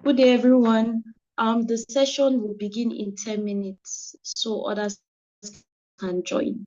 Good day, everyone. The session will begin in 10 minutes, so others can join.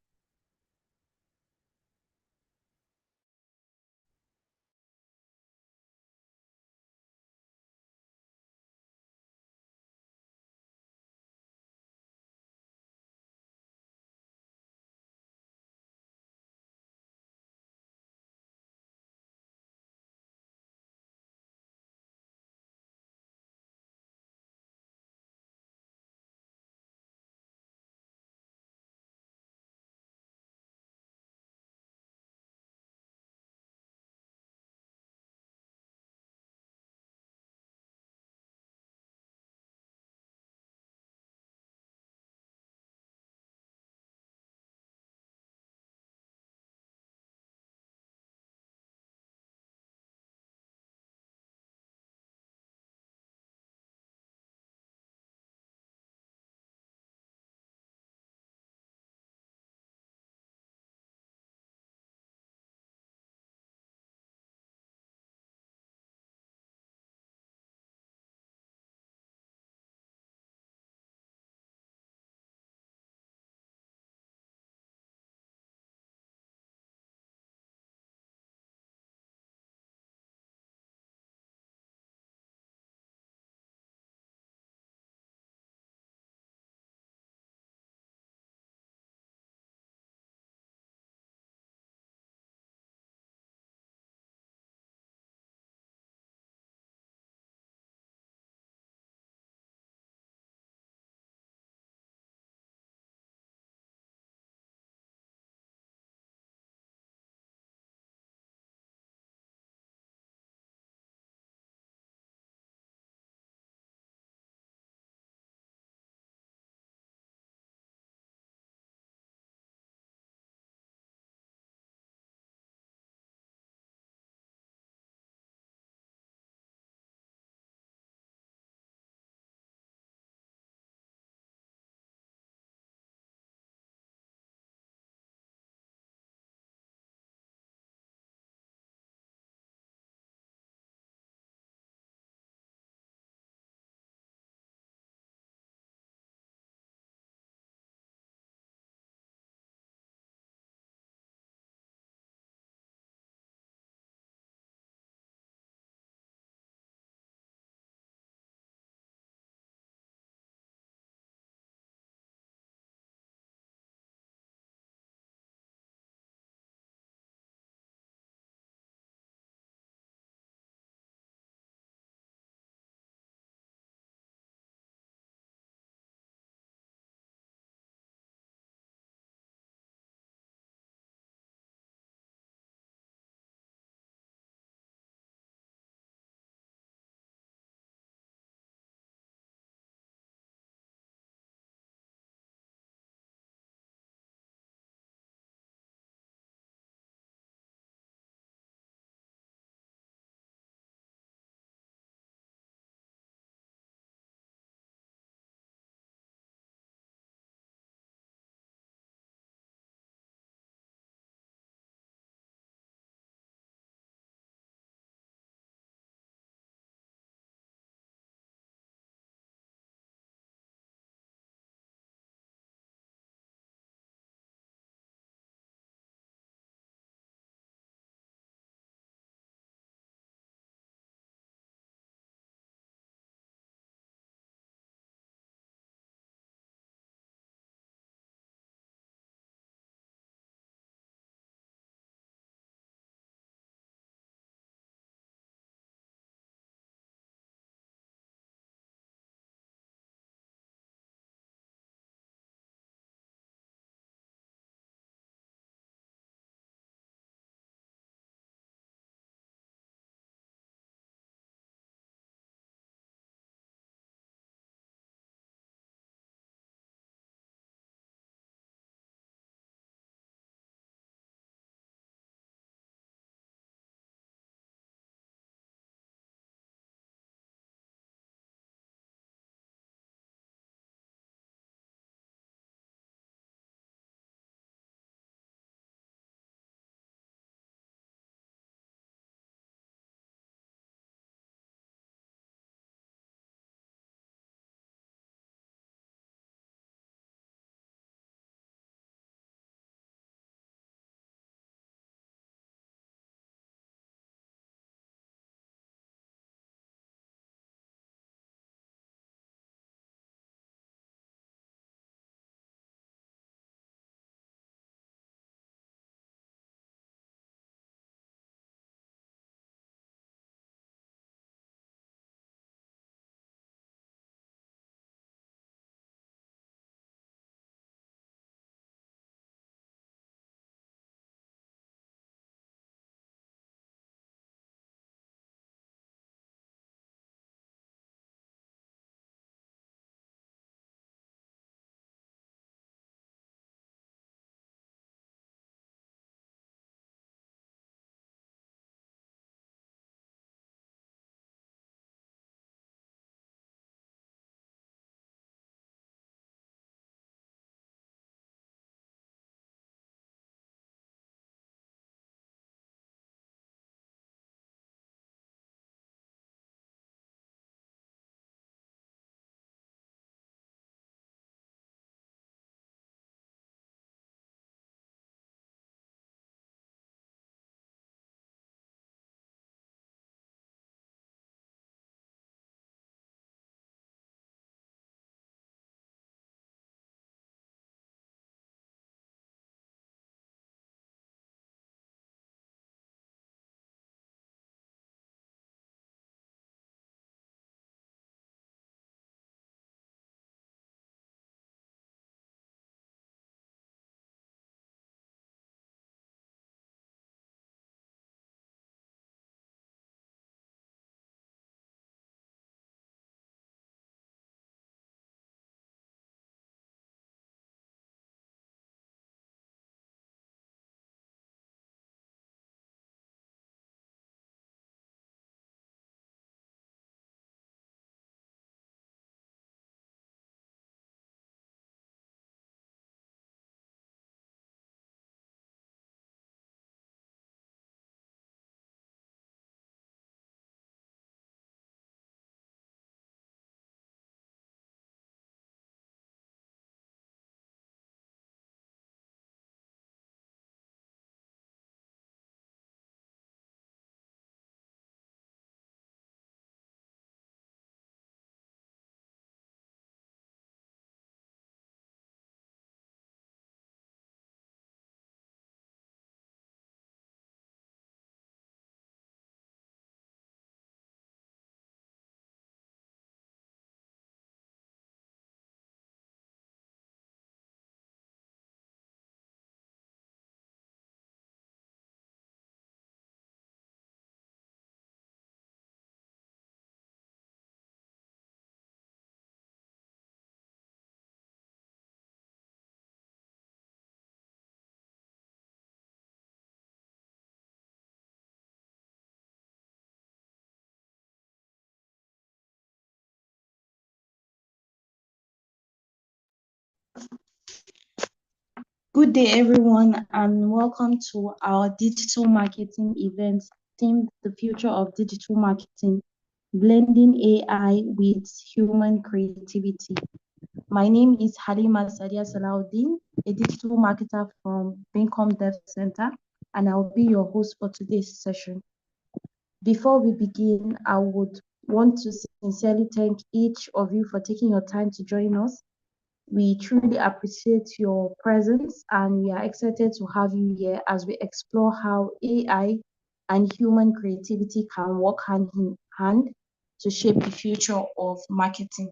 Good day, everyone, and welcome to our digital marketing event themed The Future of Digital Marketing, Blending AI with Human Creativity. My name is Halima Sadia Salahuddin, a digital marketer from Bincom Dev Center, and I'll be your host for today's session. Before we begin, I would want to sincerely thank each of you for taking your time to join us. We truly appreciate your presence and we are excited to have you here as we explore how AI and human creativity can work hand in hand to shape the future of marketing.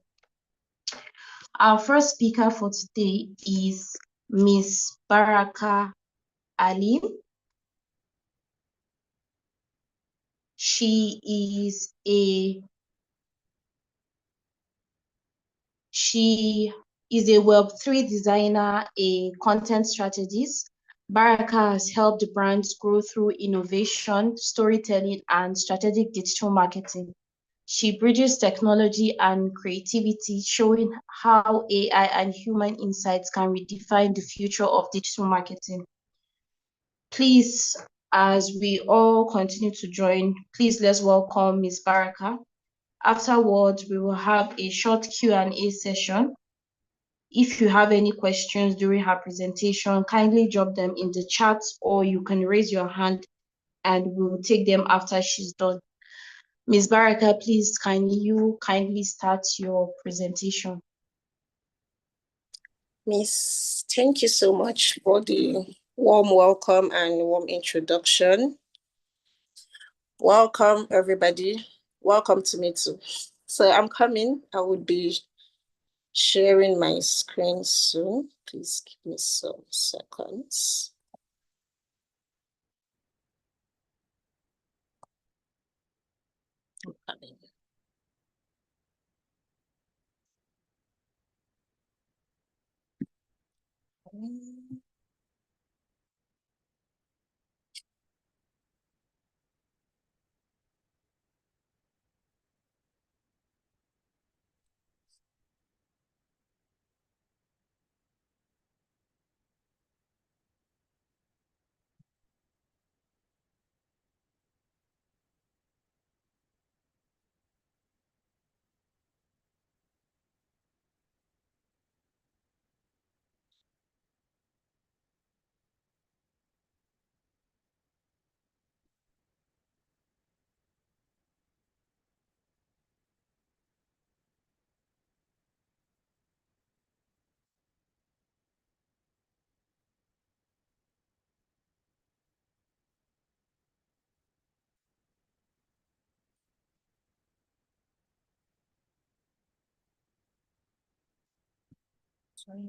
Our first speaker for today is Miss Baraka Ali. She is a She is a Web3 designer, a content strategist. Baraka has helped brands grow through innovation, storytelling, and strategic digital marketing. She bridges technology and creativity, showing how AI and human insights can redefine the future of digital marketing. Please, as we all continue to join, please let's welcome Ms. Baraka. Afterwards, we will have a short Q&A session. If you have any questions during her presentation, kindly drop them in the chat or you can raise your hand and we will take them after she's done. Ms. Baraka, please kindly start your presentation. Miss, thank you so much for the warm welcome and warm introduction. Welcome, everybody. Welcome to me too. So I'm coming. I would be sharing my screen soon. Please give me some seconds. I'm coming. Sorry.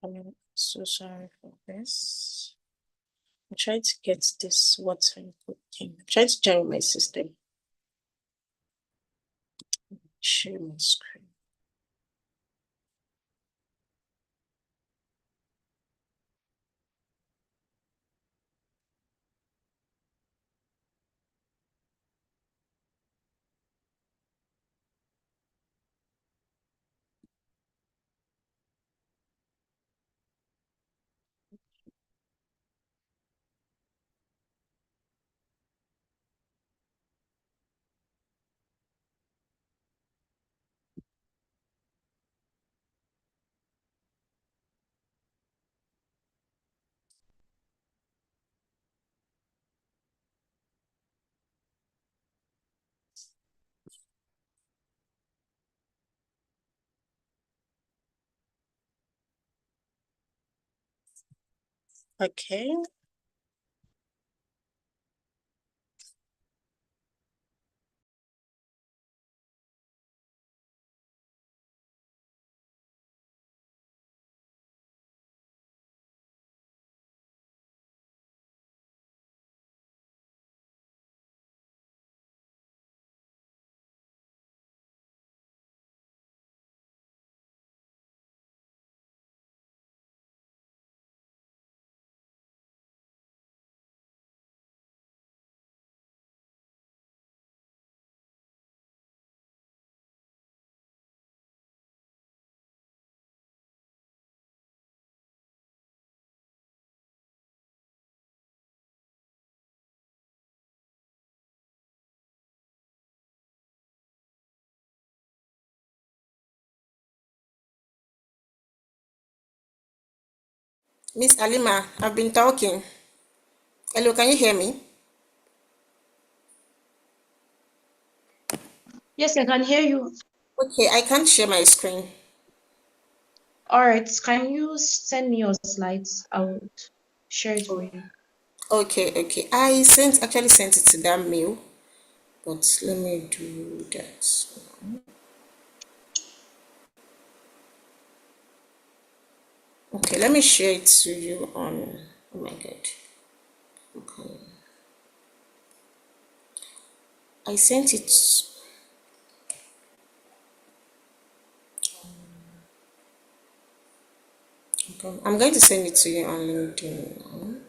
I'm so sorry for this. I'm trying to get this what I'm putting. I'm trying to join my system. Share my screen. Okay. Miss Alima, I've been talking. Hello, can you hear me? Yes, I can hear you. Okay, I can't share my screen. All right, can you send me your slides? I will share it for you. Okay. Actually sent it to that mail, but let me do that. Okay, let me share it to you on, oh my God. Okay. I sent it. Okay. I'm going to send it to you on LinkedIn now.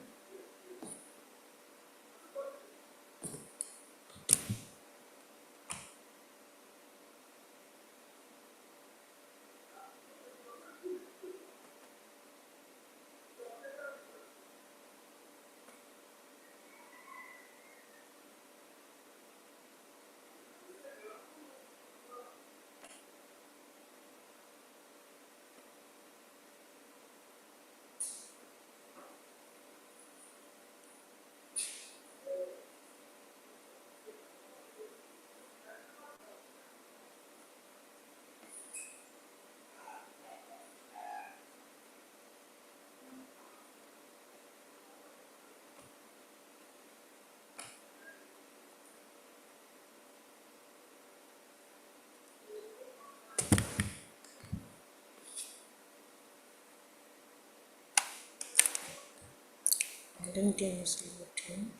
LinkedIn is loading.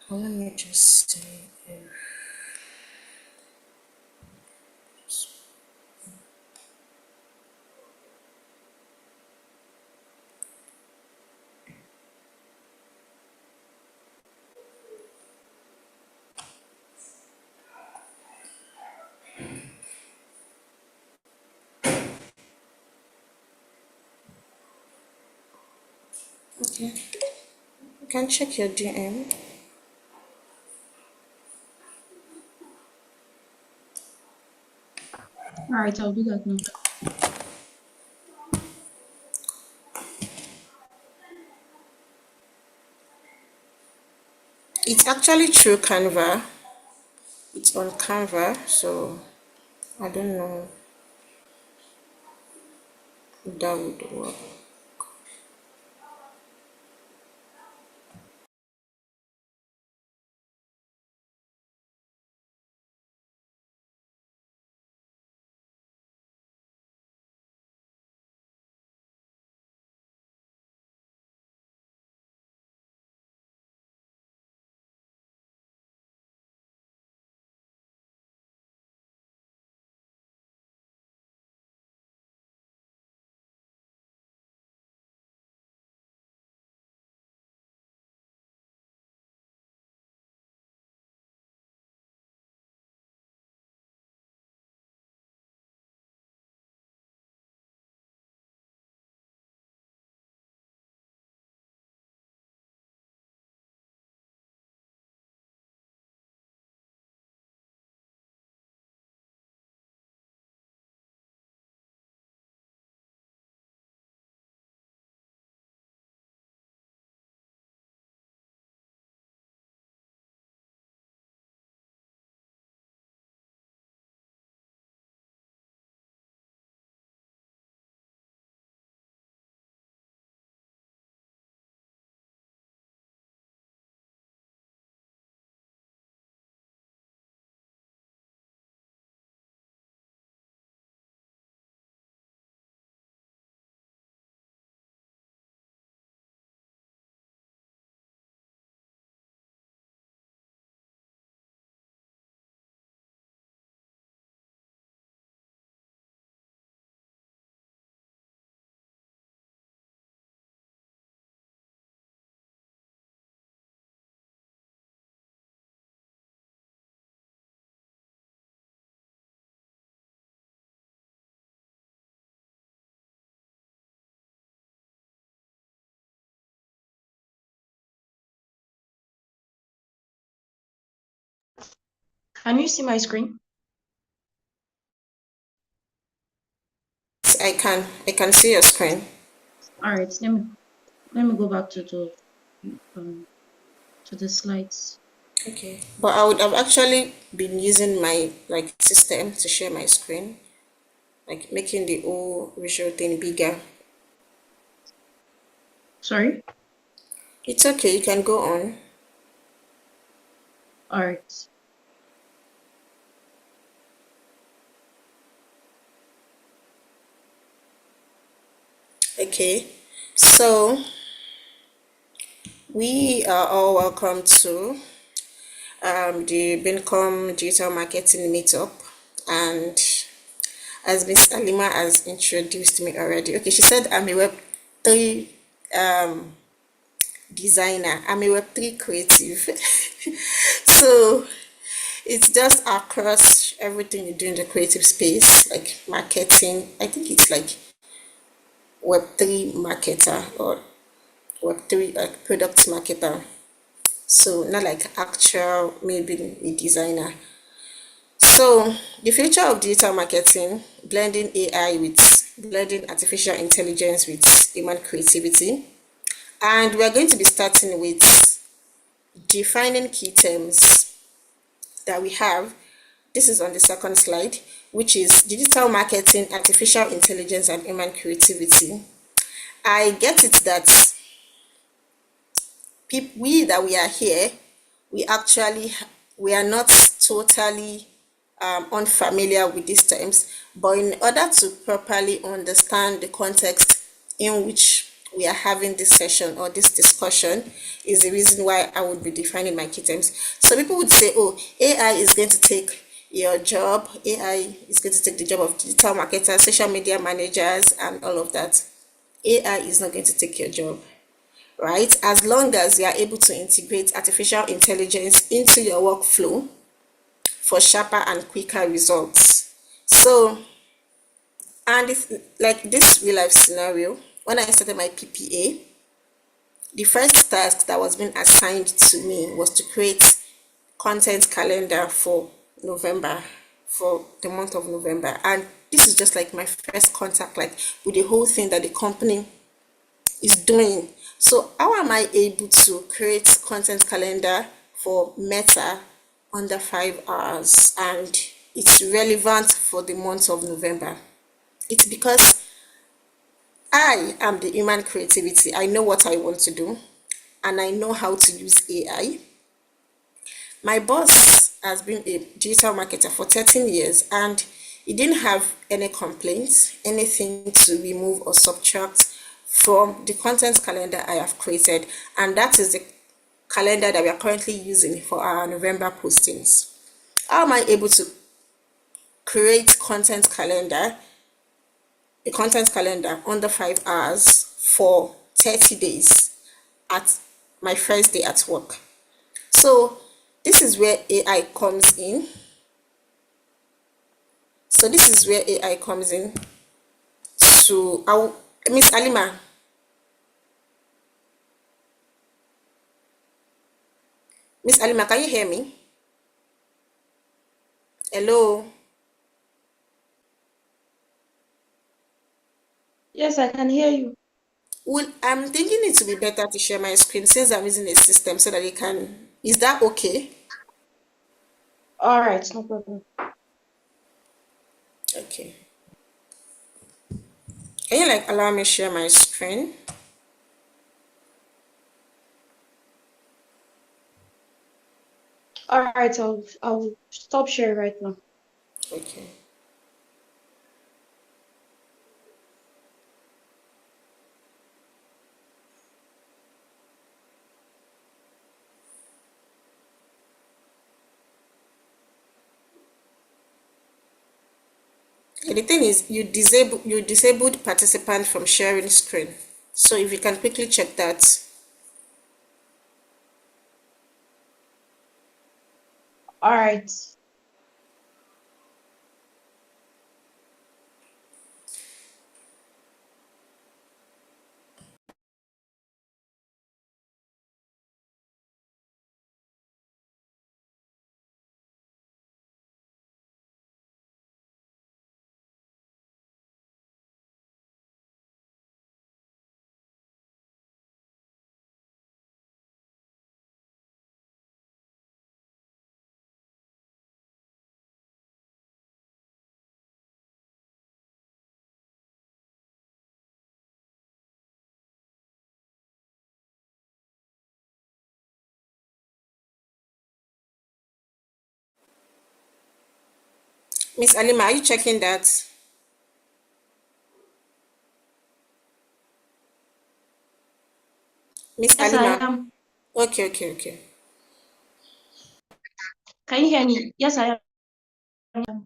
Let me just say okay. You can check your DM. All right, I'll do that now. It's actually through Canva. It's on Canva, so I don't know if that would work. Can you see my screen? I can see your screen. All right, let me go back to the slides. Okay. But I would have actually been using my like system to share my screen, like making the whole visual thing bigger. Sorry? It's okay, you can go on. All right. Okay. So we are all welcome to the Bincom Digital Marketing Meetup. And as Miss Alima has introduced me already, okay, she said I'm a Web3 designer, I'm a Web3 creative. So it's just across everything you do in the creative space, like marketing. I think it's like Web3 marketer or Web3 like product marketer. So not like actual maybe a designer. So the future of digital marketing, blending artificial intelligence with human creativity. And we are going to be starting with defining key terms that we have. This is on the second slide, which is digital marketing, artificial intelligence, and human creativity. I get it that we are here, we actually we are not totally unfamiliar with these terms, but in order to properly understand the context in which we are having this session or this discussion is the reason why I would be defining my key terms. So people would say, oh, AI is going to take your job, AI is going to take the job of digital marketers, social media managers, and all of that. AI is not going to take your job, right? As long as you are able to integrate artificial intelligence into your workflow for sharper and quicker results. So, and if like this real life scenario, when I started my PPA, the first task that was being assigned to me was to create content calendar for November, for the month of November. And this is just like my first contact, like with the whole thing that the company is doing. So how am I able to create content calendar for Meta under 5 hours and it's relevant for the month of November? It's because I am the human creativity. I know what I want to do and I know how to use AI. My boss has been a digital marketer for 13 years and he didn't have any complaints, anything to remove or subtract from the content calendar I have created. And that is the calendar that we are currently using for our November postings. How am I able to create a content calendar under 5 hours for 30 days at my first day at work? So this is where AI comes in. So this is where AI comes in to our Miss Alima. Miss Alima, can you hear me? Hello. Yes, I can hear you. Well, I'm thinking it would be better to share my screen since I'm using a system so that you can. Is that okay? All right, no problem. Okay. Can you like allow me share my screen? All right, I'll stop sharing right now. Okay. Okay, the thing is you disabled participant from sharing screen. So if you can quickly check that. All right. Miss Alima, are you checking that? Miss Yes, I Alima. am. Okay, okay, okay. Can you hear me? Yes, I am.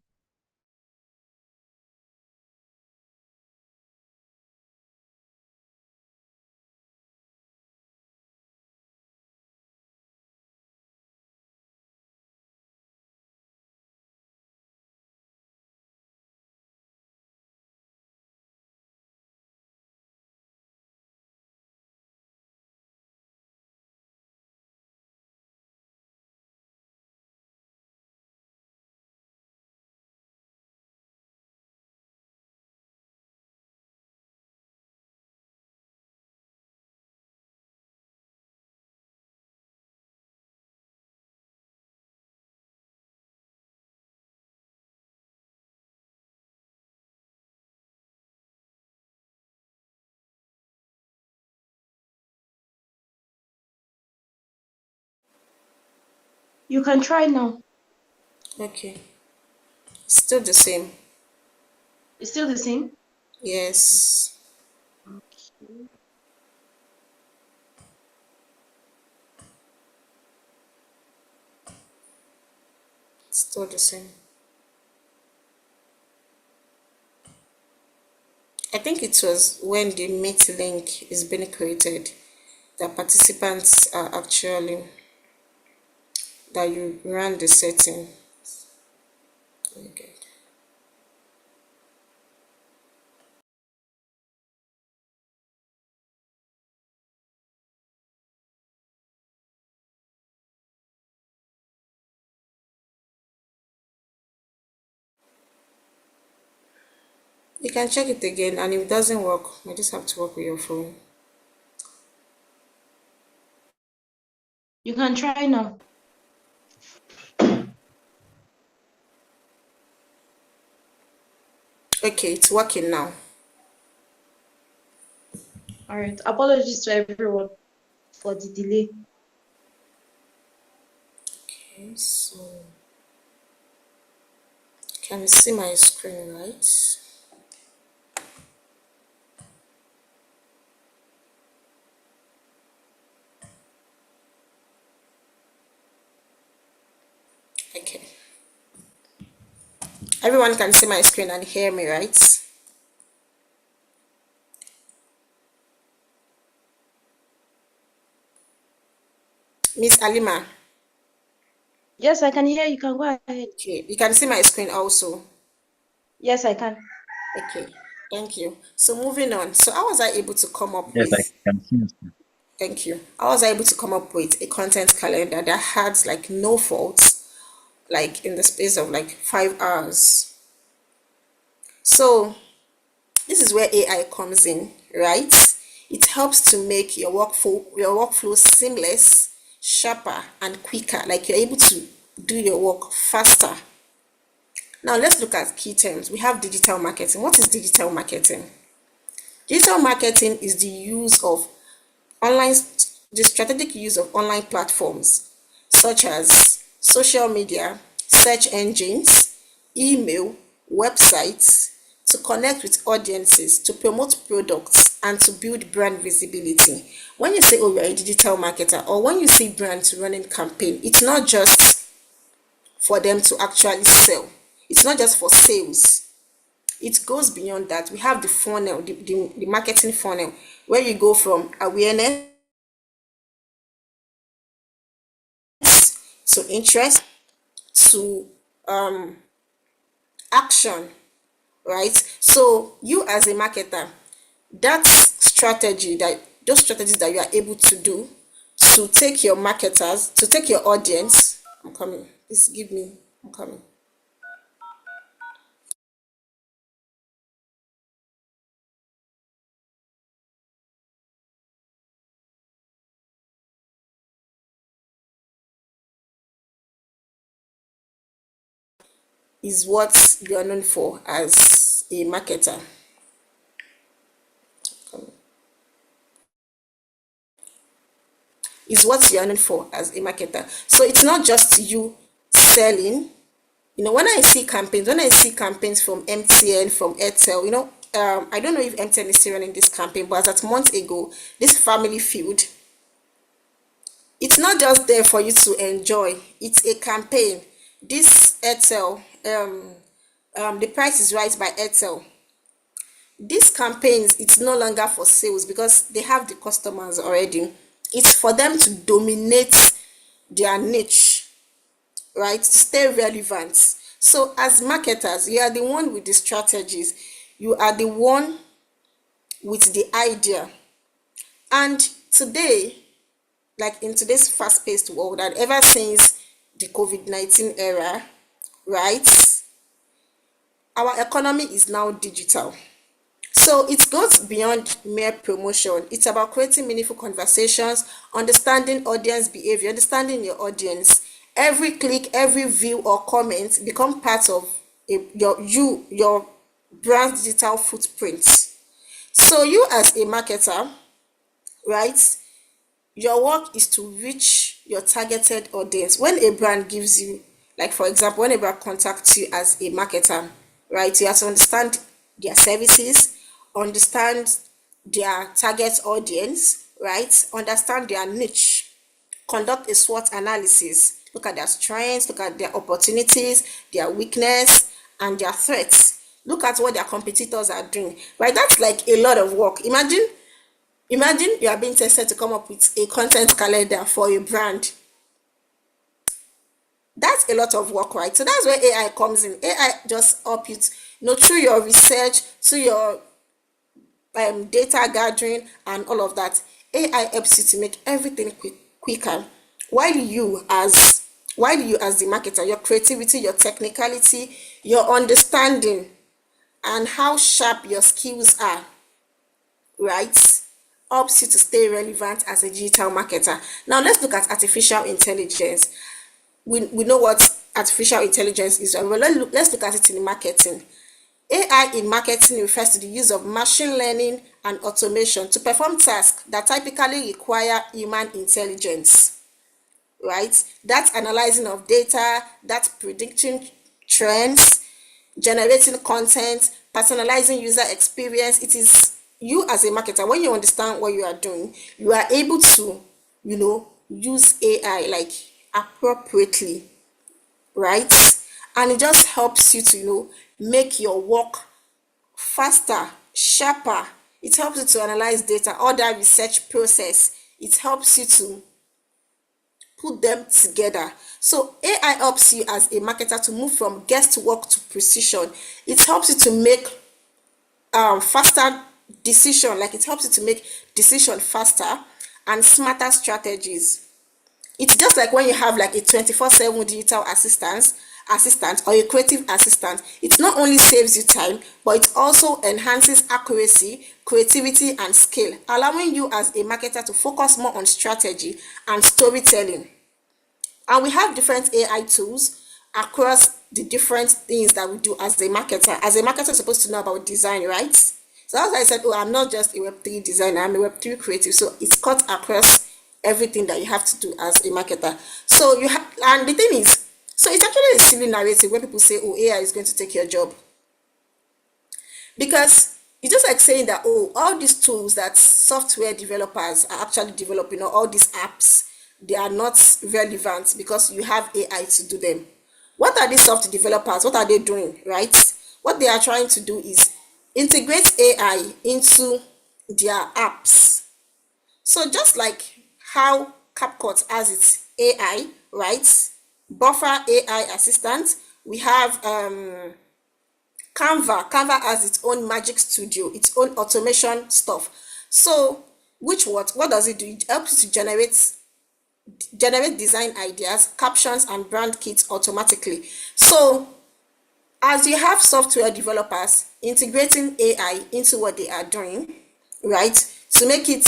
You can try now. Okay. It's still the same. It's still the same. Yes. Okay. Still the same. I think it was when the Meet link is being created that participants are actually that you run the setting. Okay. You can check it again, and if it doesn't work, you just have to work with your phone. You can try now. Okay, it's working now. All right. Apologies to everyone for the delay. Okay, so can you see my screen, right? Okay. Everyone can see my screen and hear me, right? Miss Alima, Yes, I can hear you. Can go ahead. okay, you can see my screen also. Yes, I can. Okay, thank you. So moving on. So how was I able to come up Yes, I with, can see you. Sir. thank you. How was I able to come up with a content calendar that had like no faults, like in the space of like 5 hours? So this is where AI comes in, right? It helps to make your workflow seamless, sharper, and quicker. Like you're able to do your work faster. Now let's look at key terms. We have digital marketing. What is digital marketing? Digital marketing is online the strategic use of online platforms such as social media, search engines, email, websites to connect with audiences, to promote products, and to build brand visibility. When you say, oh, you're a digital marketer, or when you see brands running campaign, it's not just for them to actually sell. It's not just for sales. It goes beyond that. We have the funnel, the marketing funnel, where you go from awareness to interest to action, right? So you as a marketer, those strategies that you are able to do to take your marketers, to take your audience, I'm coming, please give me, I'm coming, is what you are known for as a marketer. Is what you are known for as a marketer. So it's not just you selling, When I see campaigns from MTN, from Airtel, I don't know if MTN is still running this campaign, but as at months ago, this family feud, it's not just there for you to enjoy. It's a campaign. This Airtel, the price is right by Airtel. These campaigns, it's no longer for sales because they have the customers already. It's for them to dominate their niche, right? To stay relevant. So as marketers, you are the one with the strategies. You are the one with the idea. And today, like in today's fast-paced world, and ever since the COVID-19 era, right? Our economy is now digital. So it goes beyond mere promotion. It's about creating meaningful conversations, understanding audience behavior, understanding your audience. Every click, every view or comment become part of your brand digital footprint. So you as a marketer, right? Your work is to reach your targeted audience. When a brand gives you, like for example, when a brand contacts you as a marketer, right, you have to understand their services, understand their target audience, right, understand their niche, conduct a SWOT analysis, look at their strengths, look at their opportunities, their weakness, and their threats. Look at what their competitors are doing, right? That's like a lot of work. Imagine you are being tested to come up with a content calendar for a brand. That's a lot of work, right? So that's where AI comes in. AI just up it, through your research, through your data gathering and all of that. AI helps you to make everything quicker. While you as the marketer, your creativity, your technicality, your understanding, and how sharp your skills are, right, helps you to stay relevant as a digital marketer. Now let's look at artificial intelligence. We know what artificial intelligence is. Well, let's look at it in marketing. AI in marketing refers to the use of machine learning and automation to perform tasks that typically require human intelligence, right? That's analyzing of data, that's predicting trends, generating content, personalizing user experience. It is you as a marketer, when you understand what you are doing, you are able to, use AI like appropriately, right? And it just helps you to, make your work faster, sharper. It helps you to analyze data, all that research process. It helps you to put them together. So AI helps you as a marketer to move from guesswork to precision. It helps you to make faster decision, like it helps you to make decision faster and smarter strategies. It's just like when you have like a 24/7 digital assistant or a creative assistant. It not only saves you time, but it also enhances accuracy, creativity, and skill, allowing you as a marketer to focus more on strategy and storytelling. And we have different AI tools across the different things that we do as a marketer. As a marketer, you're supposed to know about design, right? So that's why I said, oh, I'm not just a Web3 designer, I'm a Web3 creative. So it's cut across everything that you have to do as a marketer. So you have, and the thing is, so it's actually a silly narrative when people say, oh, AI is going to take your job. Because it's just like saying that, oh, all these tools that software developers are actually developing, or all these apps, they are not relevant because you have AI to do them. What are these software developers? What are they doing, right? What they are trying to do is integrate AI into their apps. So just like how CapCut has its AI, right? Buffer AI assistant. We have Canva. Canva has its own Magic Studio, its own automation stuff. So what does it do? It helps you to generate design ideas, captions, and brand kits automatically. So as you have software developers integrating AI into what they are doing, right, to make it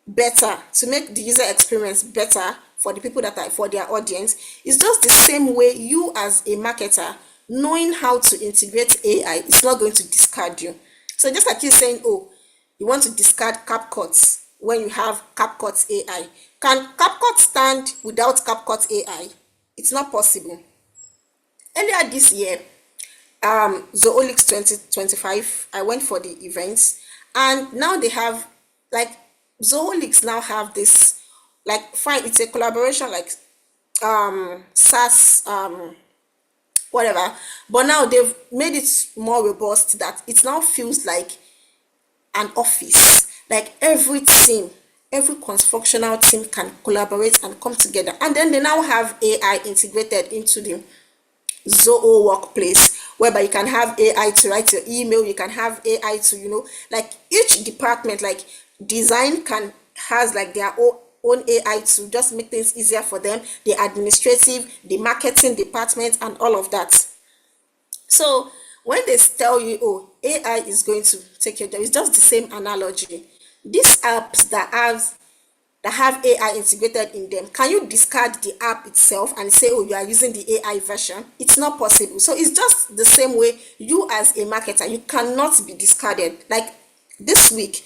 better, to make the user experience better for the people that are for their audience, it's just the same way you as a marketer knowing how to integrate AI, it's not going to discard you. So just like you saying, oh, you want to discard CapCut when you have CapCut AI. Can CapCut stand without CapCut AI? It's not possible. Earlier this year, Zoolix 2025, I went for the events, and now they have, like, Zoolix now have this, like, fine, it's a collaboration, like, SaaS, whatever, but now they've made it more robust, that it now feels like an office. Like every team, every cross-functional team can collaborate and come together. And then they now have AI integrated into the Zoho workplace, whereby you can have AI to write your email, you can have AI to, like each department, like design can has like their own AI to just make things easier for them, the administrative, the marketing department, and all of that. So when they tell you, oh, AI is going to take your job, it's just the same analogy. These apps that have AI integrated in them, can you discard the app itself and say, oh, you are using the AI version? It's not possible. So it's just the same way you as a marketer, you cannot be discarded. Like this week,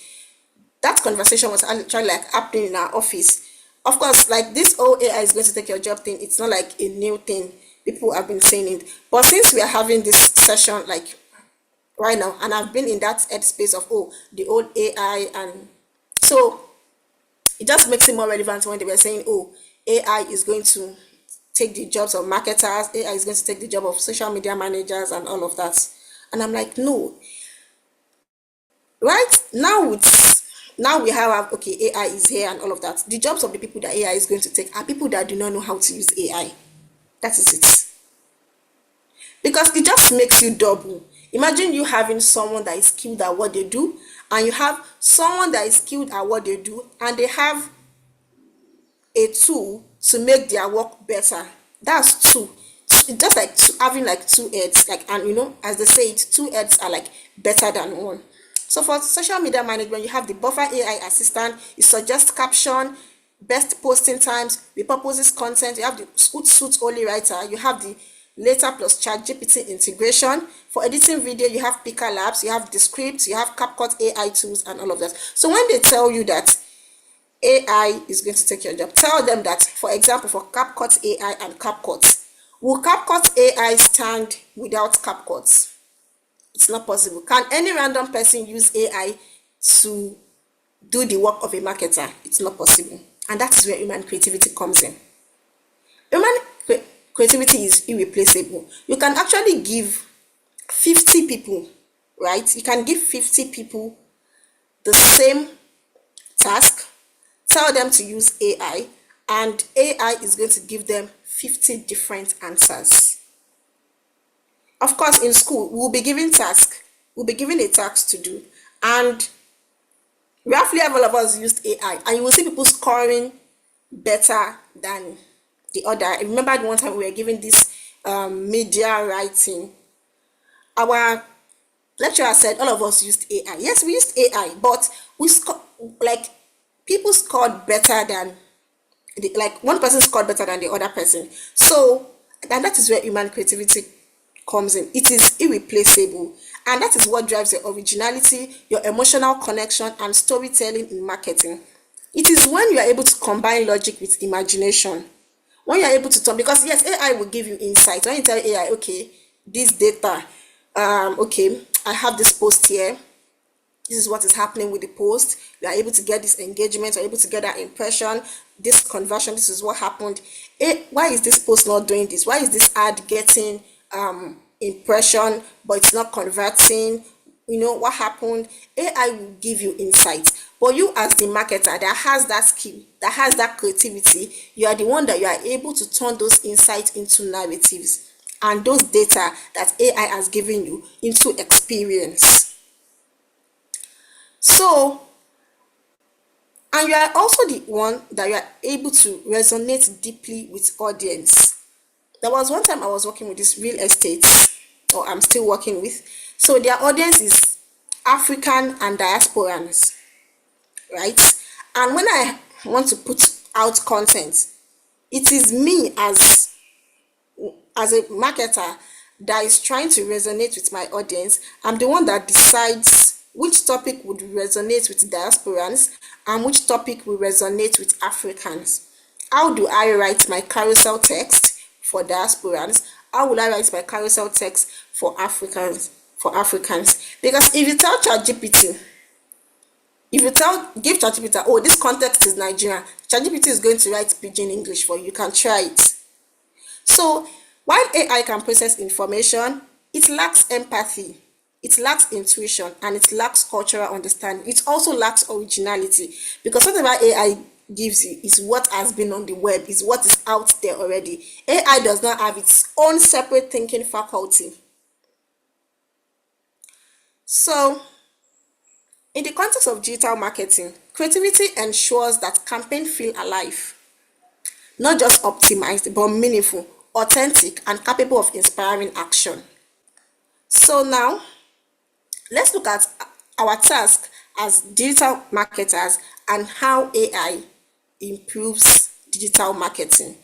that conversation was actually like happening in our office. Of course, like this whole AI is going to take your job thing, it's not like a new thing. People have been saying it. But since we are having this session like right now, and I've been in that headspace of, oh, the old AI, and so it just makes it more relevant when they were saying, oh, AI is going to take the jobs of marketers, AI is going to take the job of social media managers and all of that. And I'm like, no. Right now, now we have, okay, AI is here and all of that. The jobs of the people that AI is going to take are people that do not know how to use AI. That is it. Because it just makes you double. Imagine you having someone that is skilled at what they do, and you have someone that is skilled at what they do, and they have a tool to make their work better. That's two. It's just like having like two heads, like, and as they say it, two heads are like better than one. So for social media management, you have the buffer AI assistant. It suggests caption, best posting times, repurposes content. You have the Hootsuite only writer. You have the Later plus ChatGPT integration. For editing video, you have Pika Labs, you have Descript, you have CapCut AI tools, and all of that. So when they tell you that AI is going to take your job, tell them that, for example, for CapCut AI and CapCut, will CapCut AI stand without CapCut? It's not possible. Can any random person use AI to do the work of a marketer? It's not possible. And that is where human creativity comes in. Human creativity is irreplaceable. You can actually give 50 people, right? You can give 50 people the same task, tell them to use AI, and AI is going to give them 50 different answers. Of course, in school, we'll be given a task to do, and roughly all of us used AI, and you will see people scoring better than the other. I remember the one time we were given this media writing. Our lecturer said all of us used AI. Yes, we used AI, but we like people scored better than like one person scored better than the other person. So, and that is where human creativity comes in. It is irreplaceable, and that is what drives your originality, your emotional connection, and storytelling in marketing. It is when you are able to combine logic with imagination, when you are able to talk, because yes, AI will give you insight. When you tell AI, okay, this data, okay, I have this post here, this is what is happening with the post, you are able to get this engagement, you're able to get that impression, this conversion, this is what happened. Why is this post not doing this? Why is this ad getting impression but it's not converting? What happened? AI will give you insight, but you as the marketer that has that skill, that has that creativity, you are the one that you are able to turn those insights into narratives, and those data that AI has given you into experience. So, and you are also the one that you are able to resonate deeply with audience. There was one time I was working with this real estate, or I'm still working with. So their audience is African and diasporans, right? And when I want to put out content, it is me as a marketer that is trying to resonate with my audience. I'm the one that decides which topic would resonate with diasporans and which topic will resonate with Africans. How do I write my carousel text for diasporans? How will I write my carousel text for Africans? Because if you tell ChatGPT, give ChatGPT, oh, this context is Nigerian, ChatGPT is going to write pidgin English for you. You can try it. So while AI can process information, it lacks empathy, it lacks intuition, and it lacks cultural understanding. It also lacks originality, because whatever AI gives you is what has been on the web, is what is out there already. AI does not have its own separate thinking faculty. So in the context of digital marketing, creativity ensures that campaigns feel alive, not just optimized, but meaningful, authentic, and capable of inspiring action. So now, let's look at our task as digital marketers and how AI improves digital marketing,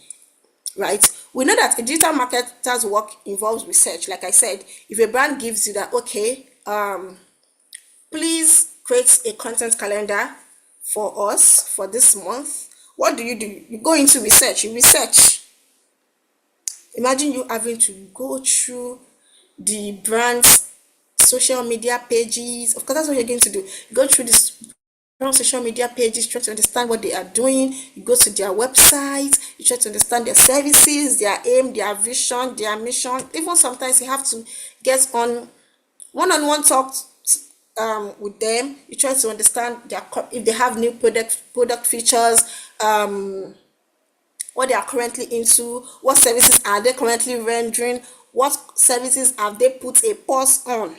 right? We know that a digital marketer's work involves research. Like I said, if a brand gives you that, okay, please create a content calendar for us for this month, what do? You go into research. You research. Imagine you having to go through the brand's social media pages. Of course, that's what you're going to do. You go through this brand social media pages, try to understand what they are doing. You go to their website, you try to understand their services, their aim, their vision, their mission. Even sometimes you have to get on one-on-one talks with them. You try to understand if they have new product features, what they are currently into, what services are they currently rendering, what services have they put a pause on,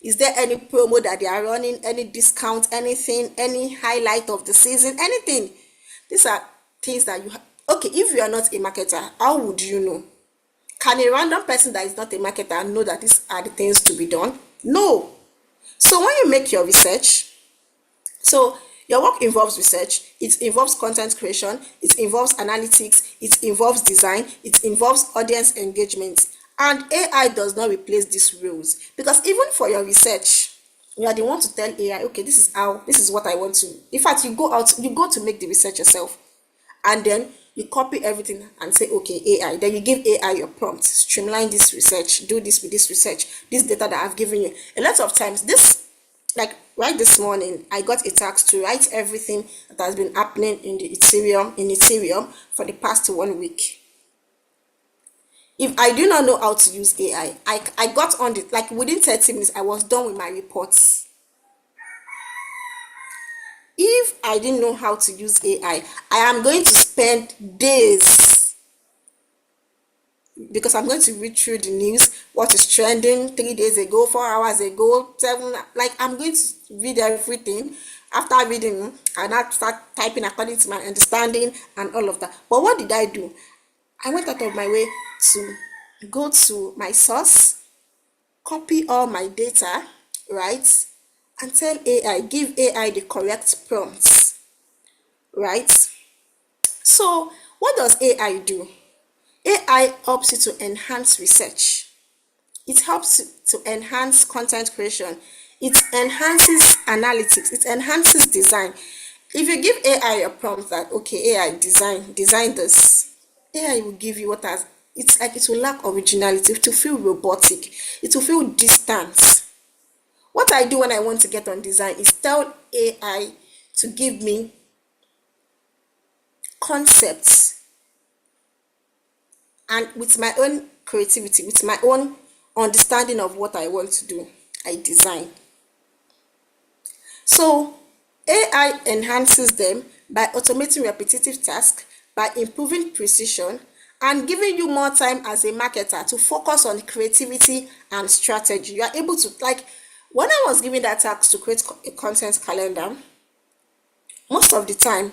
is there any promo that they are running, any discount, anything, any highlight of the season, anything. These are things that okay, if you are not a marketer, how would you know? Can a random person that is not a marketer know that these are the things to be done? No. So when you make your research, so your work involves research, it involves content creation, it involves analytics, it involves design, it involves audience engagement. And AI does not replace these roles, because even for your research, you are the one to tell AI, okay, this is what I want to. In fact, you go to make the research yourself, and then you copy everything and say, okay, AI. Then you give AI your prompt, streamline this research, do this with this research, this data that I've given you. A lot of times, like right this morning, I got a task to write everything that has been happening in Ethereum for the past 1 week. If I do not know how to use AI, I got on it, like within 30 minutes, I was done with my reports. If I didn't know how to use AI, I am going to spend days, because I'm going to read through the news, what is trending 3 days ago, 4 hours ago, 7, like I'm going to read everything. After reading, I now start typing according to my understanding and all of that. But what did I do? I went out of my way to go to my source, copy all my data, right? And tell AI, give AI the correct prompts, right? So what does AI do? AI helps you to enhance research. It helps to enhance content creation. It enhances analytics. It enhances design. If you give AI a prompt that, okay, AI design this, AI will give you it's like it will lack originality. It will feel robotic. It will feel distant. What I do when I want to get on design is tell AI to give me concepts, and with my own creativity, with my own understanding of what I want to do, I design. So AI enhances them by automating repetitive tasks, by improving precision, and giving you more time as a marketer to focus on creativity and strategy. You are able to, like, when I was given that task to create a content calendar, most of the time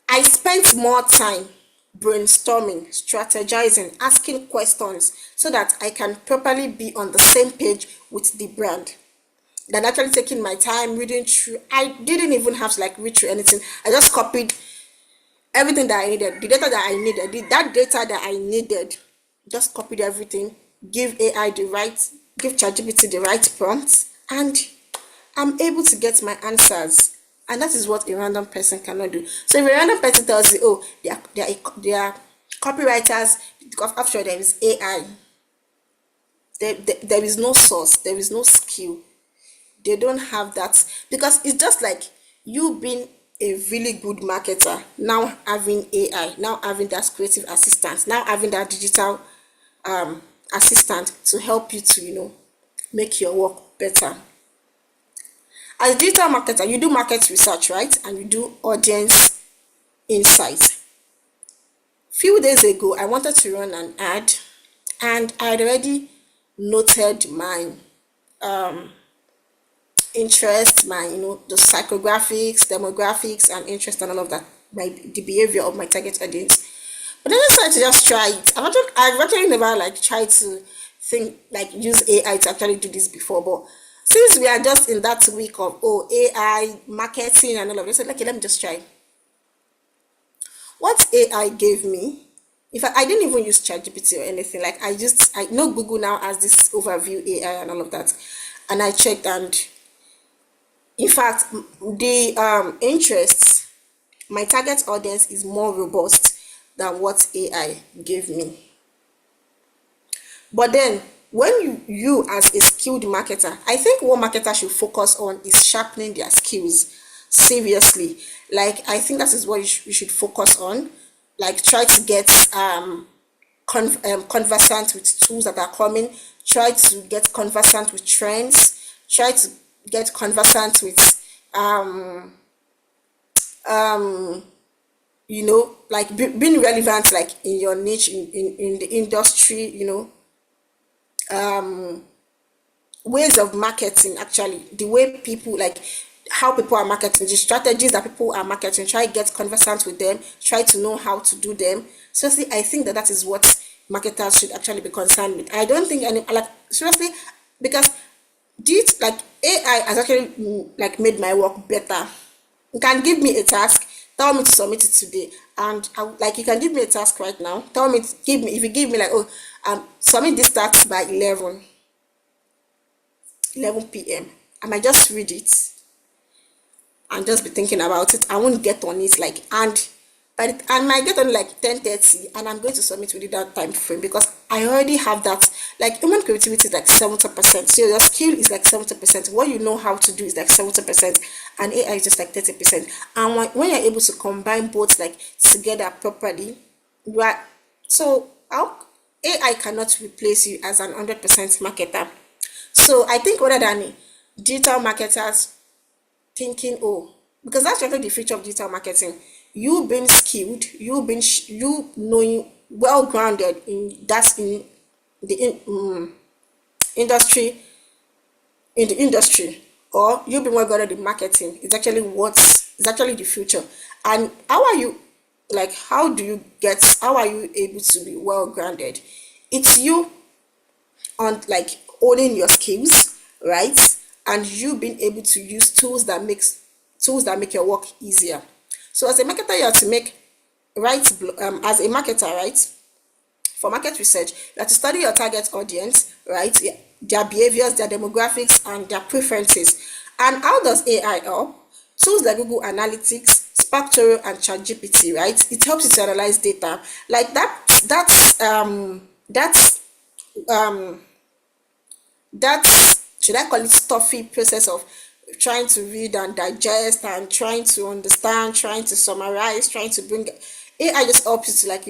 I spent more time brainstorming, strategizing, asking questions, so that I can properly be on the same page with the brand, than actually taking my time reading through. I didn't even have to like read through anything. I just copied everything that I needed, the data that I needed, that data that I needed, just copied everything, give ChatGPT the right prompts, and I'm able to get my answers. And that is what a random person cannot do. So if a random person tells you, oh, their Copywriters, because after all, there is AI. There is no source, there is no skill. They don't have that, because it's just like you being a really good marketer, now having AI, now having that creative assistant, now having that digital assistant to help you to, make your work better. As a digital marketer, you do market research, right? And you do audience insight. Few days ago, I wanted to run an ad, and I had already noted my interest, my, the psychographics, demographics, and interest, and all of that, the behavior of my target audience. But then I decided to just try it. I've actually never like tried to think like use AI to actually do this before, but since we are just in that week of AI marketing and all of this, I said, okay, let me just try. What AI gave me, in fact, I didn't even use ChatGPT or anything. Like I know Google now has this overview AI and all of that, and I checked, and in fact, the interests, my target audience is more robust than what AI gave me. But then, when you as a skilled marketer, I think what marketers should focus on is sharpening their skills. Seriously, like I think that is what you should focus on. Like try to get conversant with tools that are coming. Try to get conversant with trends. Try to get conversant with like being relevant, like in your niche, in the industry, ways of marketing, actually the way people like how people are marketing, the strategies that people are marketing. Try get conversant with them, try to know how to do them. Seriously, I think that that is what marketers should actually be concerned with. I don't think any, like, seriously, because this like AI has actually like made my work better. You can give me a task, tell me to submit it today, and like you can give me a task right now, tell me, give me, if you give me like, oh, submit this task by 11 p.m. I might just read it and just be thinking about it. I won't get on it like, and I might get on like 10:30, and I'm going to submit within that time frame, because I already have that. Like human creativity is like 70%. So your skill is like 70%. What you know how to do is like 70%, and AI is just like 30%. And when you're able to combine both like together properly, you are, so how, AI cannot replace you as an 100% marketer. So I think rather than digital marketers thinking, oh, because that's really the future of digital marketing. You being skilled, you knowing, well grounded in that, the industry, or you being well grounded in marketing is actually is actually the future. And how are you, like, how are you able to be well grounded? It's you on like owning your skills, right? And you being able to use tools that make your work easier. So as a marketer, you have to make as a marketer, right? For market research, you have to study your target audience, right? Their behaviors, their demographics, and their preferences. And how does AI help? Tools like Google Analytics, Sparktoro, and ChatGPT, right? It helps you to analyze data. Like that's should I call it stuffy process of trying to read and digest and trying to understand, trying to summarize, trying to bring AI just helps you to, like,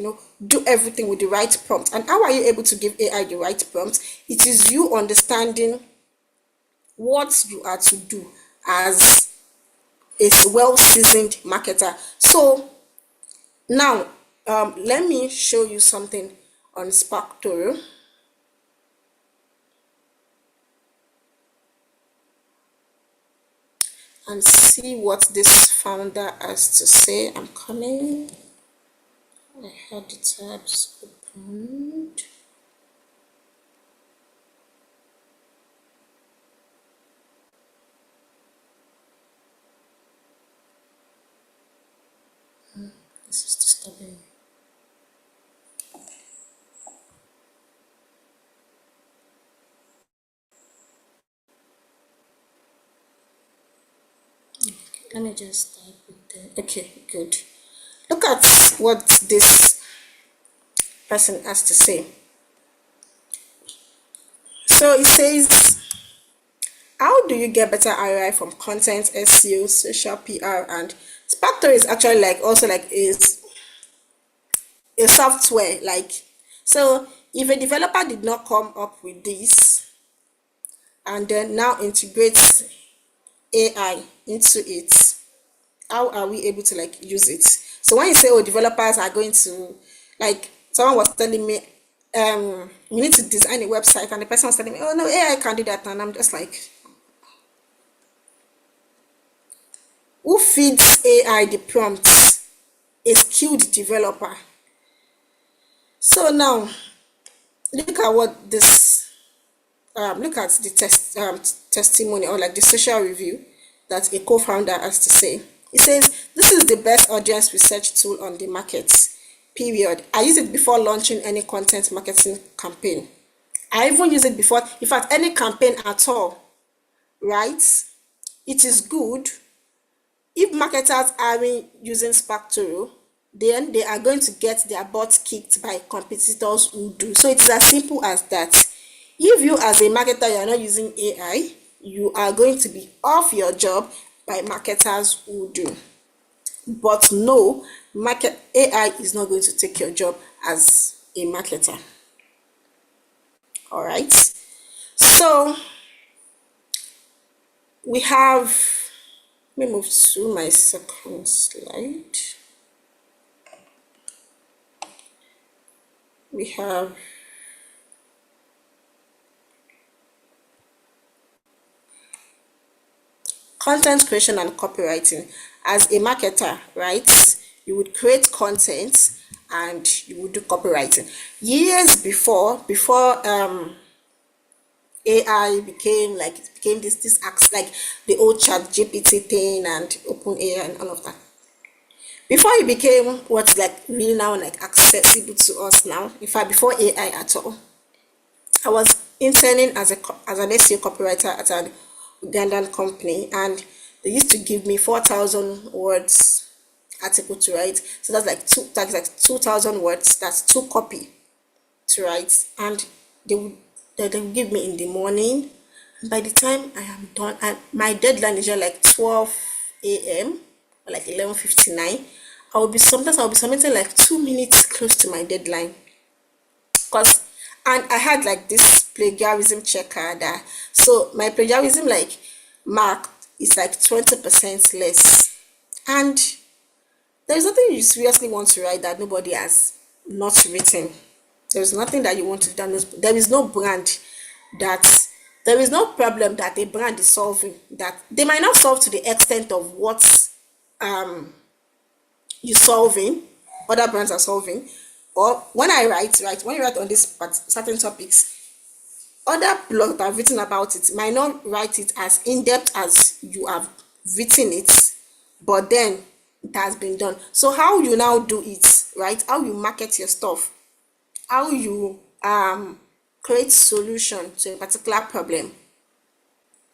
do everything with the right prompt. And how are you able to give AI the right prompt? It is you understanding what you are to do as a well seasoned marketer. So now let me show you something on Sparktoro and see what this founder has to say. I'm coming. I had the tabs opened. This is disturbing me. Let me just type it there. Okay, good. Look at what this person has to say. So it says, how do you get better ROI from content, SEO, social PR, and Sparktor is actually like also like is a software like, so if a developer did not come up with this and then now integrates AI into it, how are we able to like use it? So when you say, oh, developers are going to, like someone was telling me, you need to design a website, and the person was telling me, oh no, AI can do that, and I'm just like, who feeds AI the prompts? A skilled developer. So now look at what this look at the testimony, or like the social review that a co-founder has to say. It says, this is the best audience research tool on the market, period. I use it before launching any content marketing campaign. I even use it before, in fact, any campaign at all, right? It is good. If marketers aren't using Sparktor, then they are going to get their butts kicked by competitors who do. So it's as simple as that. If you as a marketer, you are not using AI, you are going to be off your job by marketers who do. But no, AI is not going to take your job as a marketer. All right. So we have, let me move to my second slide. We have content creation and copywriting. As a marketer, right, you would create content and you would do copywriting. Years before AI became like, it became this like the old Chat GPT thing and OpenAI and all of that. Before it became what's like really now like accessible to us now, in fact before AI at all, I was interning as an SEO copywriter at an Ugandan company, and they used to give me 4,000 words article to write. So that's like 2,000 words. That's 2 copy to write, and they would give me in the morning. And by the time I am done, and my deadline is just like 12 a.m. or like 11:59, I'll be submitting like 2 minutes close to my deadline. And I had like this plagiarism checker that, so my plagiarism like mark is like 20% less, and there's nothing you seriously want to write that nobody has not written. There's nothing that you want to do. There is no brand that, there is no problem that a brand is solving that they might not solve to the extent of what you're solving, other brands are solving. Or when I write, when you write on this certain topics, other blogs that have written about it might not write it as in-depth as you have written it, but then it has been done. So how you now do it, right? How you market your stuff, how you create solution to a particular problem,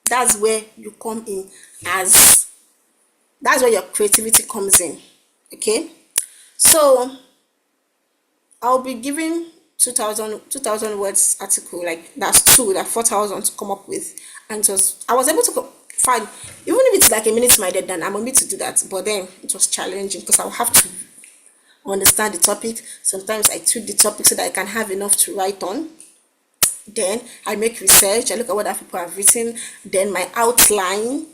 that's where you come in, as that's where your creativity comes in. Okay, so I'll be giving 2,000 words article, like that's 4,000 to come up with, and I was able to find, even if it's like a minute to my deadline, I'm able to do that. But then it was challenging because I'll have to understand the topic. Sometimes I tweak the topic so that I can have enough to write on. Then I make research, I look at what other people have written, then my outline,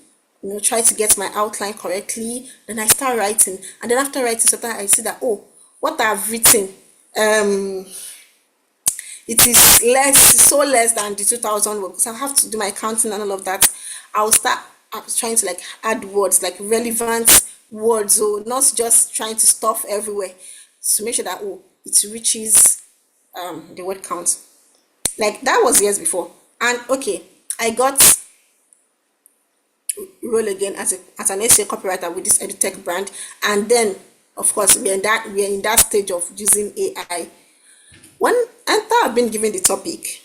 try to get my outline correctly. Then I start writing, and then after writing, sometimes I see that, oh, what I've written, it is so less than the 2,000 words. I have to do my counting and all of that. I'll start trying to like add words, like relevant words, so not just trying to stuff everywhere, to make sure that, oh, it reaches the word count. Like that was years before. And okay, I got role again as an SEO copywriter with this EduTech brand, and then of course we're in that stage of using AI. When after I've been given the topic,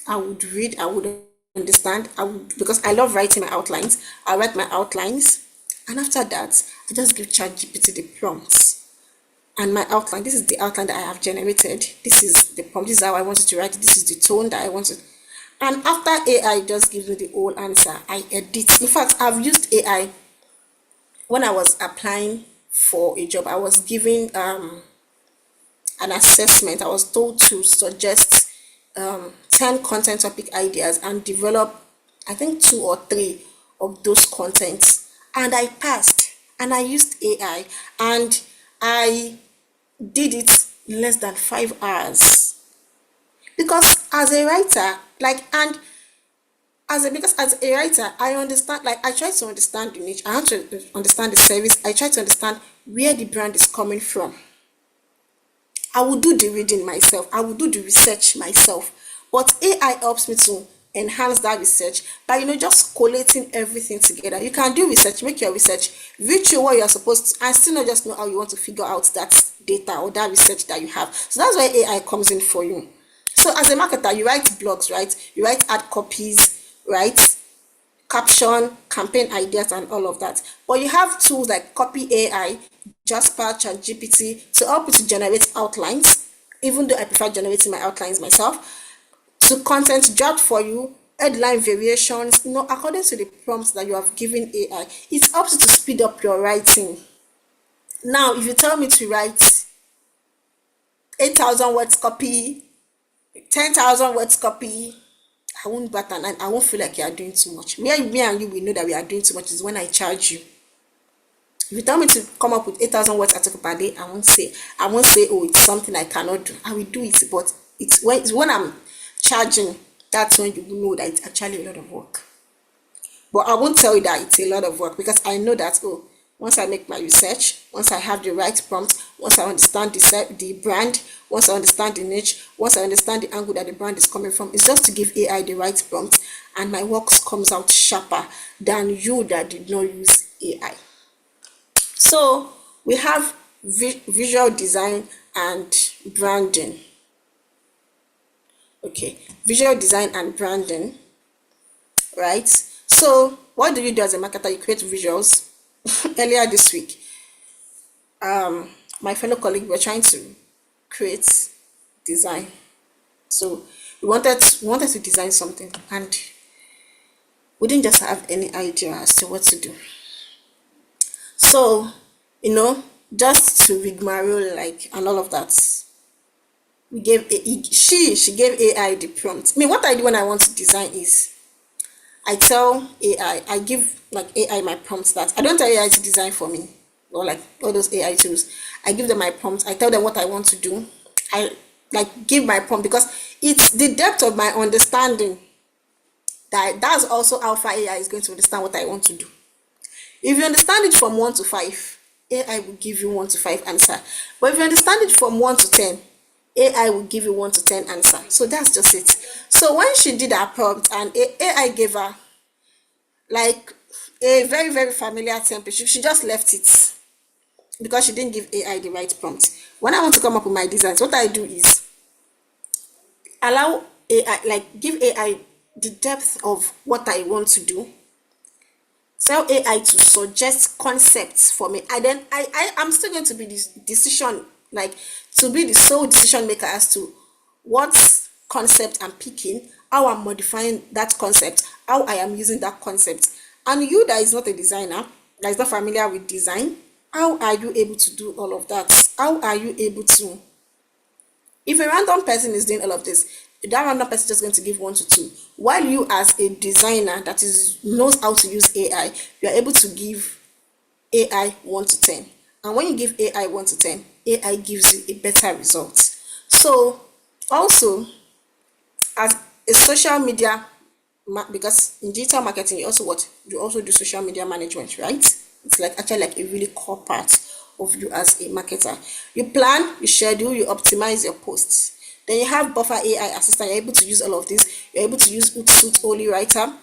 I would read, I would understand, because I love writing my outlines. I write my outlines, and after that, I just give ChatGPT the prompts. and my outline. This is the outline that I have generated. This is the prompt. This is how I wanted to write it. This is the tone that I wanted. And after AI just gives me the whole answer, I edit. In fact, I've used AI when I was applying for a job. I was given an assessment. I was told to suggest 10 content topic ideas and develop, I think, 2 or 3 of those contents. And I passed. And I used AI. And I did it in less than 5 hours. Because as a writer, as a writer, I understand, I try to understand the niche, I have to understand the service, I try to understand where the brand is coming from. I will do the reading myself, I will do the research myself, but AI helps me to enhance that research by just collating everything together. You can do research, make your research, read through what you are supposed to, and still not just know how you want to figure out that data or that research that you have. So that's where AI comes in for you. So as a marketer, you write blogs, right? You write ad copies, right? Caption, campaign ideas, and all of that. But you have tools like Copy AI, Jasper, ChatGPT to help you to generate outlines, even though I prefer generating my outlines myself, to content draft for you, headline variations, according to the prompts that you have given AI. It helps you to speed up your writing. Now, if you tell me to write 8,000 words copy, 10,000 words copy, I won't bat an eye. I won't feel like you are doing too much. Me and you, we know that we are doing too much is when I charge you. If you tell me to come up with 8,000 words article per day, I won't say, oh, it's something I cannot do. I will do it, but it's when I'm charging, that's when you know that it's actually a lot of work. But I won't tell you that it's a lot of work, because I know that, once I make my research, once I have the right prompt, once I understand the brand, once I understand the niche, once I understand the angle that the brand is coming from, it's just to give AI the right prompt, and my work comes out sharper than you that did not use AI. So we have visual design and branding. Okay, visual design and branding, right? So what do you do as a marketer? You create visuals. Earlier this week, my fellow colleague were trying to create design. So we wanted to design something, and we didn't just have any idea as to what to do. So, just to rigmarole and all of that, we gave she gave AI the prompt. What I do when I want to design is I tell AI, I give AI my prompts. That I don't tell AI to design for me, or all those AI tools. I give them my prompts. I tell them what I want to do. I give my prompt, because it's the depth of my understanding that's also how far AI is going to understand what I want to do. If you understand it from 1 to 5, AI will give you 1 to 5 answer. But if you understand it from 1 to 10, AI will give you 1 to 10 answer. So that's just it. So when she did her prompt and AI gave her a very, very familiar template, she just left it because she didn't give AI the right prompt. When I want to come up with my designs, what I do is allow AI, give AI the depth of what I want to do. Tell AI to suggest concepts for me. I'm still going to be this decision, to be the sole decision maker as to what concept I'm picking, how I'm modifying that concept, how I am using that concept. And you that is not a designer, that is not familiar with design, how are you able to do all of that? How are you able to, if a random person is doing all of this, that random person is just going to give 1 to 2. While you, as a designer that knows how to use AI, you are able to give AI 1 to 10. And when you give AI 1 to 10, AI gives you a better result. So also, as a social media, because in digital marketing, you also do social media management, right? It's actually a really core part of you as a marketer. You plan, you schedule, you optimize your posts. Then you have Buffer AI Assistant. You're able to use all of this. You're able to use Hootsuite Holy Writer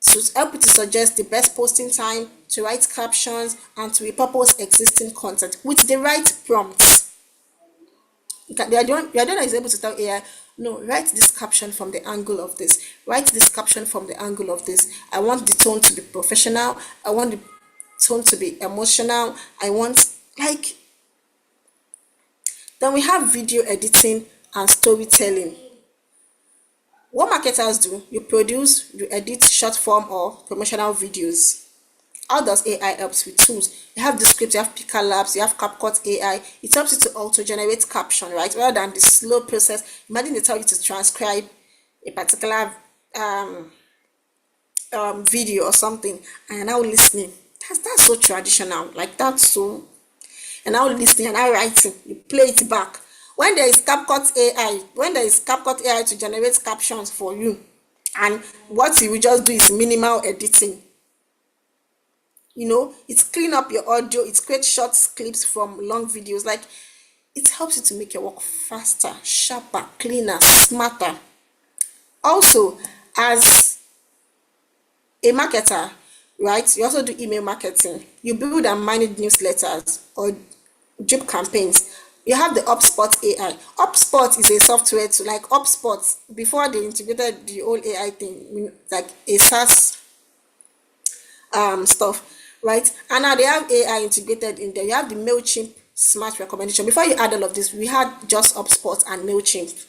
to help you to suggest the best posting time, to write captions, and to repurpose existing content with the right prompts. The idea is able to tell AI, no, write this caption from the angle of this. Write this caption from the angle of this. I want the tone to be professional. I want the tone to be emotional. I want, Then we have video editing and storytelling. What marketers do, you produce, you edit short form or promotional videos. How does AI helps with tools? You have the script, you have Pika Labs, you have CapCut AI. It helps you to auto-generate caption, right? Rather than the slow process. Imagine they tell you to transcribe a particular video or something, and you're now listening. That's so traditional. Like that's so. And now listening and now writing, you play it back. When there is CapCut AI to generate captions for you, and what you will just do is minimal editing. It's clean up your audio, it creates short clips from long videos. Like it helps you to make your work faster, sharper, cleaner, smarter. Also, as a marketer, right, you also do email marketing. You build and manage newsletters or drip campaigns. You have the HubSpot AI. HubSpot is a software to, like HubSpot, before they integrated the whole AI thing, like a SaaS stuff, right? And now they have AI integrated in there. You have the MailChimp smart recommendation. Before you add all of this, we had just HubSpot and MailChimp.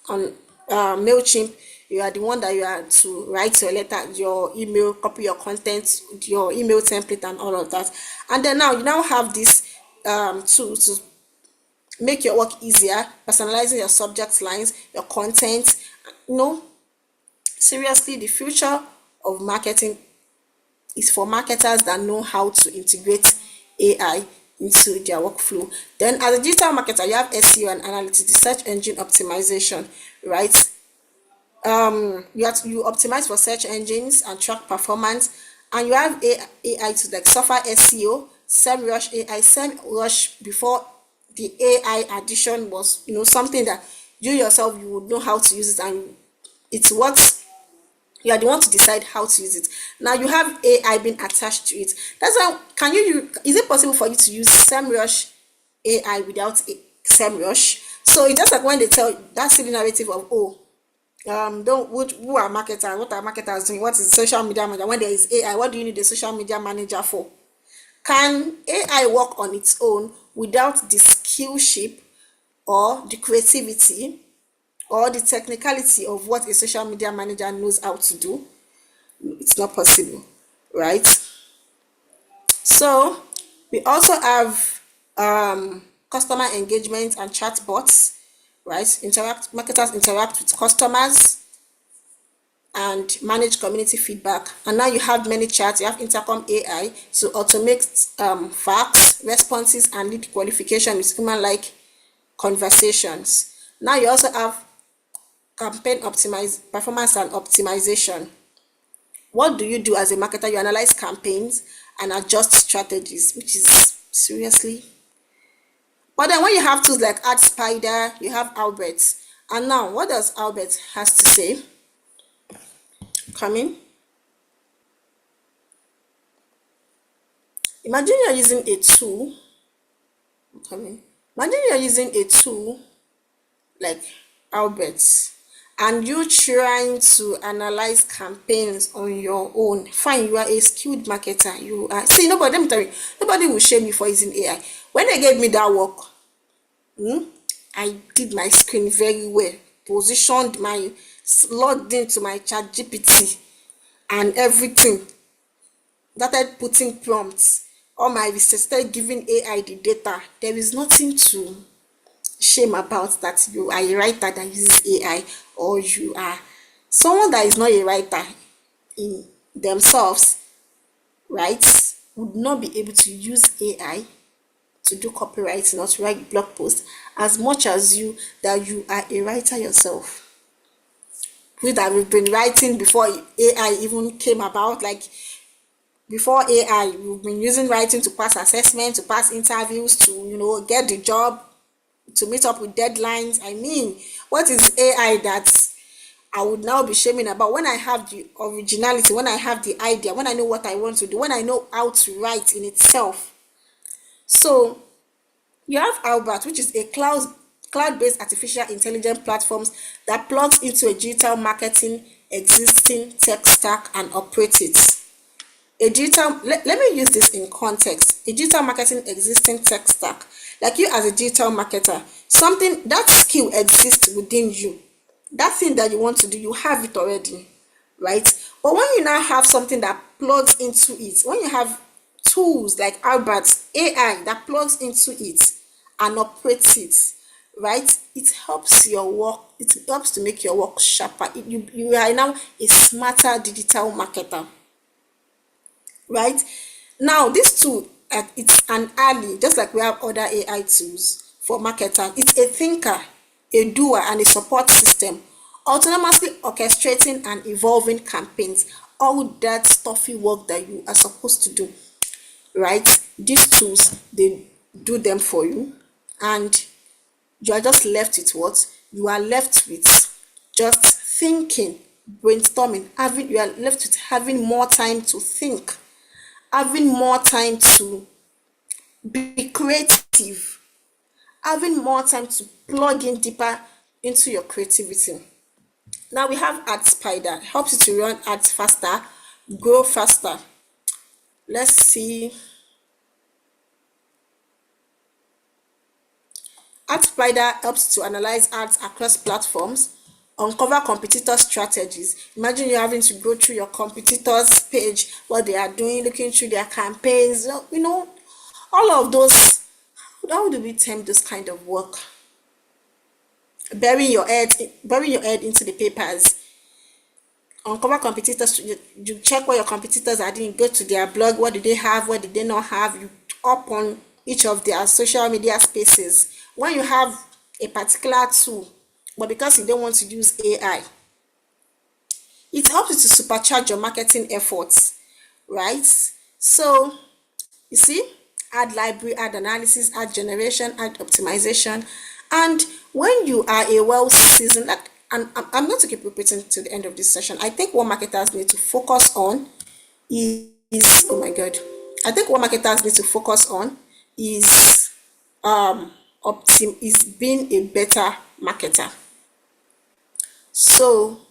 On MailChimp, you are the one that you are to write your letter, your email, copy your content, your email template and all of that. And then now you now have this tool to make your work easier, personalizing your subject lines, your content. Seriously, the future of marketing is for marketers that know how to integrate AI into their workflow. Then as a digital marketer, you have SEO and analytics, the search engine optimization, right? You optimize for search engines and track performance, and you have AI to like software SEO, SEMrush AI. SEMrush, before the AI addition, was something that you yourself, you would know how to use it, and it's what you are the one to decide how to use it. Now you have AI being attached to it. That's why, is it possible for you to use SEMrush AI without SEMrush? So it's just like when they tell that silly narrative of, who are marketers, what are marketers doing, what is social media manager? When there is AI, what do you need a social media manager for? Can AI work on its own without the skillship or the creativity or the technicality of what a social media manager knows how to do? It's not possible, right? So we also have customer engagement and chatbots, right? Marketers interact with customers and manage community feedback. And now you have many chats. You have Intercom AI to automate facts, responses, and lead qualification with human-like conversations. Now you also have campaign performance and optimization. What do you do as a marketer? You analyze campaigns and adjust strategies, which is seriously. But then when you have tools like AdSpider, you have Albert. And now, what does Albert has to say? Coming. Imagine you're using a tool. Imagine you're using a tool like Albert, and you trying to analyze campaigns on your own. Fine, you are a skilled marketer. Nobody, let me tell you, nobody will shame you for using AI. When they gave me that work, I did my screen very well, positioned logged into my chat GPT and everything, started putting prompts. All my research, started giving AI the data. There is nothing to shame about that. You are a writer that uses AI, or you are someone that is not a writer in themselves, right, would not be able to use AI to do copywriting or to write blog posts as much as you are a writer yourself. We that we've been writing before AI even came about. Like before AI, we've been using writing to pass assessment, to pass interviews, to get the job, to meet up with deadlines. I mean, what is AI that I would now be shaming about when I have the originality, when I have the idea, when I know what I want to do, when I know how to write in itself? So you have Albert, which is a cloud-based artificial intelligence platforms that plugs into a digital marketing existing tech stack and operates it. Let me use this in context. A digital marketing existing tech stack. Like you as a digital marketer, something that skill exists within you. That thing that you want to do, you have it already, right? But when you now have something that plugs into it, when you have tools like Albert's AI that plugs into it and operates it, right? It helps your work, it helps to make your work sharper. You are now a smarter digital marketer, right? Now, this tool, it's an ally, just like we have other AI tools for marketers. It's a thinker, a doer, and a support system, autonomously orchestrating and evolving campaigns. All that stuffy work that you are supposed to do, right? These tools, they do them for you, and you are just left with what? You are left with just thinking, brainstorming, having, you are left with having more time to think, having more time to be creative, having more time to plug in deeper into your creativity. Now we have Ad Spider, helps you to run ads faster, grow faster. Let's see. Ad Spider helps to analyze ads across platforms, uncover competitor strategies. Imagine you having to go through your competitors' page, what they are doing, looking through their campaigns, all of those. How do we term this kind of work? Burying your head into the papers, uncover competitors. You check what your competitors are doing, go to their blog, what do they have, what did they not have, you up on each of their social media spaces. When you have a particular tool, but because you don't want to use AI, it helps you to supercharge your marketing efforts, right? So you see, ad library, ad analysis, ad generation, ad optimization. And when you are a well seasoned, like, and I'm not to keep repeating to the end of this session, I think what marketers need to focus on oh my god, I think what marketers need to focus on is is being a better marketer. So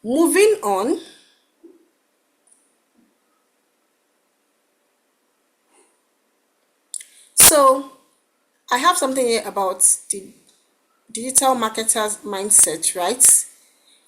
moving on, so I have something here about the digital marketers mindset, right?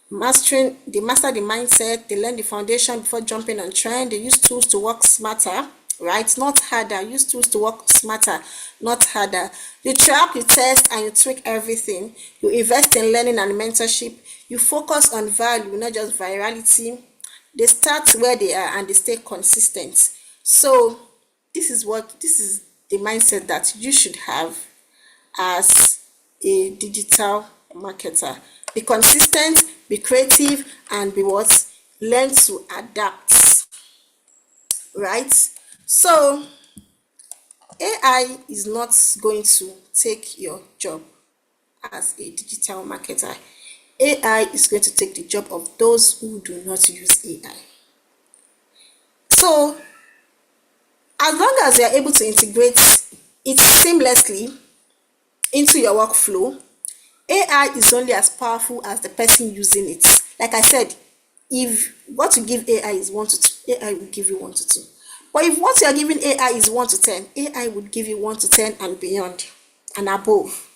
They master the mindset, they learn the foundation before jumping on trend, they use tools to work smarter, right? Not harder. Use tools to work smarter, not harder. You track, you test, and you tweak everything. You invest in learning and mentorship. You focus on value, not just virality. They start where they are and they stay consistent. So this is the mindset that you should have as a digital marketer. Be consistent, be creative, and be what? Learn to adapt, right? So AI is not going to take your job as a digital marketer. AI is going to take the job of those who do not use AI. So as long as you are able to integrate it seamlessly into your workflow, AI is only as powerful as the person using it. Like I said, if what you give AI is 1 to 2, AI will give you 1 to 2. But if what you are giving AI is 1 to 10, AI would give you 1 to 10 and beyond and above.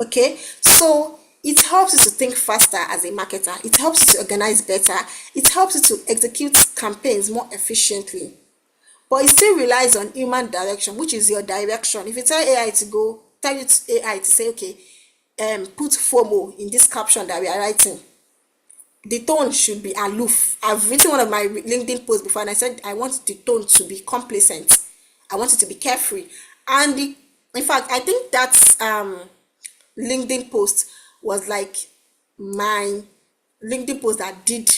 Okay, so it helps you to think faster as a marketer, it helps you to organize better, it helps you to execute campaigns more efficiently. But it still relies on human direction, which is your direction. If you tell AI to go, tell it AI to say, okay, put FOMO in this caption that we are writing, the tone should be aloof. I've written one of my LinkedIn posts before and I said I want the tone to be complacent. I want it to be carefree. And in fact, I think that LinkedIn post was like my LinkedIn post that did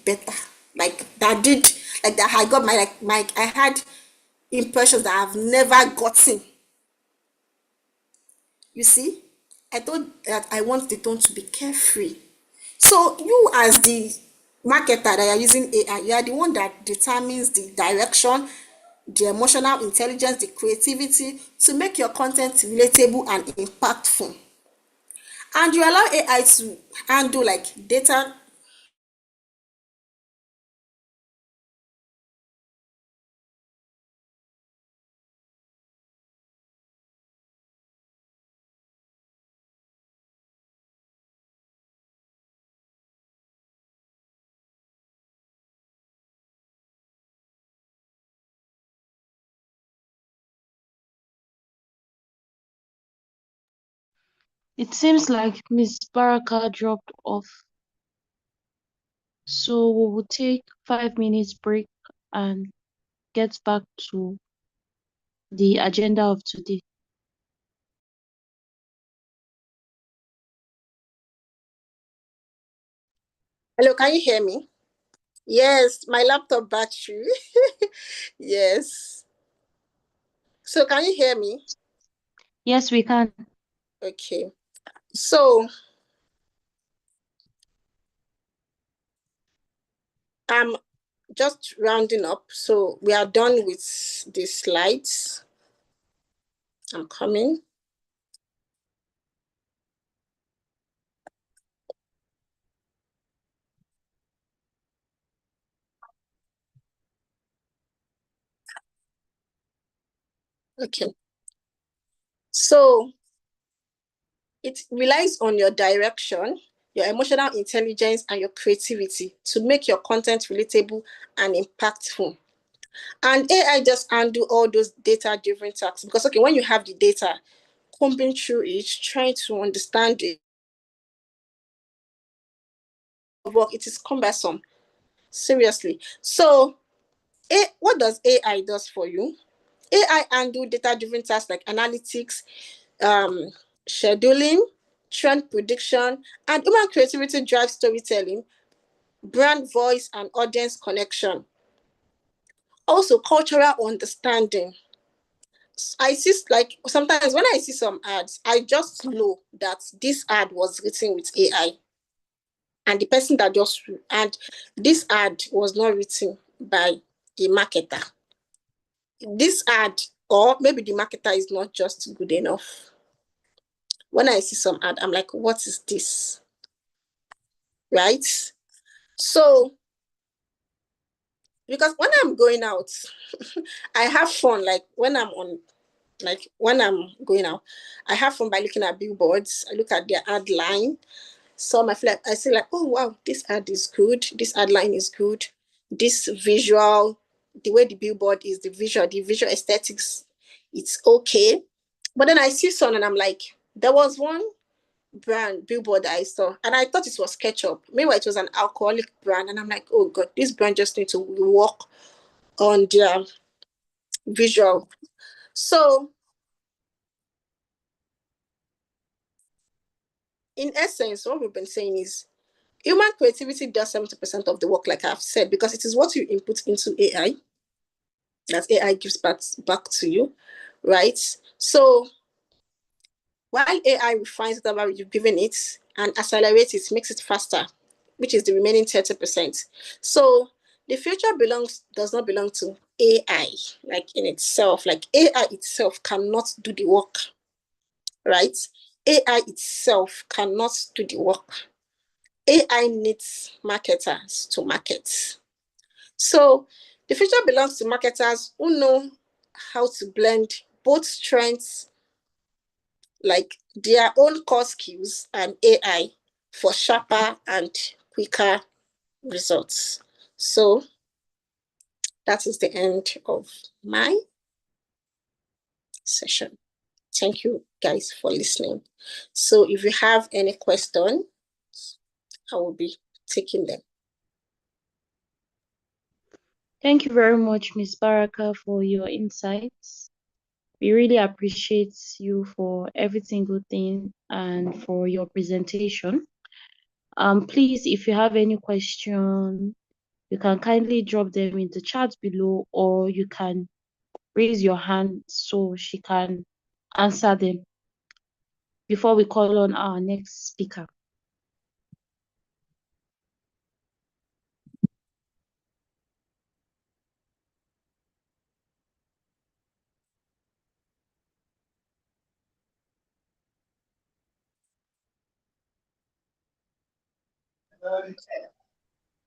better. Like that did like that I got my I had impressions that I've never gotten. You see, I thought that I want the tone to be carefree. So you as the marketer that are using AI, you are the one that determines the direction, the emotional intelligence, the creativity to make your content relatable and impactful. And you allow AI to handle like data It seems like Miss Baraka dropped off. So we will take 5 minutes break and get back to the agenda of today. Hello, can you hear me? Yes, my laptop battery. Yes. So can you hear me? Yes, we can. Okay. So I'm just rounding up. So we are done with the slides. I'm coming. Okay. So it relies on your direction, your emotional intelligence, and your creativity to make your content relatable and impactful. And AI just undo all those data-driven tasks because, okay, when you have the data, combing through it, trying to understand it, work, it is cumbersome. Seriously. So, what does AI does for you? AI undo data-driven tasks like analytics, um, scheduling, trend prediction, and human creativity drives storytelling, brand voice, and audience connection. Also, cultural understanding. I see, like, sometimes when I see some ads, I just know that this ad was written with AI. And the person that just, and this ad was not written by a marketer. This ad, or maybe the marketer is not just good enough. When I see some ad, I'm like, what is this? Right? So, because when I'm going out, I have fun. Like when I'm going out, I have fun by looking at billboards. I look at their ad line. So I feel like I say like, oh wow, this ad is good. This ad line is good. This visual, the way the billboard is, the visual aesthetics, it's okay. But then I see some and I'm like, there was one brand billboard that I saw, and I thought it was ketchup. Meanwhile, it was an alcoholic brand, and I'm like, oh god, this brand just need to work on their visual. So, in essence, what we've been saying is human creativity does 70% of the work, like I've said, because it is what you input into AI that AI gives back to you, right? So, while AI refines whatever you've given it and accelerates it, makes it faster, which is the remaining 30%. So the future does not belong to AI, like in itself. Like AI itself cannot do the work, right? AI itself cannot do the work. AI needs marketers to market. So the future belongs to marketers who know how to blend both strengths, like their own core skills, and AI for sharper and quicker results. So that is the end of my session. Thank you guys for listening. So if you have any question, I will be taking them. Thank you very much, Miss Baraka, for your insights. We really appreciate you for every single thing and for your presentation. Please, if you have any question, you can kindly drop them in the chat below, or you can raise your hand so she can answer them before we call on our next speaker.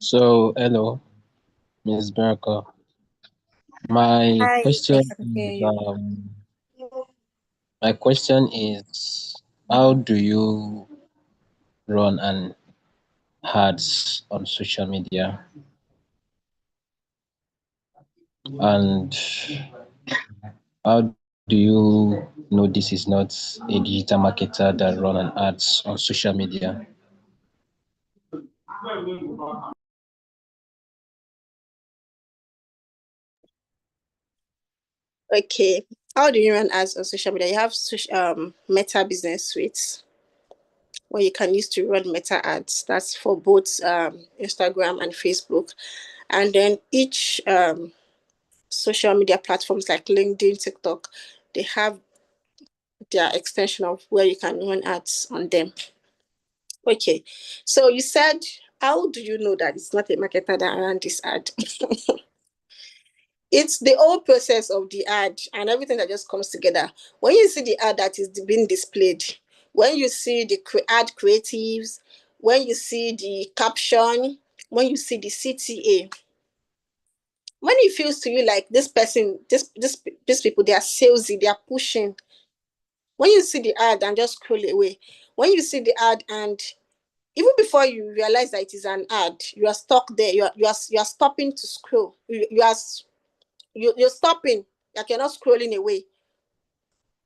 So, hello, Ms. Baraka. My Hi, question I can hear is, you. my question is, how do you run an ads on social media? And how do you know this is not a digital marketer that run an ads on social media? Okay. How do you run ads on social media? You have Meta Business Suites where you can use to run Meta ads. That's for both Instagram and Facebook. And then each social media platforms like LinkedIn, TikTok, they have their extension of where you can run ads on them. Okay. So you said, how do you know that it's not a marketer that ran this ad? It's the whole process of the ad and everything that just comes together. When you see the ad that is being displayed, when you see the ad creatives, when you see the caption, when you see the CTA, when it feels to you like this person, these people, they are salesy, they are pushing. When you see the ad and just scroll away, when you see the ad and even before you realize that it is an ad, you are stuck there. You are stopping to scroll. You're stopping, like you're not scrolling away.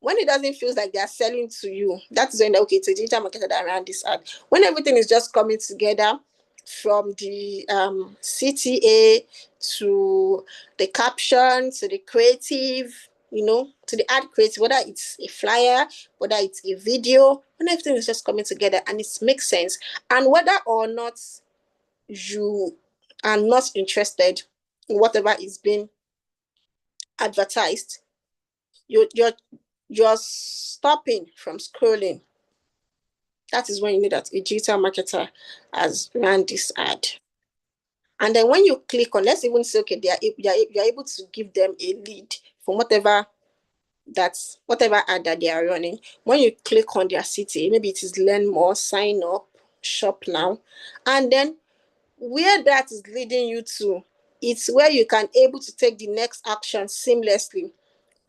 When it doesn't feel like they are selling to you, that's when okay, it's a digital marketer that ran this ad. When everything is just coming together, from the CTA to the caption to the creative, to the ad creative, whether it's a flyer, whether it's a video, when everything is just coming together and it makes sense, and whether or not you are not interested in whatever is being advertised, you're stopping from scrolling. That is when you know that a digital marketer has ran this ad. And then when you click on, let's even say, okay, you're able to give them a lead from whatever ad that they are running. When you click on their city, maybe it is learn more, sign up, shop now, and then where that is leading you to, it's where you can able to take the next action seamlessly,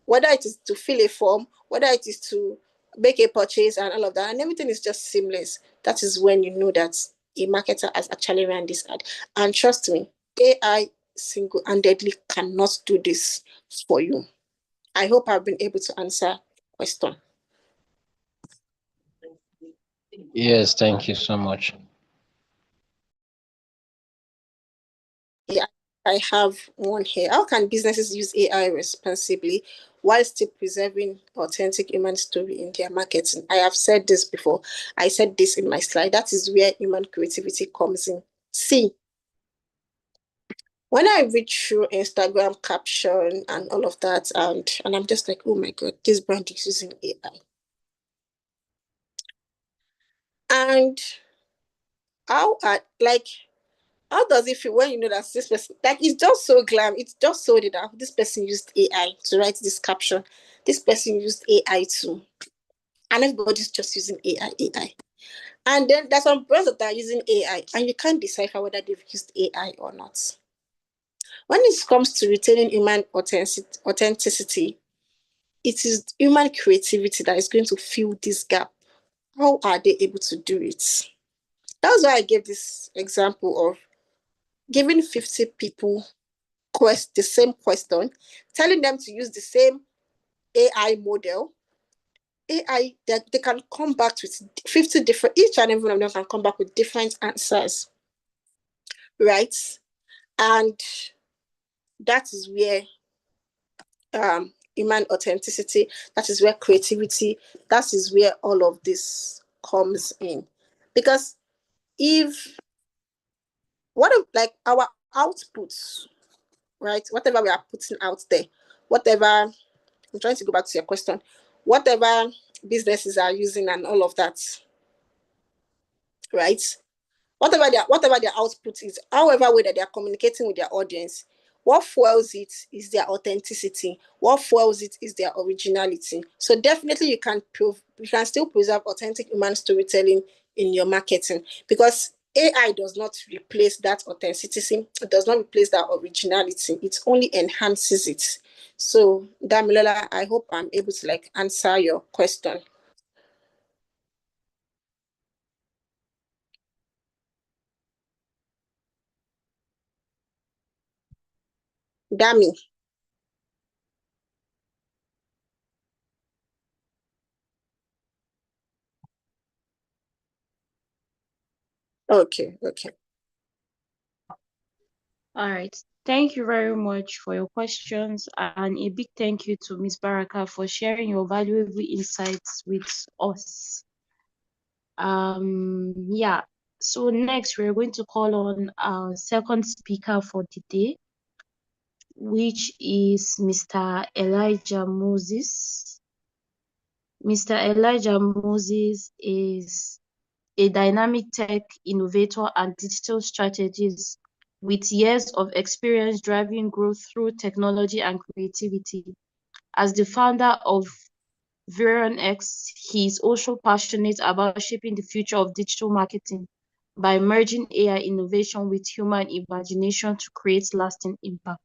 whether it is to fill a form, whether it is to make a purchase and all of that, and everything is just seamless. That is when you know that a marketer has actually ran this ad. And trust me, AI single-handedly cannot do this for you. I hope I've been able to answer question. Yes, thank you so much. Yeah, I have one here. How can businesses use AI responsibly while still preserving authentic human story in their marketing? I have said this before. I said this in my slide. That is where human creativity comes in. See, when I read through Instagram caption and all of that, and I'm just like, oh my God, this brand is using AI. And how does it feel when you know that this person, like, it's just so glam, it's just so that this person used AI to write this caption, this person used AI to, and everybody's just using AI. And then there's some brands that are using AI, and you can't decipher whether they've used AI or not. When it comes to retaining human authenticity, it is human creativity that is going to fill this gap. How are they able to do it? That's why I gave this example of giving 50 people the same question, telling them to use the same AI model. AI, that they can come back with 50 different, each and every one of them can come back with different answers, right? And that is where human authenticity, that is where creativity, that is where all of this comes in. Because if what if, like, our outputs, right? Whatever we are putting out there, whatever, I'm trying to go back to your question, whatever businesses are using and all of that, right? Whatever their output is, however way that they are communicating with their audience, what fuels it is their authenticity. What fuels it is their originality. So definitely you can still preserve authentic human storytelling in your marketing, because AI does not replace that authenticity. It does not replace that originality. It only enhances it. So Damilola, I hope I'm able to like answer your question. Dami. Okay, okay. All right. Thank you very much for your questions, and a big thank you to Ms. Baraka for sharing your valuable insights with us. Yeah. So next, we're going to call on our second speaker for the day, which is Mr. Elijah Moses. Mr. Elijah Moses is a dynamic tech innovator and digital strategist with years of experience driving growth through technology and creativity. As the founder of VeronX, he is also passionate about shaping the future of digital marketing by merging AI innovation with human imagination to create lasting impact.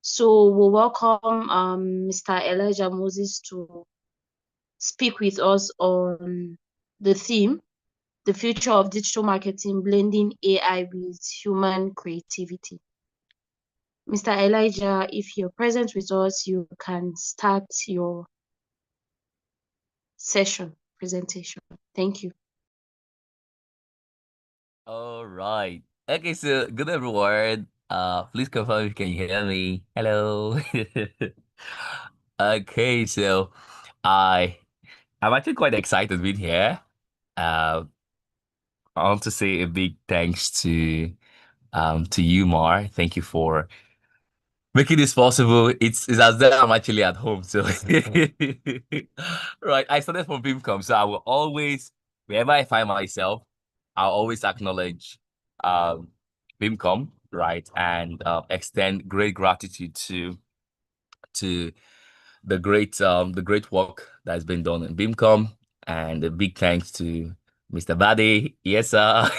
So we welcome Mr. Elijah Moses to speak with us on the theme, the future of digital marketing, blending AI with human creativity. Mr. Elijah, if you're present with us, you can start your presentation. Thank you. All right. Okay, so good everyone. Please confirm if you can hear me. Hello. Okay, so I I'm actually quite excited being here. Uh, I want to say a big thanks to you, Mar. Thank you for making this possible. It's as though I'm actually at home. So right, I started from Vimcom, so I will always, wherever I find myself, I'll always acknowledge um Vimcom, right, and extend great gratitude to the great work that has been done in Beamcom, and a big thanks to Mr. Bade. Yes, sir.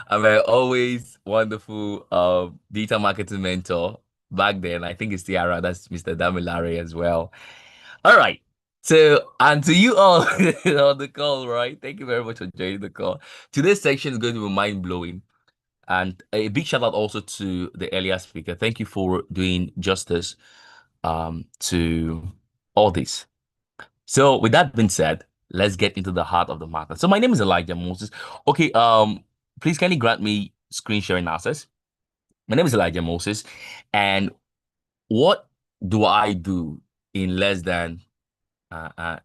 I'm an always wonderful data marketing mentor back then. I think it's Tiara, that's Mr. Damilare as well. All right. So, and to you all on the call, right? Thank you very much for joining the call. Today's section is going to be mind blowing. And a big shout out also to the earlier speaker. Thank you for doing justice to all this. So with that being said, let's get into the heart of the matter. So my name is Elijah Moses. Okay, please kindly grant me screen sharing access. My name is Elijah Moses, and what do I do in less than okay,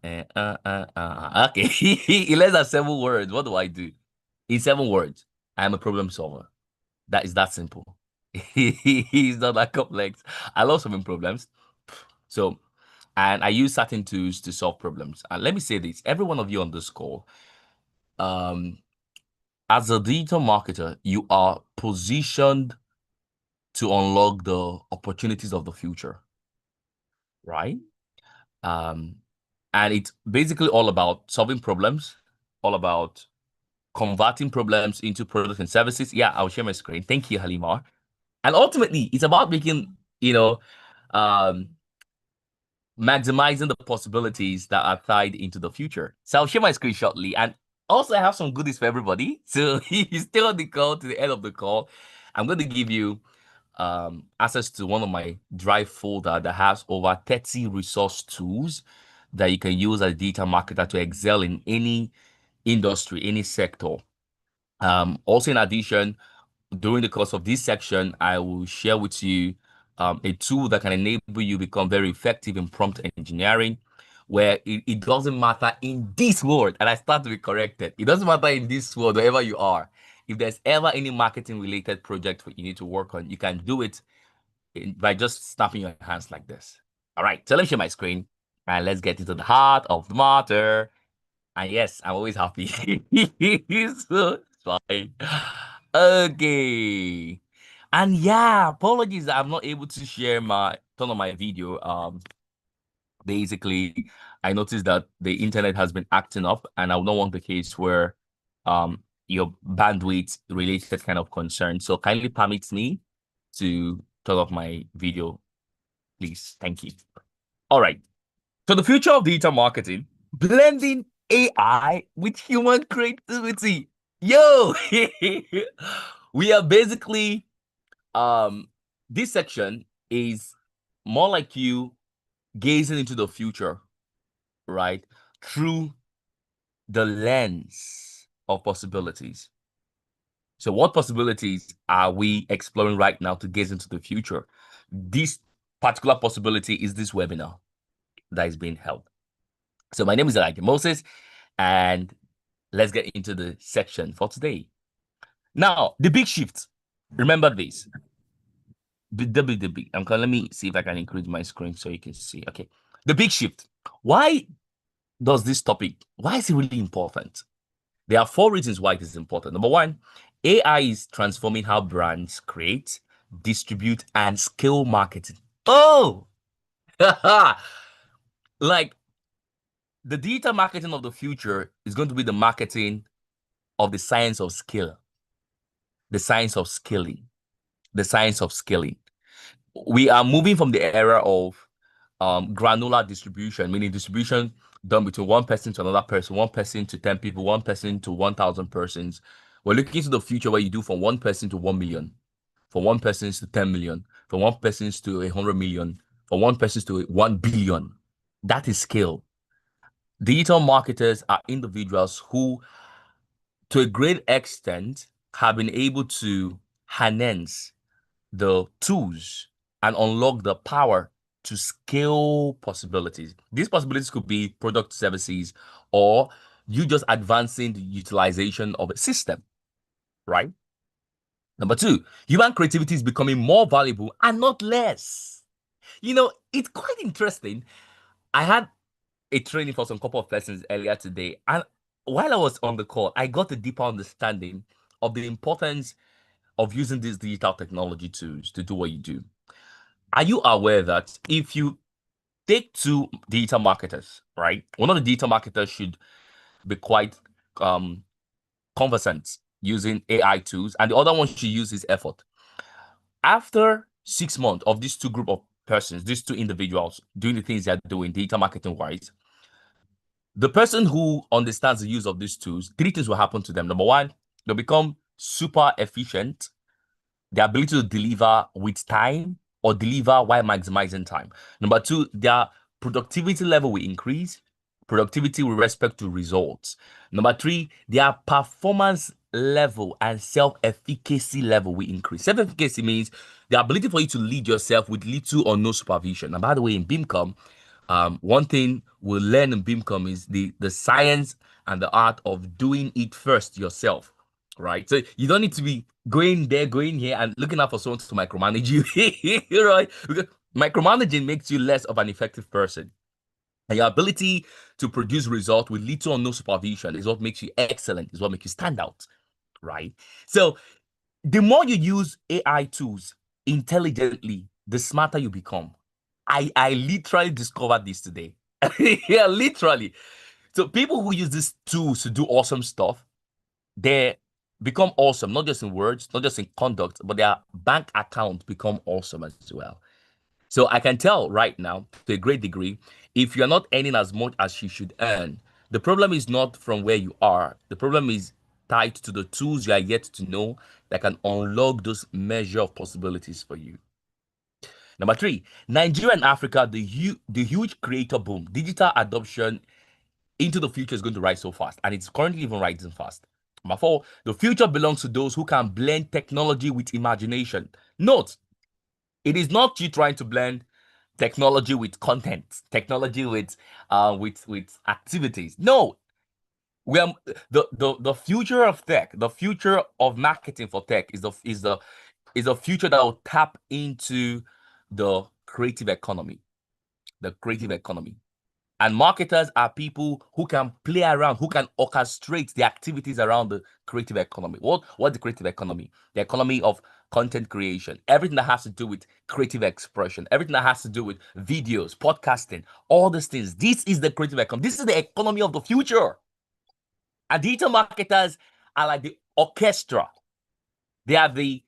in less than 7 words? What do I do? In 7 words, I am a problem solver. That is that simple. He's not that complex. I love solving problems. So, and I use certain tools to solve problems. And let me say this, every one of you on this call, um, as a digital marketer, you are positioned to unlock the opportunities of the future, right? Um, and it's basically all about solving problems, all about converting problems into products and services. Yeah, I'll share my screen. Thank you, Halimar. And ultimately, it's about making, um, maximizing the possibilities that are tied into the future. So I'll share my screen shortly. And also, I have some goodies for everybody. So if you stay on the call to the end of the call, I'm going to give you access to one of my Drive folder that has over 30 resource tools that you can use as a digital marketer to excel in any industry, any sector. Also, in addition, during the course of this section, I will share with you a tool that can enable you become very effective in prompt engineering, where it doesn't matter in this world, and I start to be corrected. It doesn't matter in this world, wherever you are. If there's ever any marketing related project you need to work on, you can do it by just snapping your hands like this. All right, so let me share my screen and let's get into the heart of the matter. And yes, I'm always happy. So it's fine. Okay. And yeah, apologies that I'm not able to share my turn on my video. Basically, I noticed that the internet has been acting up, and I would not want the case where your bandwidth related kind of concern. So kindly permit me to turn off my video, please. Thank you. All right. So the future of digital marketing, blending AI with human creativity. Yo, we are basically this section is more like you gazing into the future, right? Through the lens of possibilities. So what possibilities are we exploring right now to gaze into the future? This particular possibility is this webinar that is being held. So my name is Elijah Moses, and let's get into the section for today. Now, the big shift. Remember this. The big. Let me see if I can increase my screen so you can see. Okay. The big shift. Why does this topic, why is it really important? There are 4 reasons why it is important. Number 1, AI is transforming how brands create, distribute, and scale marketing. Oh, like the digital marketing of the future is going to be the marketing of the science of skill, the science of scaling, the science of scaling. We are moving from the era of granular distribution, meaning distribution done between one person to another person, 1 person to 10 people, 1 person to 1,000 persons. We're looking to the future where you do from 1 person to 1 million, from 1 person to 10 million, from 1 person to 100 million, from 1 person to 1 billion. That is scale. Digital marketers are individuals who, to a great extent, have been able to harness the tools and unlock the power to scale possibilities. These possibilities could be product services, or you just advancing the utilization of a system, right? Number 2, human creativity is becoming more valuable and not less. You know, it's quite interesting. I had a training for some couple of persons earlier today, and while I was on the call, I got a deeper understanding of the importance of using these digital technology tools to do what you do. Are you aware that if you take 2 digital marketers, right? One of the digital marketers should be quite conversant using AI tools, and the other one should use his effort. After 6 months of these 2 group of persons, these 2 individuals doing the things they're doing, digital marketing wise, the person who understands the use of these tools, 3 things will happen to them. Number 1, they'll become super efficient. The ability to deliver with time or deliver while maximizing time. Number 2, their productivity level will increase. Productivity with respect to results. Number 3, their performance level and self-efficacy level will increase. Self-efficacy means the ability for you to lead yourself with little or no supervision. And by the way, in BIMCOM, one thing we'll learn in BIMCOM is the science and the art of doing it first yourself, right? So you don't need to be going there, going here, and looking out for someone to micromanage you, right? Because micromanaging makes you less of an effective person. And your ability to produce results with little or no supervision is what makes you excellent, is what makes you stand out, right? So the more you use AI tools intelligently, the smarter you become. I literally discovered this today. Yeah, literally. So people who use these tools to do awesome stuff, they become awesome, not just in words, not just in conduct, but their bank account become awesome as well. So I can tell right now, to a great degree, if you're not earning as much as you should earn, the problem is not from where you are. The problem is tied to the tools you are yet to know that can unlock those measure of possibilities for you. Number 3, Nigeria and Africa, the huge creator boom, digital adoption into the future is going to rise so fast, and it's currently even rising fast. Number 4, the future belongs to those who can blend technology with imagination. Note, it is not you trying to blend technology with content, technology with activities. No, we are the future of tech, the future of marketing for tech is a future that will tap into the creative economy, the creative economy. And marketers are people who can play around, who can orchestrate the activities around the creative economy. What the creative economy? The economy of content creation, everything that has to do with creative expression, everything that has to do with videos, podcasting, all these things. This is the creative economy. This is the economy of the future. And digital marketers are like the orchestra. They are the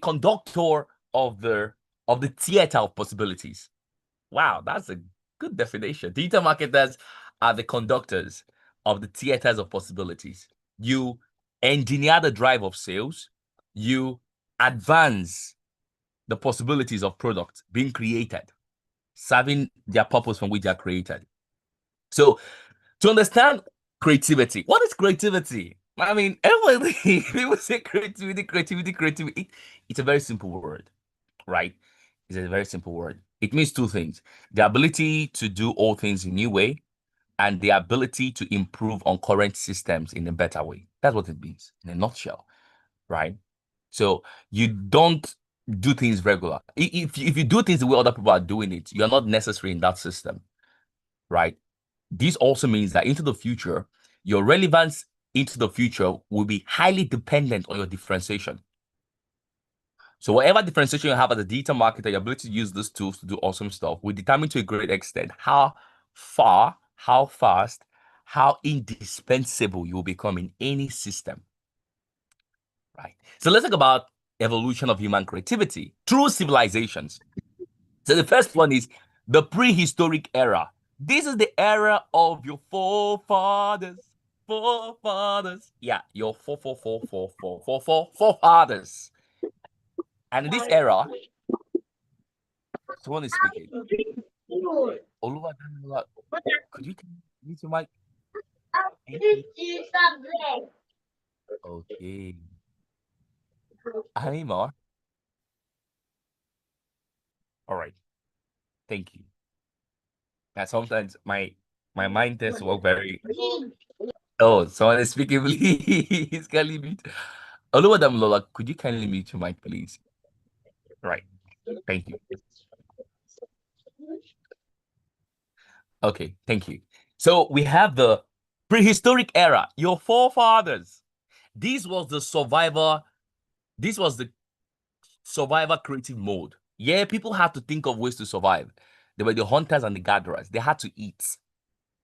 conductor of the theater of possibilities. Wow, that's a good definition. Digital marketers are the conductors of the theaters of possibilities. You engineer the drive of sales. You advance the possibilities of products being created, serving their purpose from which they are created. So to understand creativity. What is creativity? I mean, everybody, people say creativity. It's a very simple word, right? It's a very simple word. It means two things: the ability to do all things in a new way, and the ability to improve on current systems in a better way. That's what it means in a nutshell, right? So you don't do things regular. If you do things the way other people are doing it, you're not necessary in that system, right? This also means that into the future, your relevance into the future will be highly dependent on your differentiation. So whatever differentiation you have as a digital marketer, your ability to use these tools to do awesome stuff will determine to a great extent how far, how fast, how indispensable you will become in any system. Right. So let's talk about evolution of human creativity through civilizations. So the first one is the prehistoric era. This is the era of your forefathers. Forefathers. Yeah, your forefathers. And in this era, someone is speaking. Oluwadamilola, could you mute your mic? Okay. Anymore? All right. Thank you. Now sometimes my mind tends to work very. Oh, someone is speaking, please. Kindly mute. Oluwadamilola, could you kindly mute your mic, please? Right. Thank you. Okay, thank you. So we have the prehistoric era, your forefathers. This was the survivor creative mode. Yeah, people had to think of ways to survive. They were the hunters and the gatherers. They had to eat.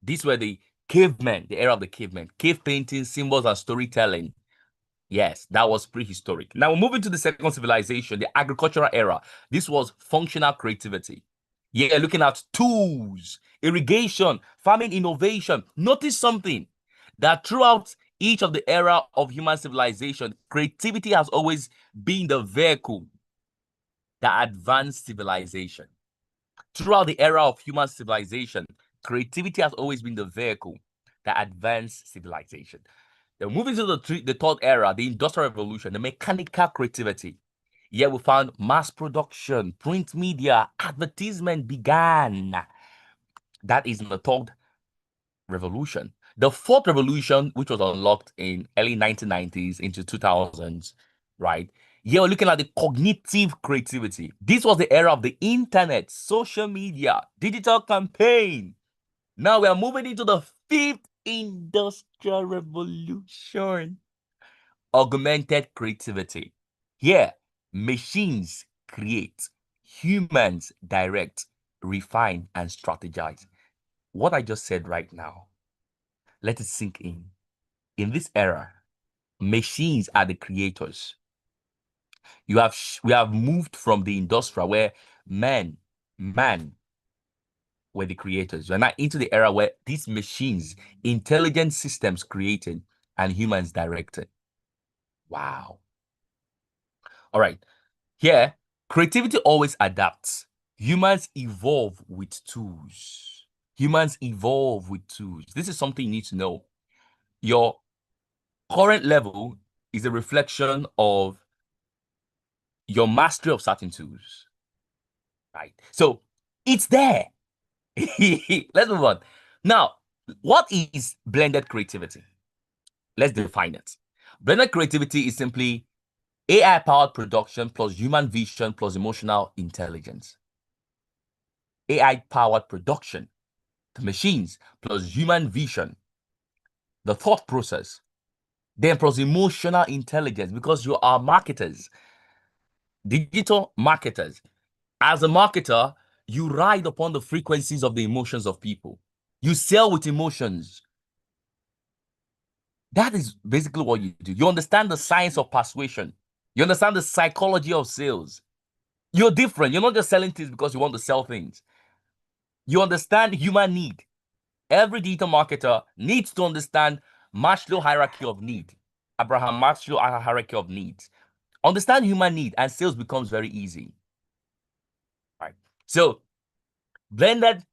These were the cavemen, the era of the cavemen. Cave painting, symbols, and storytelling. Yes, that was prehistoric. Now we're moving to the second civilization, the agricultural era. This was functional creativity. Yeah, looking at tools, irrigation, farming innovation. Notice something that throughout each of the era of human civilization, creativity has always been the vehicle that advanced civilization. Throughout the era of human civilization, creativity has always been the vehicle that advanced civilization. Then moving to the third era, the Industrial Revolution, the mechanical creativity. Here we found mass production, print media, advertisement began. That is in the third revolution. The fourth revolution, which was unlocked in early 1990s into 2000s, right? Here we're looking at the cognitive creativity. This was the era of the internet, social media, digital campaign. Now we are moving into the fifth industrial revolution. Augmented creativity. Here, machines create, humans direct, refine, and strategize. What I just said right now, let it sink in. In this era, machines are the creators. We have moved from the industrial where man were the creators. We're now into the era where these machines, intelligent systems created and humans directed. Wow. All right. Here, creativity always adapts. Humans evolve with tools. Humans evolve with tools. This is something you need to know. Your current level is a reflection of your mastery of certain tools. Right? So it's there. Let's move on. Now, what is blended creativity? Let's define it. Blended creativity is simply AI-powered production plus human vision plus emotional intelligence. AI-powered production, the machines plus human vision, the thought process, then plus emotional intelligence, because you are marketers, digital marketers. As a marketer, you ride upon the frequencies of the emotions of people. You sell with emotions. That is basically what you do. You understand the science of persuasion. You understand the psychology of sales. You're different. You're not just selling things because you want to sell things. You understand human need. Every digital marketer needs to understand Maslow hierarchy of need. Abraham Maslow hierarchy of needs. Understand human need and sales becomes very easy. Right. So blended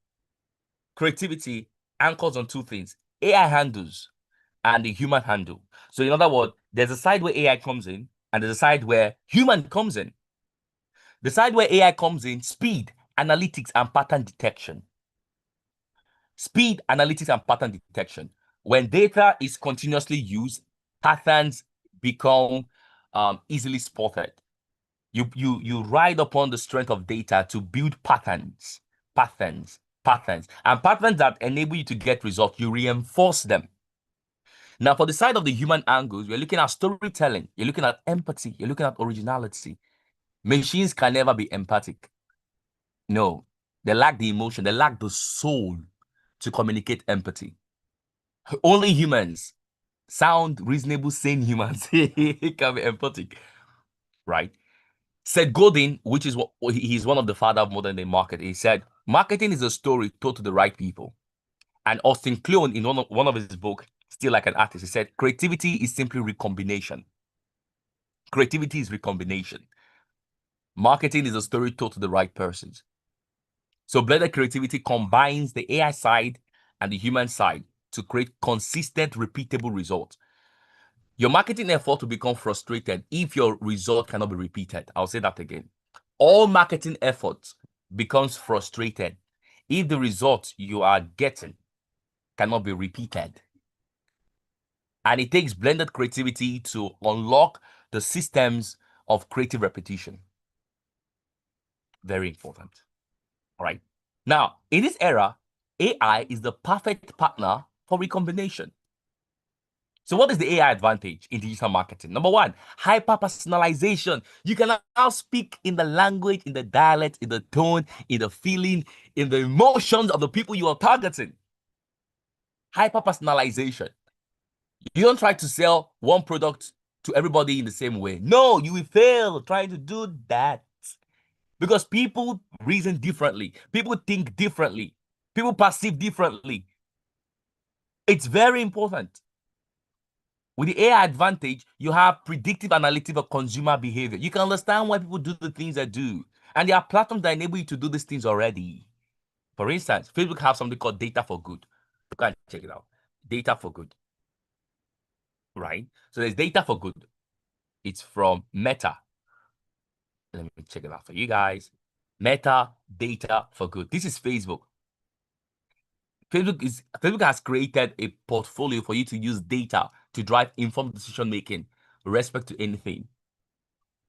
creativity anchors on two things: AI handles and the human handle. So in other words, there's a side where AI comes in, and there's a side where human comes in. The side where AI comes in, speed, analytics, and pattern detection. Speed, analytics, and pattern detection. When data is continuously used, patterns become easily spotted. You ride upon the strength of data to build patterns, and patterns that enable you to get results. You reinforce them. Now, for the side of the human angles, we're looking at storytelling, you're looking at empathy, you're looking at originality. Machines can never be empathic. No, they lack the emotion, they lack the soul to communicate empathy. Only humans, sound, reasonable, sane humans, can be empathic, right? Seth Godin, which is what he's one of the father of modern day marketing, he said, marketing is a story told to the right people. And Austin Kleon, in one of his books, Still Like an Artist, he said, creativity is simply recombination. Creativity is recombination. Marketing is a story told to the right persons. So blended creativity combines the AI side and the human side to create consistent, repeatable results. Your marketing effort will become frustrated if your result cannot be repeated. I'll say that again. All marketing efforts becomes frustrated if the result you are getting cannot be repeated. And it takes blended creativity to unlock the systems of creative repetition. Very important. All right. Now, in this era, AI is the perfect partner for recombination. So what is the AI advantage in digital marketing? Number one, hyper-personalization. You can now speak in the language, in the dialect, in the tone, in the feeling, in the emotions of the people you are targeting. Hyper-personalization. You don't try to sell one product to everybody in the same way. No, you will fail trying to do that. Because people reason differently. People think differently. People perceive differently. It's very important. With the AI advantage, you have predictive analytics of consumer behavior. You can understand why people do the things they do. And there are platforms that enable you to do these things already. For instance, Facebook has something called Data for Good. You can check it out. Data for Good. Right? So there's Data for Good. It's from Meta. Let me check it out for you guys. Meta Data for Good. This is Facebook. Facebook has created a portfolio for you to use data to drive informed decision making with respect to anything,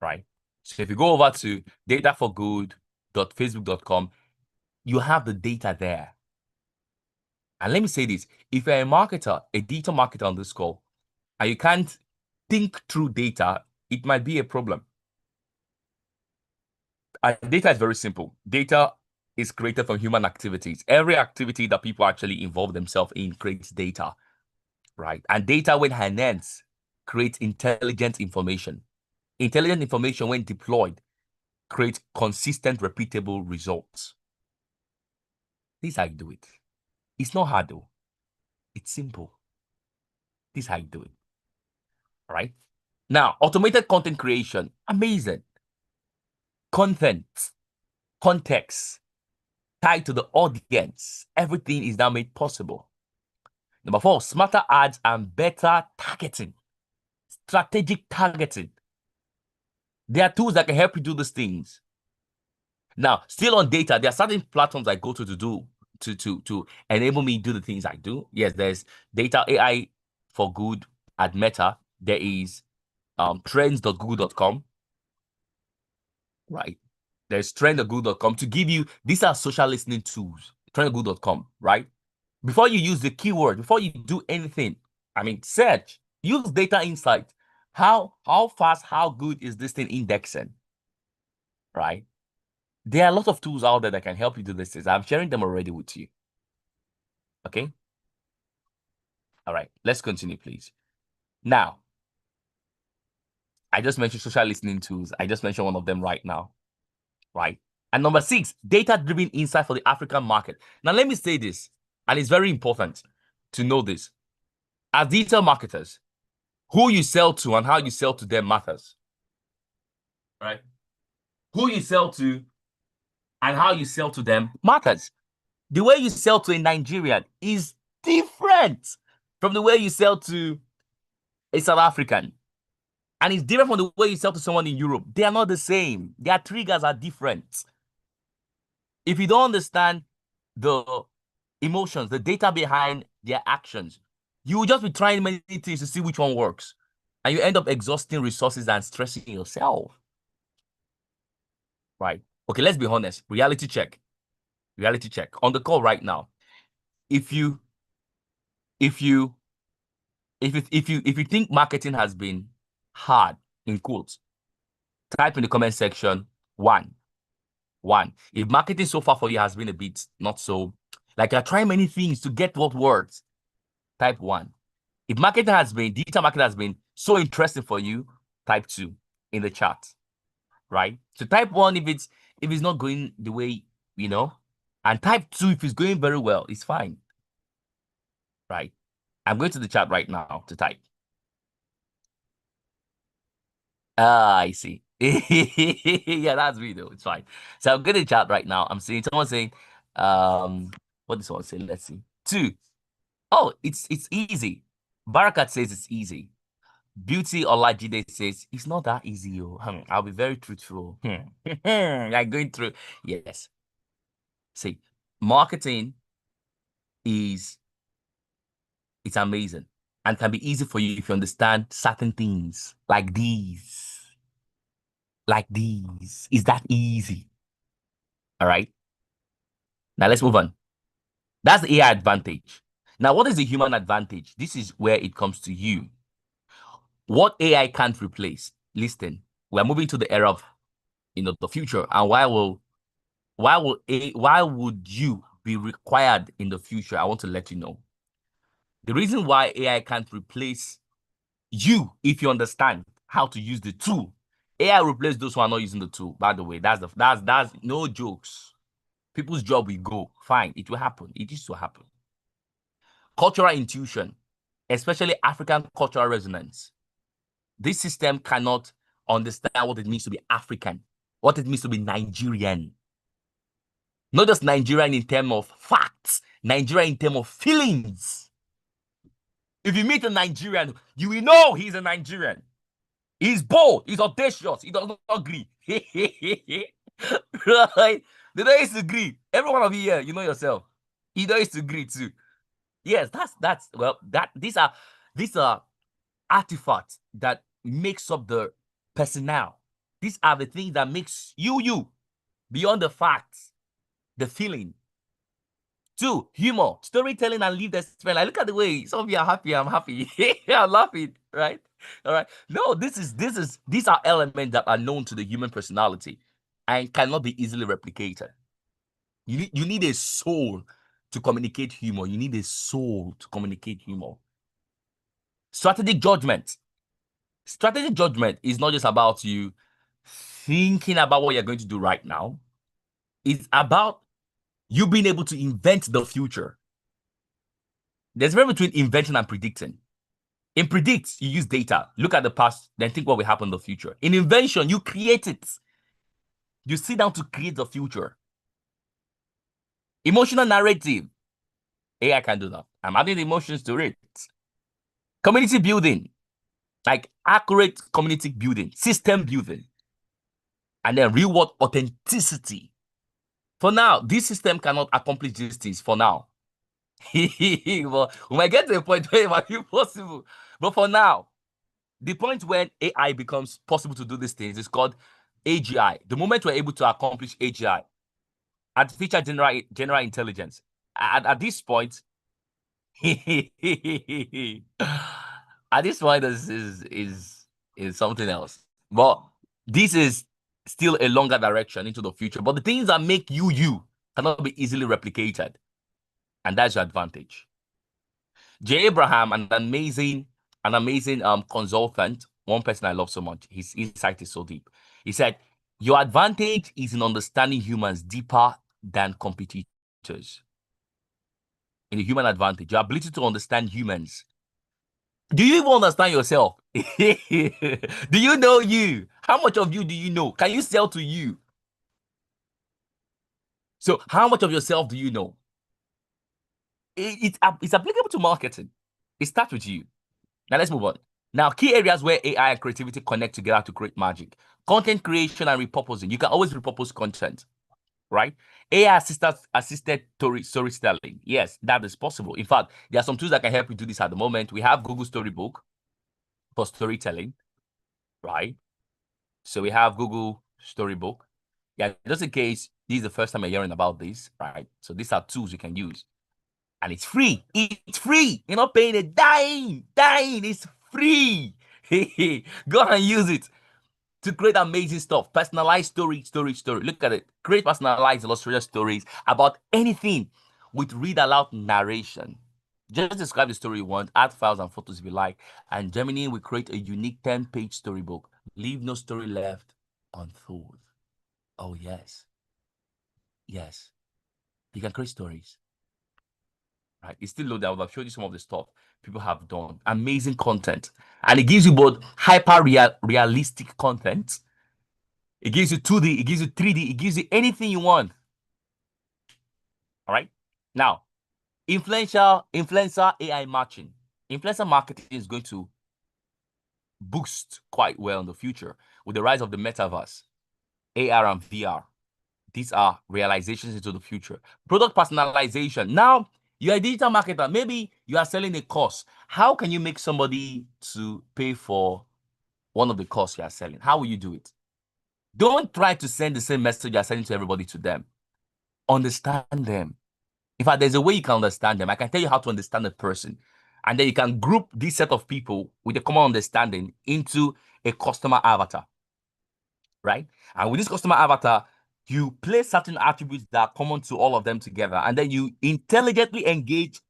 right? So if you go over to dataforgood.facebook.com, you have the data there. And let me say this: if you're a marketer, a digital marketer on this call, and you can't think through data, it might be a problem. Data is very simple. Data is created from human activities. Every activity that people actually involve themselves in creates data, right? And data, when harnessed, creates intelligent information. Intelligent information, when deployed, creates consistent, repeatable results. This is how you do it. It's not hard though. It's simple. This is how you do it. All right? Now, automated content creation. Amazing. Content, context, tied to the audience. Everything is now made possible. Number 4, smarter ads and better targeting. Strategic targeting. There are tools that can help you do these things. Now, still on data, there are certain platforms I go to enable me do the things I do. Yes, there's Data AI for Good at Meta. There is trends.google.com. Right. There's trend.google.com to give you, these are social listening tools. Trend.google.com, right? Before you use the keyword, before you do anything, search, use data insight. How fast, how good is this thing indexing? Right? There are a lot of tools out there that can help you do this. I'm sharing them already with you. Okay? All right, let's continue, please. Now, I just mentioned social listening tools. I just mentioned one of them right now. Right? And number 6, data-driven insight for the African market. Now, let me say this, and it's very important to know this. As digital marketers, who you sell to and how you sell to them matters. Right? Who you sell to and how you sell to them matters. The way you sell to a Nigerian is different from the way you sell to a South African. And it's different from the way you sell to someone in Europe. They are not the same. Their triggers are different. If you don't understand the emotions, the data behind their actions, you will just be trying many things to see which one works. And you end up exhausting resources and stressing yourself. Right? Okay, let's be honest. Reality check. Reality check. On the call right now. If you think marketing has been hard, in quotes, type in the comment section 1. If marketing so far for you has been a bit not so, like you're trying many things to get what works, type 1. If digital marketing has been so interesting for you, type 2 in the chat. Right? So type 1 if it's not going the way, and type 2 if it's going very well. It's fine. Right? I'm going to the chat right now to type. I see. Yeah, that's me though. It's fine. So I'm going to chat right now. I'm seeing someone saying, what does someone say? Let's see. 2. Oh, it's easy. Barakat says it's easy. Beauty Olajide says it's not that easy. I'll be very truthful. Like going through. Yes. See, marketing it's amazing and can be easy for you if you understand certain things like these. Like these. Is that easy? All right. Now let's move on. That's the AI advantage. Now, what is the human advantage? This is where it comes to you. What AI can't replace. Listen, we're moving to the era of the future. And why would you be required in the future? I want to let you know. The reason why AI can't replace you if you understand how to use the tool. AI replace those who are not using the tool. By the way, that's no jokes. People's job will go. Fine, it will happen. It used to happen. Cultural intuition, especially African cultural resonance. This system cannot understand what it means to be African, what it means to be Nigerian. Not just Nigerian in terms of facts, Nigerian in terms of feelings. If you meet a Nigerian, you will know he's a Nigerian. He's bold, he's audacious, he does not agree. Right? They don't used to agree. Every one of you here, you know yourself. You don't used to agree too. Yes, these are artifacts that makes up the personnel. These are the things that makes you beyond the facts, the feeling. 2, humor, storytelling, and lived experience. Like, look at the way some of you are happy. I'm happy. I'm laughing. Right? All right. No, these are elements that are known to the human personality and cannot be easily replicated. You need a soul to communicate humor. You need a soul to communicate humor. Strategic judgment. Strategic judgment is not just about you thinking about what you're going to do right now. It's about you being able to invent the future. There's a difference between inventing and predicting. In predict, you use data, look at the past, then think what will happen in the future. In invention, you create it. You sit down to create the future. Emotional narrative. AI can do that. I'm adding emotions to it. Community building. Like accurate community building, system building. And then reward authenticity. For now, this system cannot accomplish these things for now. Well, we might get to a point where it might be possible. But for now, the point when AI becomes possible to do these things is called AGI. The moment we're able to accomplish AGI, artificial general intelligence, at this point, at this point, this is something else. But this is still a longer direction into the future. But the things that make you cannot be easily replicated. And that's your advantage. Jay Abraham, an amazing consultant, one person I love so much. His insight is so deep. He said, your advantage is in understanding humans deeper than competitors. In the human advantage, your ability to understand humans. Do you even understand yourself? Do you know you? How much of you do you know? Can you sell to you? So how much of yourself do you know? It's applicable to marketing. It starts with you. Now let's move on. Now, key areas where AI and creativity connect together to create magic. Content creation and repurposing. You can always repurpose content, right? AI assisted storytelling. Yes, that is possible. In fact, there are some tools that can help you do this at the moment. We have Google Storybook for storytelling, right? So we have Google Storybook. Yeah, just in case this is the first time you're hearing about this, right? So these are tools you can use. And it's free. It's free. You're not paying a dime. It's free. Go and use it to create amazing stuff. Personalized story. Look at it. Create personalized illustrated stories about anything with read aloud narration. Just describe the story you want, add files and photos if you like, and Gemini will create a unique 10-page storybook. Leave no story left untold. Oh, yes. Yes. You can create stories. Right? It's still loaded. I would have showed you some of the stuff people have done. Amazing content. And it gives you both realistic content. It gives you 2D, it gives you 3D, it gives you anything you want. All right. Now, influencer AI matching. Influencer marketing is going to boost quite well in the future with the rise of the metaverse, AR and VR. These are realizations into the future. Product personalization. Now, you're a digital marketer. Maybe you are selling a course. How can you make somebody to pay for one of the courses you are selling? How will you do it? Don't try to send the same message you're sending to everybody to them. Understand them. In fact, there's a way you can understand them. I can tell you how to understand a person. And then you can group this set of people with a common understanding into a customer avatar. Right? And with this customer avatar, you place certain attributes that are common to all of them together. And then you intelligently engage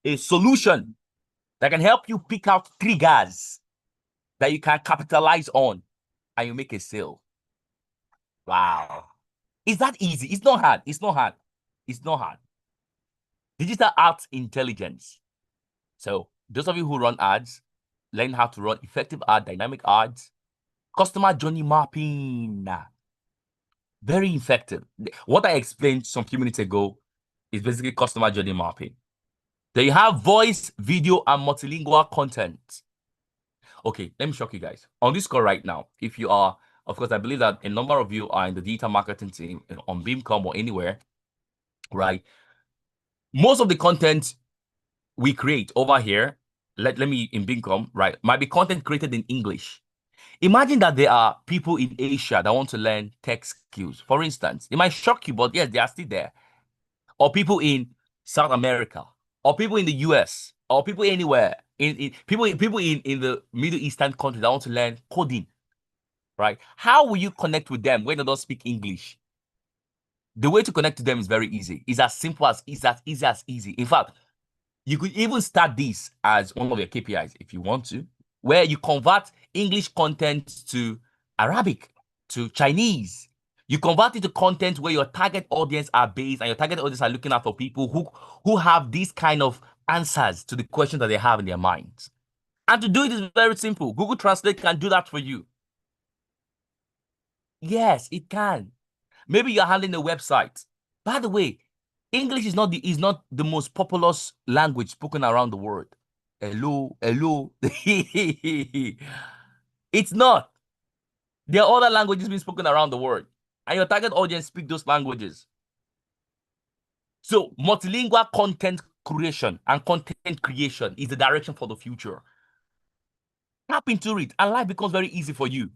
a solution that can help you pick out triggers that you can capitalize on and you make a sale. Wow. Is that easy? It's not hard. It's not hard. It's not hard. Digital art intelligence. So those of you who run ads, learn how to run effective ad, dynamic ads, customer journey mapping. Very effective. What I explained some few minutes ago is basically customer journey mapping. Then you have voice, video, and multilingual content. Okay, let me shock you guys. On this call right now, if you are, of course, I believe that a number of you are in the digital marketing team on Beamcom or anywhere, right? Most of the content we create over here, let me in Beamcom, right, might be content created in English. Imagine that there are people in Asia that want to learn tech skills. For instance, it might shock you, but yes, they are still there. Or people in South America, or people in the US, or people anywhere, people in the Middle Eastern countries that want to learn coding, right? How will you connect with them when they don't speak English? The way to connect to them is very easy. It's as simple as easy. In fact, you could even start this as one of your KPIs if you want to, where you convert English content to Arabic, to Chinese. You convert it to content where your target audience are based and your target audience are looking out for people who have these kind of answers to the questions that they have in their minds. And to do it is very simple. Google Translate can do that for you. Yes, it can. Maybe you're handling a website. By the way, English is not the most populous language spoken around the world. Hello. It's not. There are other languages being spoken around the world, and your target audience speak those languages. So multilingual content creation and content creation is the direction for the future. Tap into it, and life becomes very easy for you.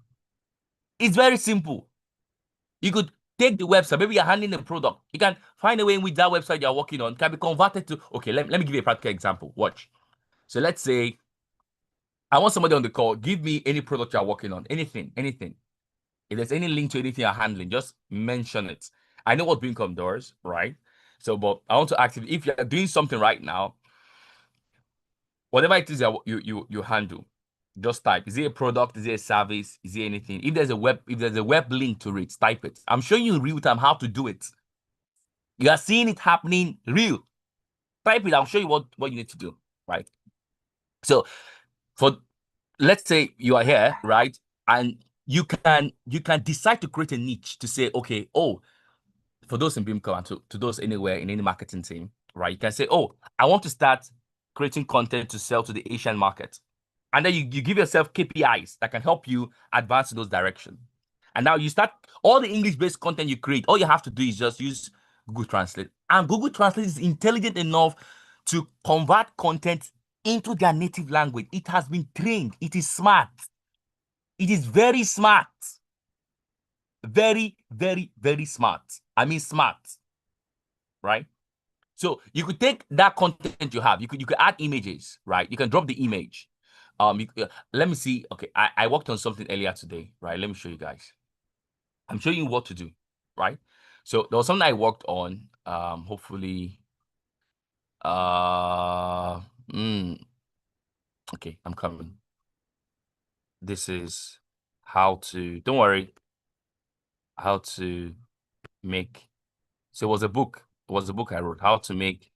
It's very simple. You could take the website, maybe you're handling a product. You can find a way in which that website you're working on can be converted to, okay, let me give you a practical example. Watch. So let's say I want somebody on the call, give me any product you're working on, anything. If there's any link to anything you're handling, just mention it. I know what Beamcom does, right? So, but I want to ask if you're doing something right now, whatever it is you handle, just type. Is it a product? Is it a service? Is it anything? If there's a web link to it, type it. I'm showing you in real time how to do it. You are seeing it happening real. Type it. I'll show you what you need to do, right? So, let's say you are here, right? And you can decide to create a niche to say, okay, oh, for those in Beamcom and to those anywhere in any marketing team, right? You can say, oh, I want to start creating content to sell to the Asian market. And then you give yourself KPIs that can help you advance in those directions. And now you start all the English-based content you create. All you have to do is just use Google Translate. And Google Translate is intelligent enough to convert content into their native language. It has been trained. It is smart. It is very smart. Very, very, very smart. I mean smart. Right? So you could take that content you have. You could add images, right? You can drop the image. Let me see. Okay, I worked on something earlier today, right? Let me show you guys. I'm showing you what to do, right? So there was something I worked on. Hopefully, okay, I'm coming. This is how to. Don't worry. How to make. So it was a book. It was a book I wrote. How to make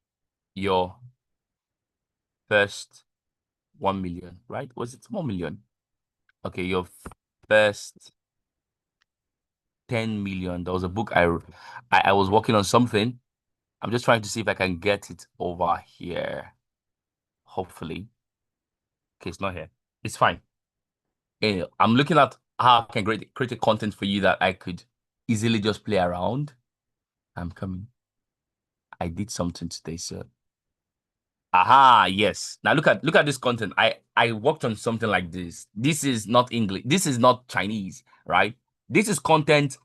your first 1 million, right? Was it 1 million? Okay, your first 10 million. There was a book I was working on something. I'm just trying to see if I can get it over here. Hopefully. Okay, it's not here. It's fine. Anyway, I'm looking at how I can create a content for you that I could easily just play around. I'm coming. I did something today, so. Aha, yes. Now look at this content. I worked on something like this. This is not English. This is not Chinese, right? This is content.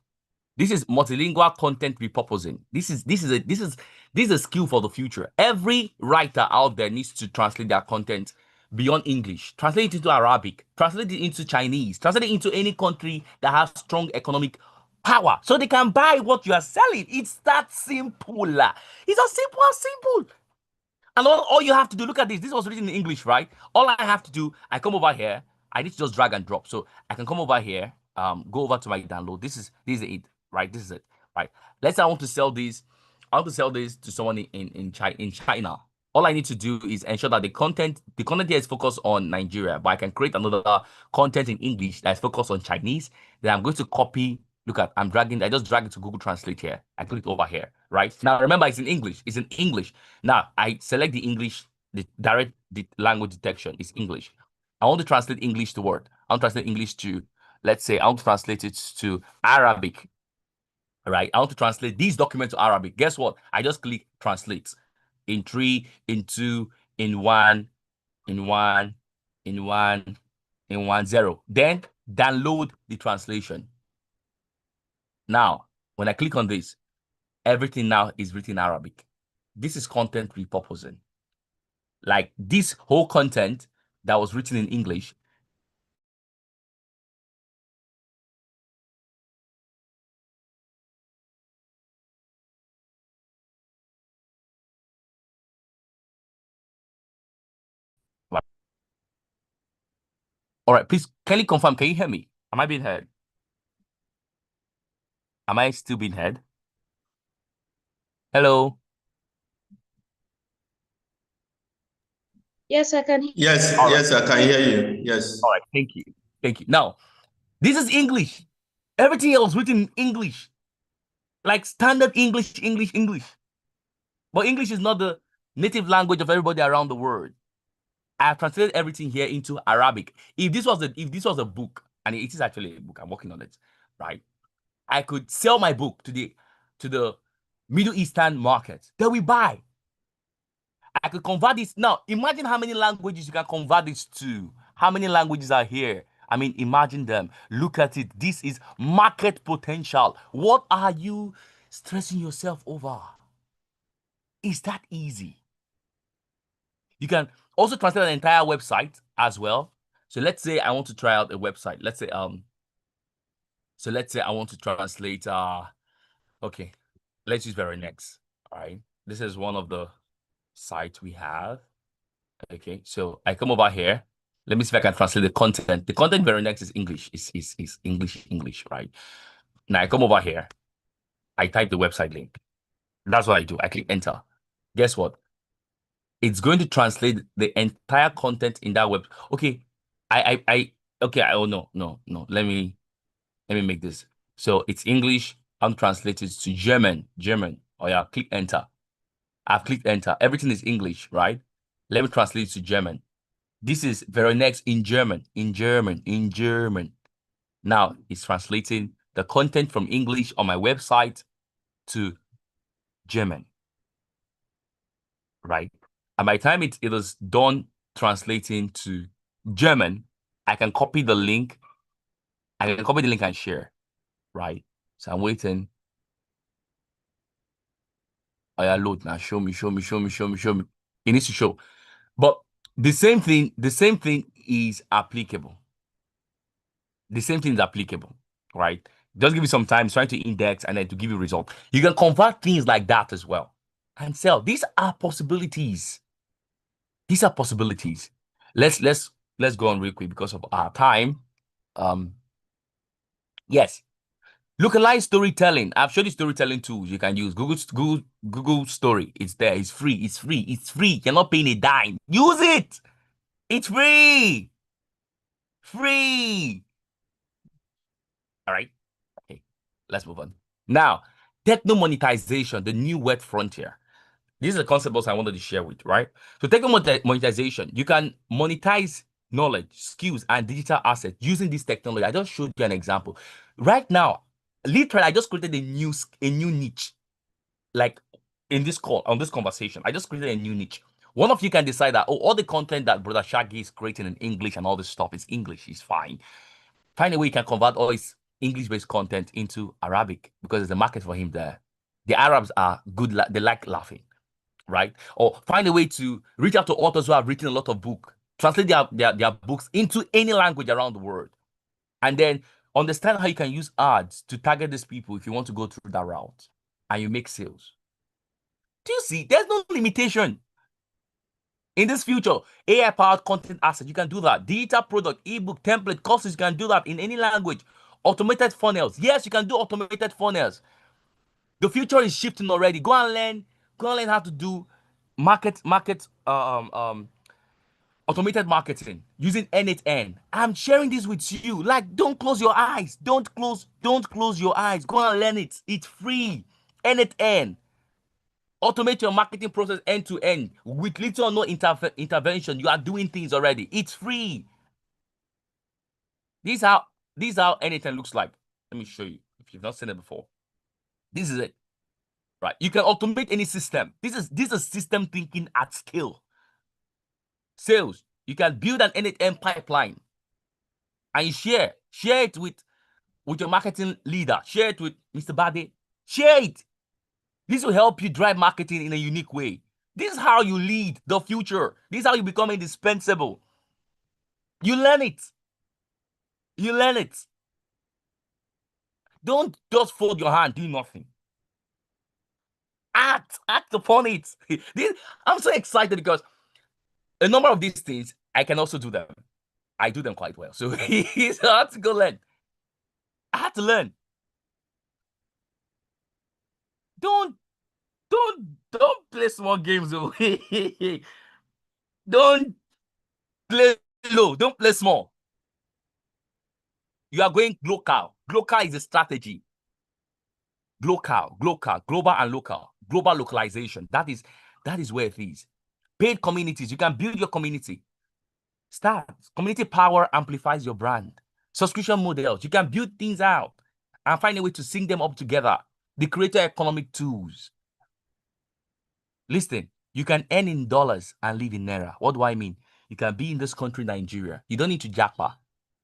This is multilingual content repurposing. This is a skill for the future. Every writer out there needs to translate their content beyond English, translate it into Arabic, translate it into Chinese, translate it into any country that has strong economic power, so they can buy what you are selling. It's that simple. It's as simple as simple. And all you have to do, look at this. This was written in English, right? All I have to do, I come over here. I need to just drag and drop. So I can come over here, go over to my download. This is it, right? This is it, right? Let's say I want to sell this. I want to sell this to someone in China. All I need to do is ensure that the content here is focused on Nigeria, but I can create another content in English that's focused on Chinese. Then I'm going to copy. Look at, I just drag it to Google Translate here. I click over here, right? Now, remember, it's in English. It's in English. Now, I select the English, the language detection is English. I want to translate English to Word. I want to translate English to, let's say, I want to translate it to Arabic, right? I want to translate these documents to Arabic. Guess what? I just click Translate. In 3, in 2, in 1, in 1, in 1, in 1, 0. Then, download the translation. Now, when I click on this, everything now is written in Arabic. This is content repurposing. Like this whole content that was written in English. All right, please, can you confirm? Can you hear me? Am I being heard? Am I still being heard? Hello? Yes, I can hear you. Yes, All yes, I can hear you. Yes. All right, thank you. Thank you. Now, this is English. Everything else written in English. Like standard English. But English is not the native language of everybody around the world. I have translated everything here into Arabic. If this was a book, and it is actually a book, I'm working on it, right? I could sell my book to the Middle Eastern market. They will buy. I could convert this. Now, imagine how many languages you can convert this to. How many languages are here? I mean, imagine them. Look at it. This is market potential. What are you stressing yourself over? It's that easy. You can also translate an entire website as well. So let's say I want to try out a website. Let's say I want to translate okay, let's use Verinex. All right, this is one of the sites we have. Okay, so I come over here. Let me see if I can translate the content. The content Verinex is English. Is English, right? Now I come over here. I type the website link. That's what I do. I click enter. Guess what? It's going to translate the entire content in that web. Okay, oh no. Let me make this. So it's English. I'm translated to German. Oh yeah, click enter. I've clicked enter. Everything is English, right? Let me translate to German. This is Veronex in German, in German. Now it's translating the content from English on my website to German, right? And by the time it is done translating to German, I can copy the link. I can copy the link and share, right? So I'm waiting. Oh yeah, load now. Show me. It needs to show. But the same thing is applicable. The same thing is applicable, right? Just give you some time, trying to index and then to give you result. You can convert things like that as well and sell. These are possibilities. These are possibilities. Let's go on real quick because of our time. Yes. Localized storytelling. I've showed you storytelling tools you can use. Google Story. It's there. It's free. It's free. It's free. You're not paying a dime. Use it. It's free. Free. All right. Okay. Let's move on. Now, techno monetization, the new wet frontier. These are the concepts I wanted to share with, right? So techno monetization, you can monetize knowledge, skills, and digital assets using this technology. I just showed you an example. Right now, literally, I just created a new niche. Like in this call, on this conversation, I just created a new niche. One of you can decide that, oh, all the content that Brother Shaggy is creating in English and all this stuff is English, is fine. Find a way you can convert all his English-based content into Arabic because there's a market for him there. The Arabs are good, they like laughing, right? Or find a way to reach out to authors who have written a lot of books, translate their books into any language around the world, and then understand how you can use ads to target these people if you want to go through that route, and you make sales. Do you see? There's no limitation. In this future, AI-powered content asset, you can do that. Digital product, ebook, template, courses, you can do that in any language. Automated funnels. Yes, you can do automated funnels. The future is shifting already. Go and learn how to do automated marketing using N8N. I'm sharing this with you. Like, don't close your eyes. Don't close your eyes. Go and learn it. It's free. N8N. Automate your marketing process end to end with little or no intervention. You are doing things already. It's free. This is how N8N looks like. Let me show you if you've not seen it before. This is it. Right? You can automate any system. This is system thinking at scale. Sales. You can build an N8N pipeline and you share it with your marketing leader. Share it with Mr. Bade. Share it. This will help you drive marketing in a unique way. This is how you lead the future. This is how you become indispensable. You learn it. You learn it. Don't just fold your hand, do nothing. Act upon it. I'm so excited because a number of these things, I can also do them. I do them quite well. So it's hard to go learn. I had to learn. Don't play small games. Don't play low. Don't play small. You are going local. Local is a strategy. Local, global and local. Global localization. That is where it is. Paid communities. You can build your community. Start. Community power amplifies your brand. Subscription models. You can build things out and find a way to sync them up together. The creator economic tools. Listen, you can earn in dollars and live in Naira. What do I mean? You can be in this country, Nigeria. You don't need to jackpot.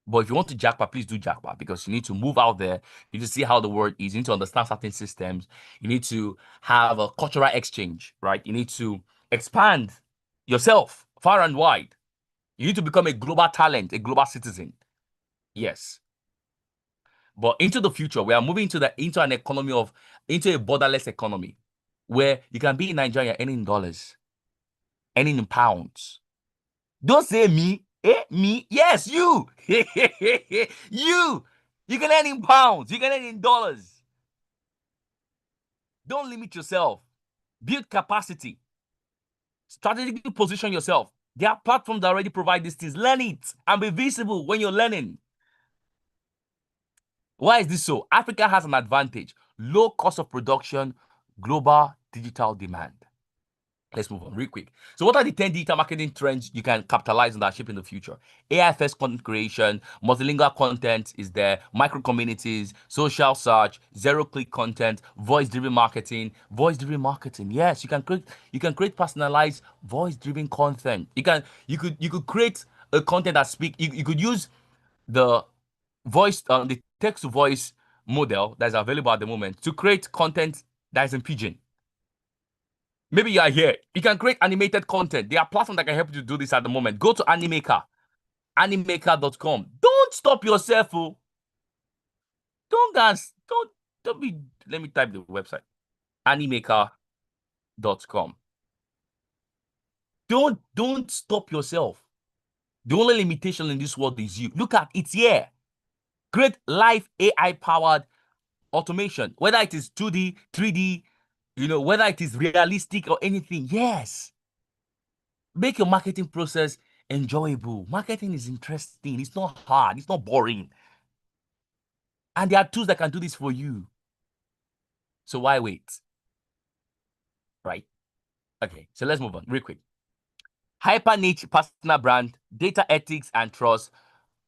But if you want to jackpot, please do jackpot because you need to move out there. You need to see how the world is. You need to understand certain systems. You need to have a cultural exchange, right? You need to expand yourself far and wide. You need to become a global talent, a global citizen. Yes. But into the future, we are moving into a borderless economy where you can be in Nigeria earning dollars, earning in pounds. Don't say me. Me? Yes, you. You can earn in pounds. You can earn in dollars. Don't limit yourself. Build capacity. Strategically position yourself. There are platforms that already provide these things. Learn it and be visible when you're learning. Why is this so? Africa has an advantage. Low cost of production, global digital demand. Let's move on real quick. So what are the 10 digital marketing trends you can capitalize on that shape in the future? AI first content creation, multilingual content is there, micro communities, social search, zero click content, voice driven marketing. Yes, you can create personalized voice driven content. You could create a content that you could use the the text to voice model that's available at the moment to create content that is in pidgin. Maybe you are here. You can create animated content. There are platforms that can help you to do this at the moment. Go to Animaker, animaker.com. Don't stop yourself. Oh. Don't dance. Don't be. Let me type the website. Animaker.com. Don't stop yourself. The only limitation in this world is you. Look at it's here. Create live AI powered automation, whether it is 2D, 3D, whether it is realistic or anything. Yes. Make your marketing process enjoyable. Marketing is interesting. It's not hard. It's not boring. And there are tools that can do this for you. So why wait? Right? Okay, so let's move on real quick. Hyper niche personal brand, data ethics and trust,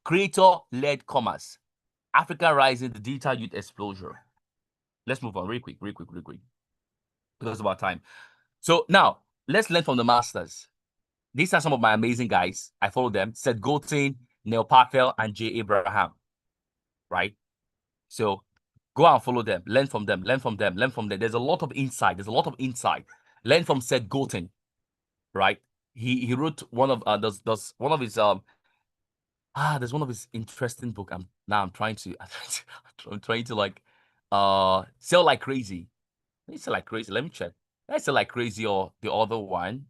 creator-led commerce, Africa rising, the digital youth explosion. Let's move on real quick. Because of our time. So now, let's learn from the masters. These are some of my amazing guys. I follow them. Seth Godin, Neil Patel, and Jay Abraham. Right? So go and follow them. Learn from them. There's a lot of insight. Learn from Seth Godin. Right? He wrote one of there's one of his there's one of his interesting book. I'm trying to like Sell Like Crazy. Let me Sell Like Crazy. Let me check. Let's Sell Like Crazy or the other one.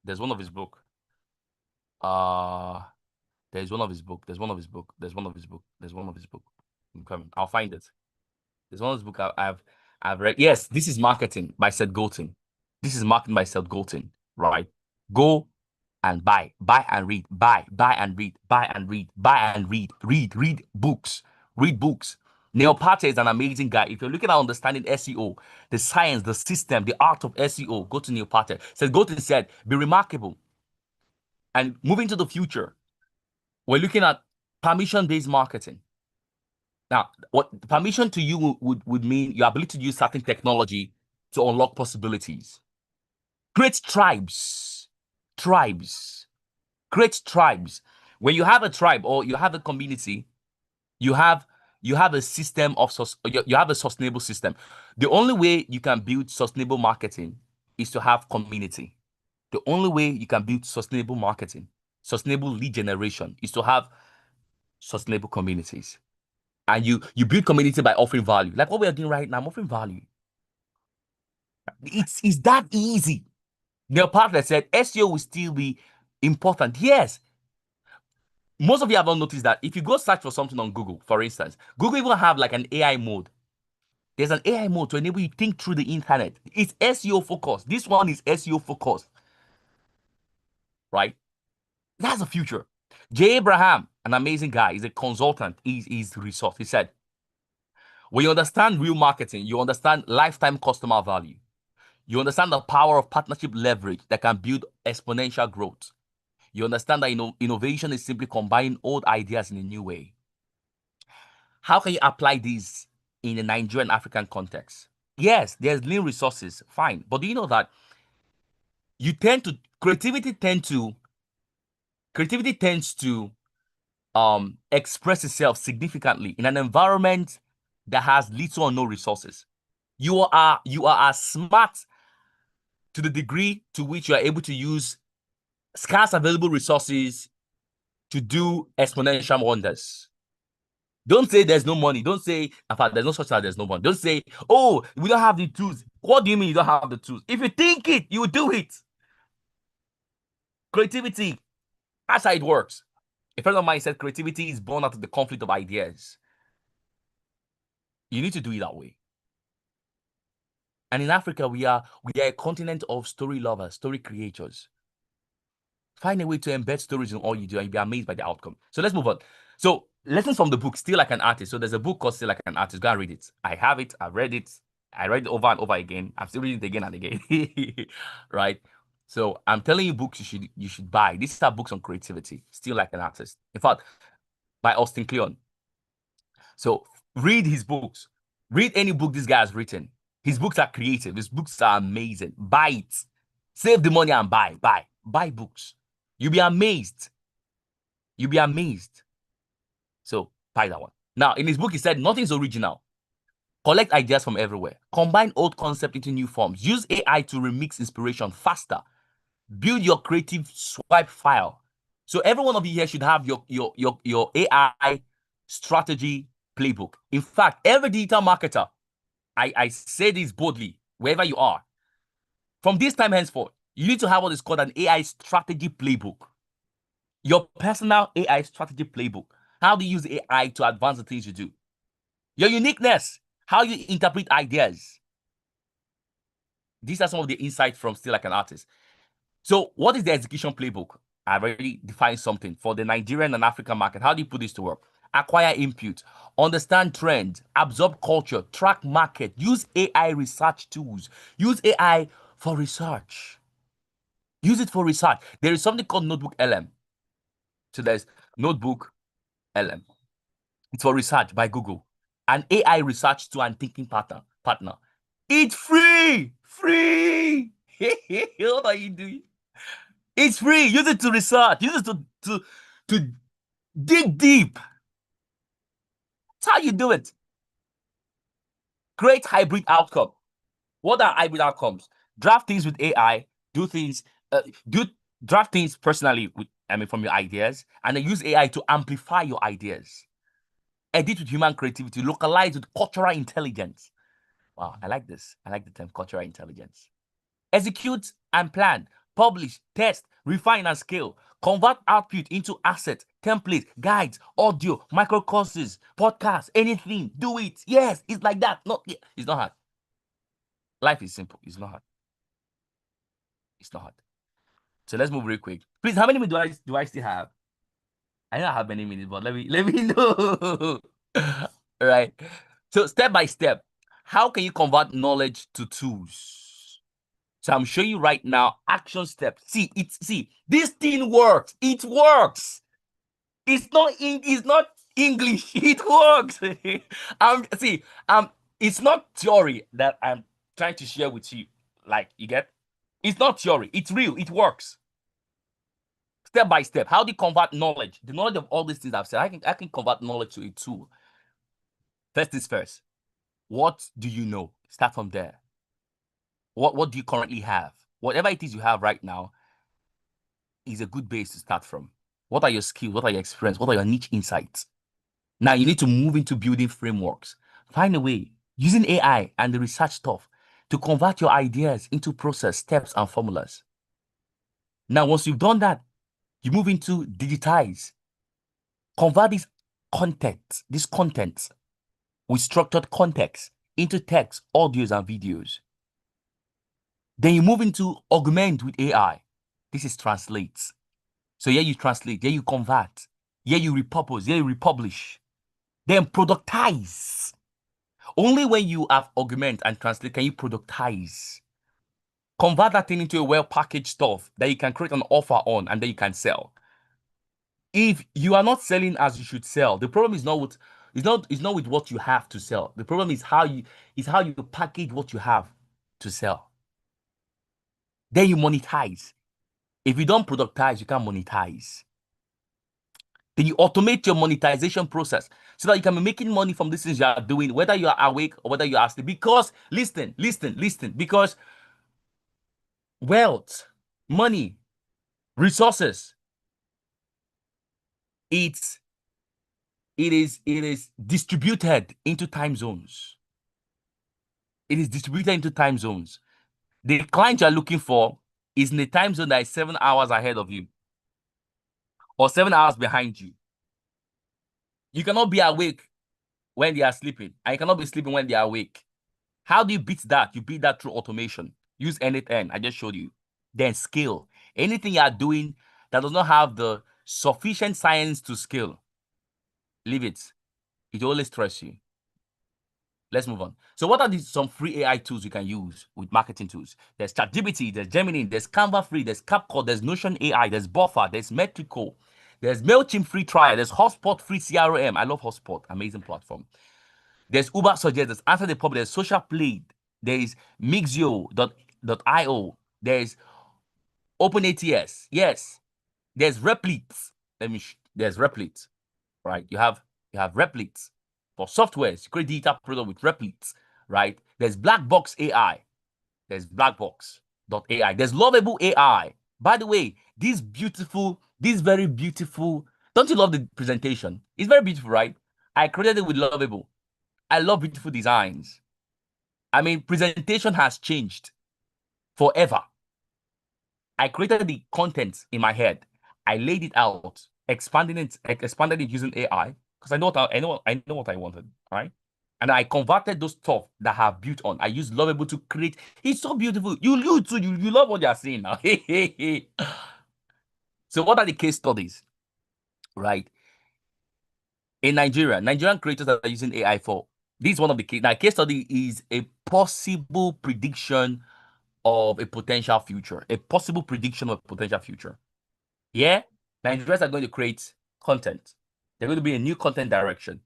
There's one of his book. There's one of his book. I'm coming. I'll find it. There's one of his book I've read. Yes, this is Marketing by Seth Godin. Right? Go and buy and read, buy and read, read books. Neil Patel is an amazing guy. If you're looking at understanding SEO, the science, the system, the art of SEO, go to Neil Patel. Seth Godin said, be remarkable. And moving to the future, we're looking at permission-based marketing. Now, what permission to you would mean your ability to use certain technology to unlock possibilities. Create tribes. Create tribes. When you have a tribe or you have a community, you have a system of you have a sustainable system. The only way you can build sustainable marketing is to have community. The only way you can build sustainable marketing, sustainable lead generation, is to have sustainable communities. And you build community by offering value. Like what we are doing right now, I'm offering value. It's that easy. Neil Patel said SEO will still be important. Yes. Most of you have not noticed that if you go search for something on Google, for instance, Google even have like an AI mode. There's an AI mode to enable you to think through the internet. It's SEO focused. This one is SEO focused. Right? That's the future. Jay Abraham, an amazing guy, he's a consultant. He's resource. He said, when you understand real marketing, you understand lifetime customer value. You understand the power of partnership leverage that can build exponential growth. You understand that innovation is simply combining old ideas in a new way. How can you apply these in a Nigerian African context? Yes, there's lean resources, fine. But do you know that creativity tends to express itself significantly in an environment that has little or no resources. You are as smart to the degree to which you are able to use scarce available resources to do exponential wonders. Don't say there's no money. Don't say, in fact, there's no such thing as there's no money. Don't say, oh, we don't have the tools. What do you mean you don't have the tools? If you think it, you will do it. Creativity, that's how it works. A friend of mine said creativity is born out of the conflict of ideas. You need to do it that way. And in Africa, we are a continent of story lovers, story creators. Find a way to embed stories in all you do, and you'll be amazed by the outcome. So let's move on. So lessons from the book, Still Like an Artist. So there's a book called Still Like an Artist. Go and read it. I have it. I've read it. I read it over and over again. I'm still reading it again and again. Right? So I'm telling you books you should buy. These are books on creativity, Still Like an Artist. In fact, by Austin Kleon. So read his books. Read any book this guy has written. His books are creative. His books are amazing. Buy it. Save the money and buy. Buy books. You'll be amazed. You'll be amazed. So buy that one. Now, in his book, he said nothing's original. Collect ideas from everywhere. Combine old concepts into new forms. Use AI to remix inspiration faster. Build your creative swipe file. So every one of you here should have your AI strategy playbook. In fact, every digital marketer, I say this boldly, wherever you are, from this time henceforth, you need to have what is called an AI strategy playbook. Your personal AI strategy playbook. How do you use AI to advance the things you do? Your uniqueness, how you interpret ideas. These are some of the insights from Still Like an Artist. So what is the execution playbook? I've already defined something for the Nigerian and African market. How do you put this to work? Acquire input, understand trends, absorb culture, track market, use AI research tools, use AI for research. Use it for research. There is something called Notebook LM. So there's Notebook LM. It's for research by Google. An AI research tool and thinking partner. It's free. Free. What are you doing? It's free. Use it to research. Use it to dig deep. That's how you do it. Create hybrid outcome. What are hybrid outcomes? Draft things with AI. Do draft things personally with from your ideas, and then use AI to amplify your ideas. Edit with human creativity. Localize with cultural intelligence. Wow, I like this. I like the term cultural intelligence. Execute and plan. Publish, test, refine, and scale. Convert output into assets, templates, guides, audio, micro courses, podcasts, anything. Do it. Yes, it's like that. It's not hard. Life is simple. It's not hard. It's not hard. So let's move real quick. Please, how many minutes do I still have? I don't have many minutes, but let me know. All right. So step by step, how can you convert knowledge to tools? So I'm showing you right now action steps. See, this thing works. It works. It's not English. It works. It's not theory that I'm trying to share with you. Like, you get? It's not theory. It's real. It works. Step by step. How do you convert knowledge? The knowledge of all these things I've said, I can convert knowledge to a tool. First is first. What do you know? Start from there. What do you currently have? Whatever it is you have right now is a good base to start from. What are your skills? What are your experience? What are your niche insights? Now you need to move into building frameworks. Find a way using AI and the research stuff to convert your ideas into process, steps, and formulas. Now, once you've done that, you move into digitize. Convert this content with structured context into text, audios, and videos. Then you move into augment with AI. This is translates. So here you translate, here you convert, here you repurpose, here you republish. Then productize. Only when you have augment and translate can you productize. Convert that thing into a well-packaged stuff that you can create an offer on and then you can sell. If you are not selling as you should sell, the problem is not with what you have to sell. The problem is how you package what you have to sell. Then you monetize. If you don't productize, you can't monetize. Then you automate your monetization process so that you can be making money from these things you are doing, whether you are awake or whether you are asleep. Because listen, because wealth, money, resources, it is distributed into time zones. It is distributed into time zones. The client you are looking for is in a time zone that is 7 hours ahead of you or 7 hours behind you. You cannot be awake when they are sleeping, and you cannot be sleeping when they are awake. How do you beat that? You beat that through automation. Use N8N. I just showed you. Then scale. Anything you are doing that does not have the sufficient science to scale, leave it. It will always stress you. Let's move on. So what are some free AI tools you can use with marketing tools? There's ChatGPT, there's Gemini, there's Canva free, there's CapCut, there's Notion AI, there's Buffer, there's Metrico, there's MailChimp free trial, there's HubSpot free CRM. I love HubSpot, amazing platform. There's Uber Suggest, there's Answer the Public, there's Social Plate, there is Mixio.io, there's OpenATS, yes, there's Replit. There's Replit, right? You have Replit for software, create digital product with Replit, right? There's Blackbox AI, there's Blackbox.ai, there's Lovable AI. By the way, this very beautiful. Don't you love the presentation? It's very beautiful, right? I created it with Lovable. I love beautiful designs. I mean, presentation has changed forever. I created the content in my head. I laid it out, expanded it using AI because I know what I wanted, right? And I converted those stuff that I have built on. I used Lovable to create. It's so beautiful. You too. You love what you're seeing now. So what are the case studies, right? In Nigeria, Nigerian creators are using AI for. This is one of the case. Now, case study is a possible prediction of a potential future. A possible prediction of a potential future. Yeah, Nigerians are going to create content. They're going to be a new content direction.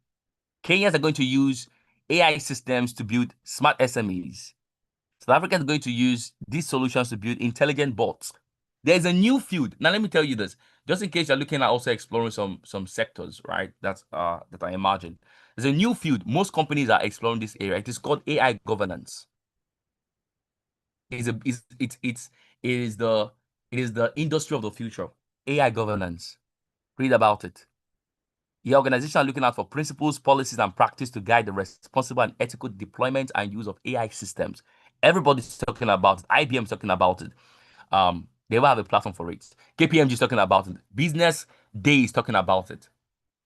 Kenyans are going to use AI systems to build smart SMEs. South Africans are going to use these solutions to build intelligent bots. There's a new field. Now, let me tell you this, just in case you're looking at also exploring some sectors, right? That I imagine. There's a new field. Most companies are exploring this area. It is called AI governance. It is the industry of the future. AI governance. Read about it. Your organization are looking out for principles, policies, and practice to guide the responsible and ethical deployment and use of AI systems. Everybody's talking about it. IBM's talking about it. They will have a platform for it. KPMG is talking about it. Business Day is talking about it.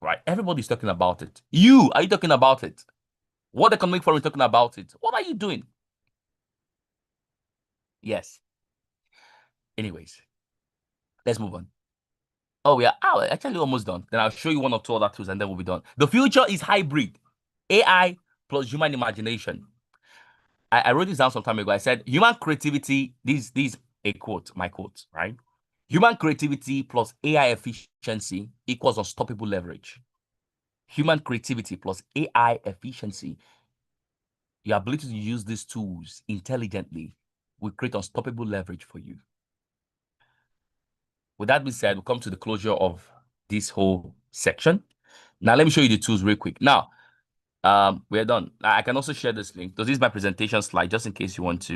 Right? Everybody's talking about it. Are you talking about it? World Economic Forum is talking about it. What are you doing? Yes. Anyways, let's move on. Oh, we are actually almost done. Then I'll show you one or two other tools and then we'll be done. The future is hybrid. AI plus human imagination. I wrote this down some time ago. I said human creativity, my quote, right? Human creativity plus AI efficiency equals unstoppable leverage. Human creativity plus AI efficiency, your ability to use these tools intelligently will create unstoppable leverage for you. With that being said, we'll come to the closure of this whole section. Now, let me show you the tools real quick. Now, we're done. I can also share this link. So this is my presentation slide, just in case you want to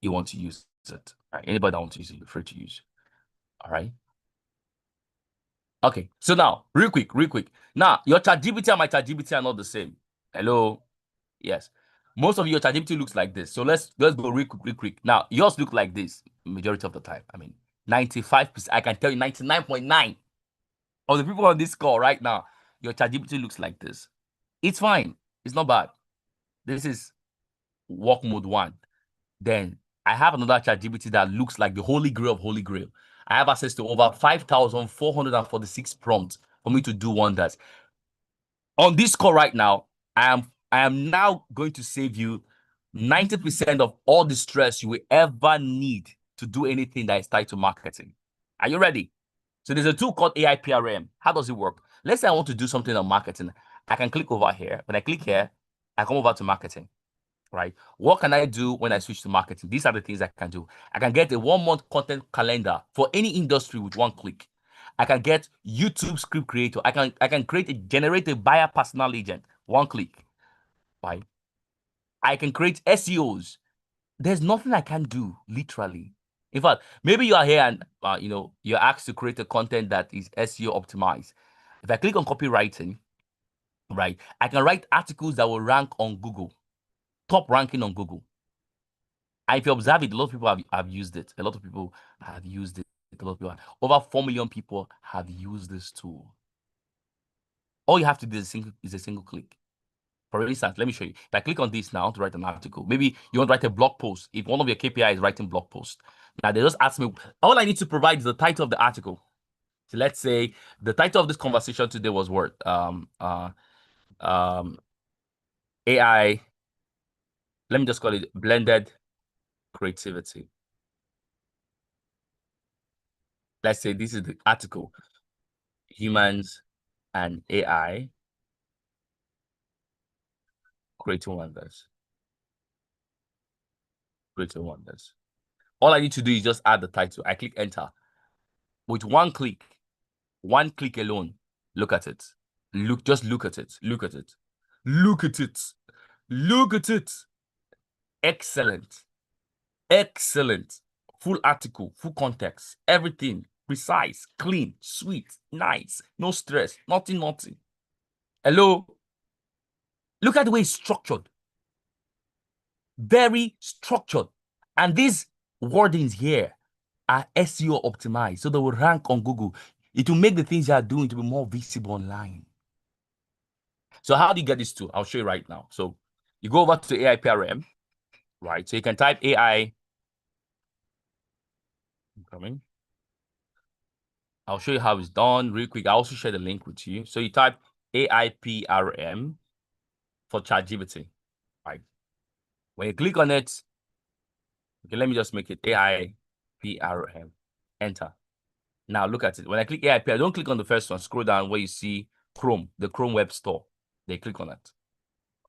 use it. All right. Anybody that wants to use it, you're free to use. All right. Okay. So now, real quick. Now, your ChatGPT and my ChatGPT are not the same. Hello. Yes. Most of your ChatGPT looks like this. So let's go real quick. Now, yours look like this majority of the time. I mean, 95%. I can tell you 99.9 of the people on this call right now, your ChatGPT looks like this. It's fine. It's not bad. This is work mode 1. Then I have another ChatGPT that looks like the holy grail of holy grail. I have access to over 5,446 prompts for me to do wonders. On this call right now, I am now going to save you 90% of all the stress you will ever need to do anything that is tied to marketing. Are you ready? So there's a tool called AI PRM. How does it work? Let's say I want to do something on marketing. I can click over here. When I click here, I come over to marketing, right? What can I do when I switch to marketing? These are the things I can do. I can get a 1-month content calendar for any industry with 1 click. I can get YouTube script creator. I can generate a buyer personal agent, 1 click, right? I can create SEOs. There's nothing I can do, literally. In fact, maybe you are here and you're asked to create a content that is SEO optimized. If I click on copywriting, right, I can write articles that will rank on Google, top ranking on Google. And if you observe it, a lot of people have used it. A lot of people have used it. Over 4 million people have used this tool. All you have to do is a single click. For instance, let me show you. If I click on this now to write an article, maybe you want to write a blog post. If one of your KPI is writing blog post, now they just ask me, all I need to provide is the title of the article. So let's say the title of this conversation today was what? AI, let me just call it blended creativity. Let's say this is the article, humans and AI creating wonders. Creating wonders. All I need to do is just add the title. I click enter. With one click alone, look at it. Just look at it. Look at it. Look at it. Look at it. Excellent. Excellent. Full article, full context, everything precise, clean, sweet, nice, no stress, nothing. Hello? Look at the way it's structured. Very structured. And these wordings here are SEO optimized, so they will rank on Google. It will make the things you are doing to be more visible online. So how do you get this tool? I'll show you right now. So you go over to AI PRM, right? So you can type AI. I'm coming. I'll show you how it's done real quick. I'll also share the link with you. So you type AI PRM for ChatGPT, right? When you click on it, okay, let me just make it AI PRM. Enter. Now look at it. When I click AI PRM, don't click on the first one. Scroll down where you see Chrome, the Chrome Web Store. They click on it.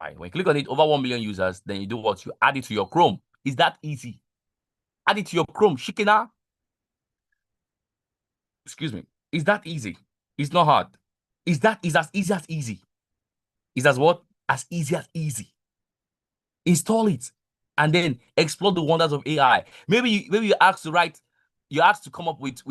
Right. When you click on it, over 1 million users, then you do what? You add it to your Chrome. Is that easy? Add it to your Chrome. Shikina. Excuse me. Is that easy? It's not hard. Is as easy as easy? Is as what? As easy as easy. Install it and then explore the wonders of AI. Maybe you asked to write, you asked to come up with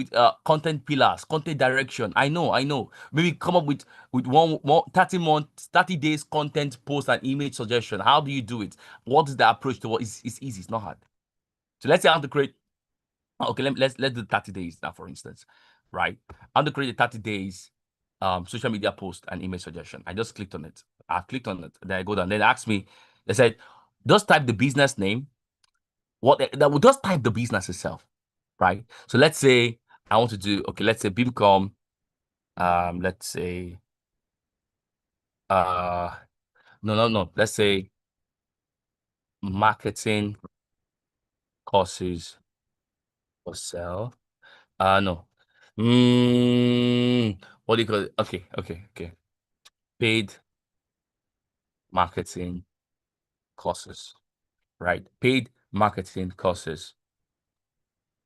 content pillars, content direction. I know. Maybe come up with 30 days content post and image suggestion. How do you do it? What is the approach to what? It's easy. It's not hard. So let's say I want to create. Okay, let's do 30 days now, for instance, right? I want to create a 30 days social media post and image suggestion. I just clicked on it. I clicked on it. Then I go down. Then they asked me. They said, just type the business name. That will just type the business itself, right? So let's say I want to do, okay, let's say Beamcom, let's say no, let's say marketing courses for sale. No. What do you call it? Okay. Paid marketing courses, right? Paid marketing courses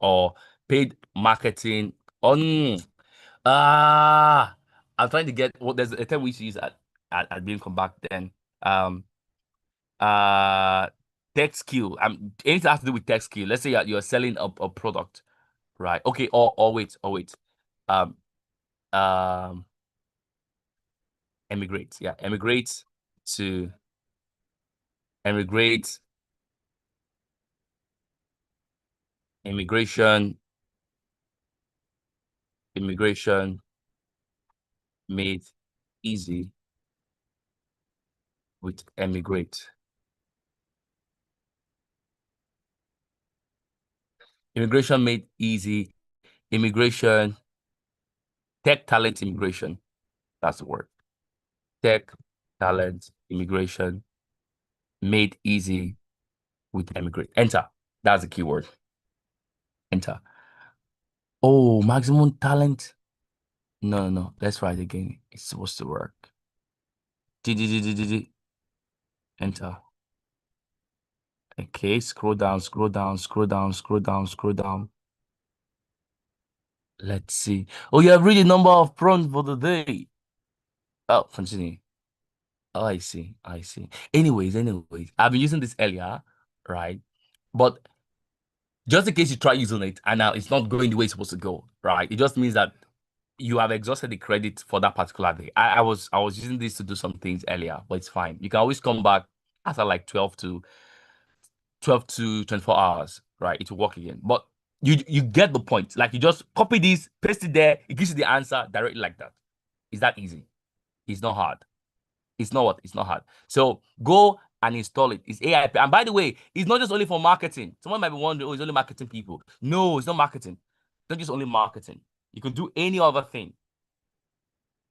or paid marketing on I'm trying to get what there's a term we used to use at Beamcom back then. Tech skill. Anything has to do with tech skill. Let's say you're selling a product, right? Okay, or wait. Emigrate. Yeah, emigrate immigration made easy with emigrate. Immigration made easy. Immigration, tech talent immigration. That's the word. Tech talent immigration made easy with emigrate. Enter. That's the keyword. Enter. Oh, maximum talent. No. Let's try it again. It's supposed to work. Enter. Okay, scroll down. Let's see. Oh, you have read the number of prompts for the day. Oh, continue. Oh, I see. Anyways, I've been using this earlier, right? But just in case you try using it and now it's not going the way it's supposed to go, right? It just means that you have exhausted the credit for that particular day. I was using this to do some things earlier, but it's fine. You can always come back after like 12 to 24 hours, right? It will work again. But you get the point. Like you just copy this, paste it there, it gives you the answer directly like that. Is that easy? It's not hard. It's not hard. So go and install it. It's AI. And by the way, it's not just only for marketing. Someone might be wondering, oh, it's only marketing people. No, it's not marketing. It's not just only marketing. You can do any other thing.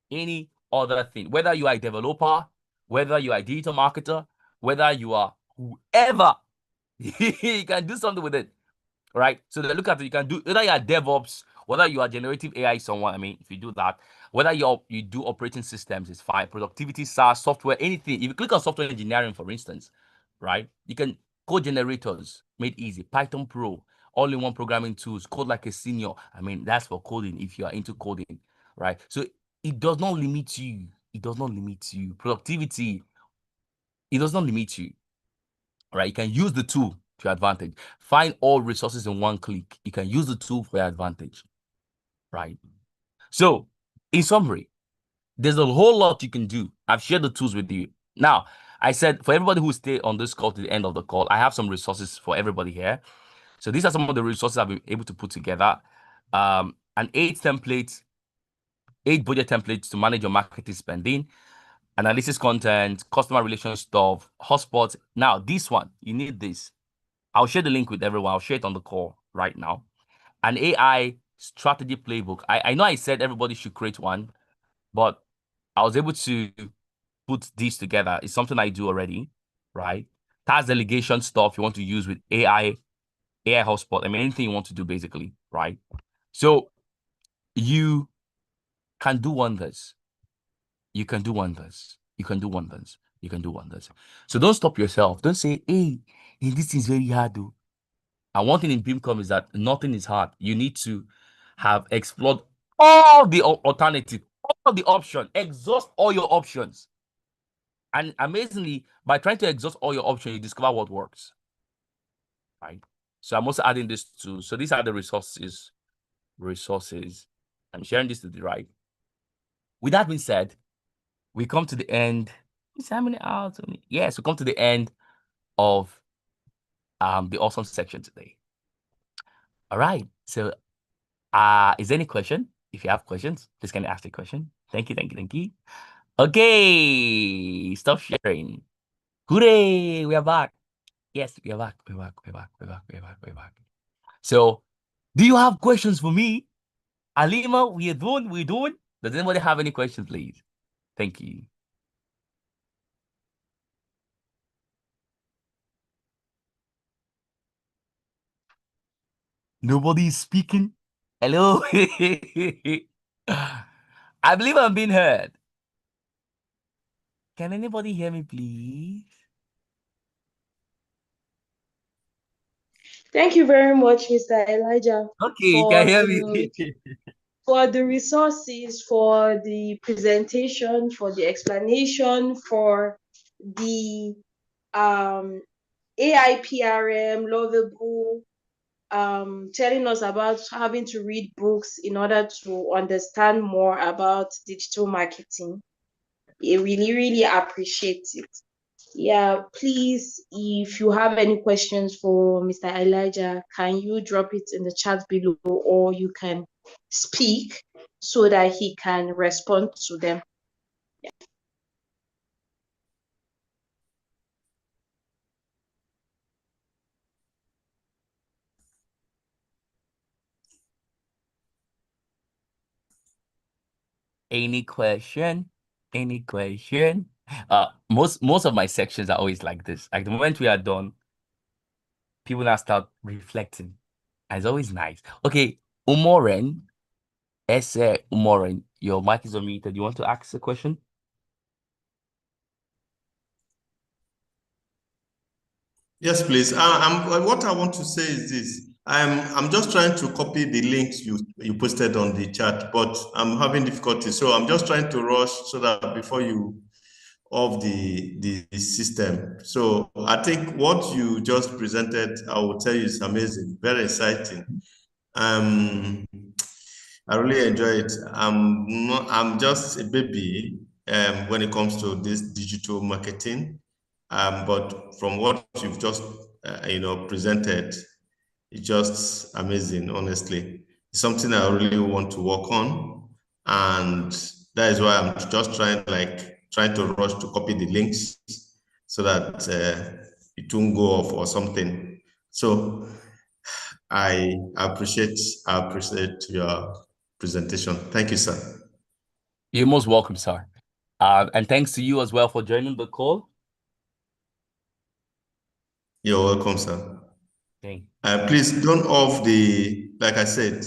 Whether you are a developer, whether you are a digital marketer, whether you are whoever, you can do something with it, right? So they look at it, you can do, whether you are DevOps, whether you are generative AI someone, I mean, if you do that, whether you do operating systems, is fine. Productivity, SaaS, software, anything. If you click on software engineering, for instance, right, you can code generators, made easy. Python Pro, all-in-one programming tools, code like a senior. I mean, that's for coding if you are into coding, right? So it does not limit you. It does not limit you. Productivity, it does not limit you, right? You can use the tool to your advantage. Find all resources in one click. You can use the tool for your advantage, right? So, in summary, there's a whole lot you can do. I've shared the tools with you. Now, I said for everybody who stay on this call to the end of the call, I have some resources for everybody here. So these are some of the resources I've been able to put together. An 8 budget templates to manage your marketing spending, analysis content, customer relation stuff, hotspots. Now, this one, you need this. I'll share the link with everyone. I'll share it on the call right now. An AI strategy playbook. I know I said everybody should create one, but I was able to put these together. It's something I do already, right? Task delegation stuff you want to use with AI hotspot. I mean, anything you want to do, basically, right? So you can do wonders. You can do wonders. You can do wonders. You can do wonders. So don't stop yourself. Don't say, hey, this is very hard, though. And one thing in Beamcom is that nothing is hard. You need to have explored all the alternative, all the options, exhaust all your options. And amazingly, by trying to exhaust all your options, you discover what works, right? So I'm also adding this to, so these are the resources. I'm sharing this to the right. With that being said, we come to the end. How many hours? Yes, we come to the end of the awesome section today. All right. So is there any question? If you have questions, please can ask the question. Thank you. Okay, stop sharing. Hooray, we are back. Yes, we are back. We're back. So, do you have questions for me? Alima, we're doing. Does anybody have any questions, please? Thank you. Nobody is speaking. Hello. I believe I'm being heard. Can anybody hear me, please? Thank you very much, Mr. Elijah. Okay, you can hear me. For the resources, for the presentation, for the explanation, for the AIPRM, Lovable, telling us about having to read books in order to understand more about digital marketing. I really appreciate it. Yeah, please, if you have any questions for Mr. Elijah, can you drop it in the chat below, or you can speak so that he can respond to them. Yeah. Any question? Most of my sections are always like this. Like the moment we are done, people now start reflecting. And it's always nice. Okay, Umoren, Umoren, your mic is unmuted. You want to ask a question? Yes, please. What I want to say is this. I'm just trying to copy the links you posted on the chat, but I'm having difficulty. So I'm just trying to rush so that before you off the system. So I think what you just presented, I will tell you, is amazing, very exciting. I really enjoy it. I'm just a baby when it comes to this digital marketing. But from what you've just presented, it's just amazing. Honestly, it's something I really want to work on, and that is why I'm just trying to rush to copy the links so that it won't go off or something. So I appreciate your presentation. Thank you, sir. You're most welcome, sir. And thanks to you as well for joining the call. You're welcome, sir. Okay. Please don't like I said,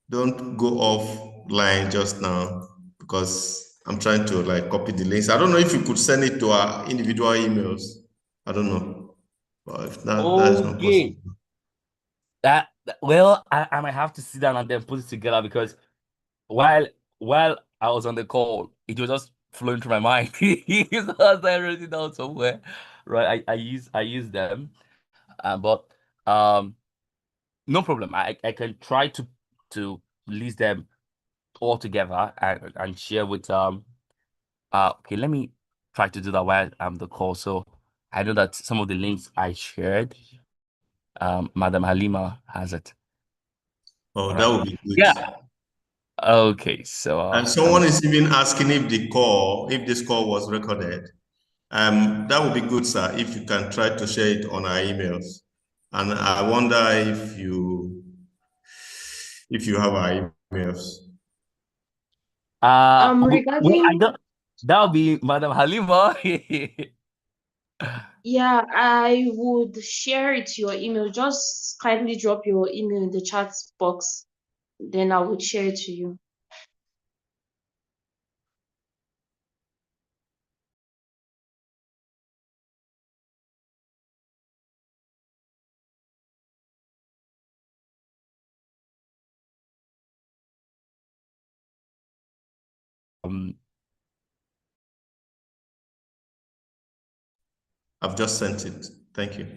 don't go offline just now because I'm trying to like copy the links. I don't know if you could send it to our individual emails. I don't know. But if that is not possible. Okay. Well, I might have to sit down and then put it together because while I was on the call, it was just flowing through my mind. So I was like writing down somewhere. Right. I use them. But no problem. I can try to list them all together and share with okay, let me try to do that while I'm the call. So I know that some of the links I shared, Madam Halima has it. Oh, All that right. would be good. Yeah. Okay. So And someone is even asking if this call was recorded. That would be good, sir, if you can try to share it on our emails. And I wonder if you have our emails. well, I Regarding, don't. That'll be Madam Halima. yeah, I would share it to your email. Just kindly drop your email in the chat box, then I would share it to you. I've just sent it. Thank you.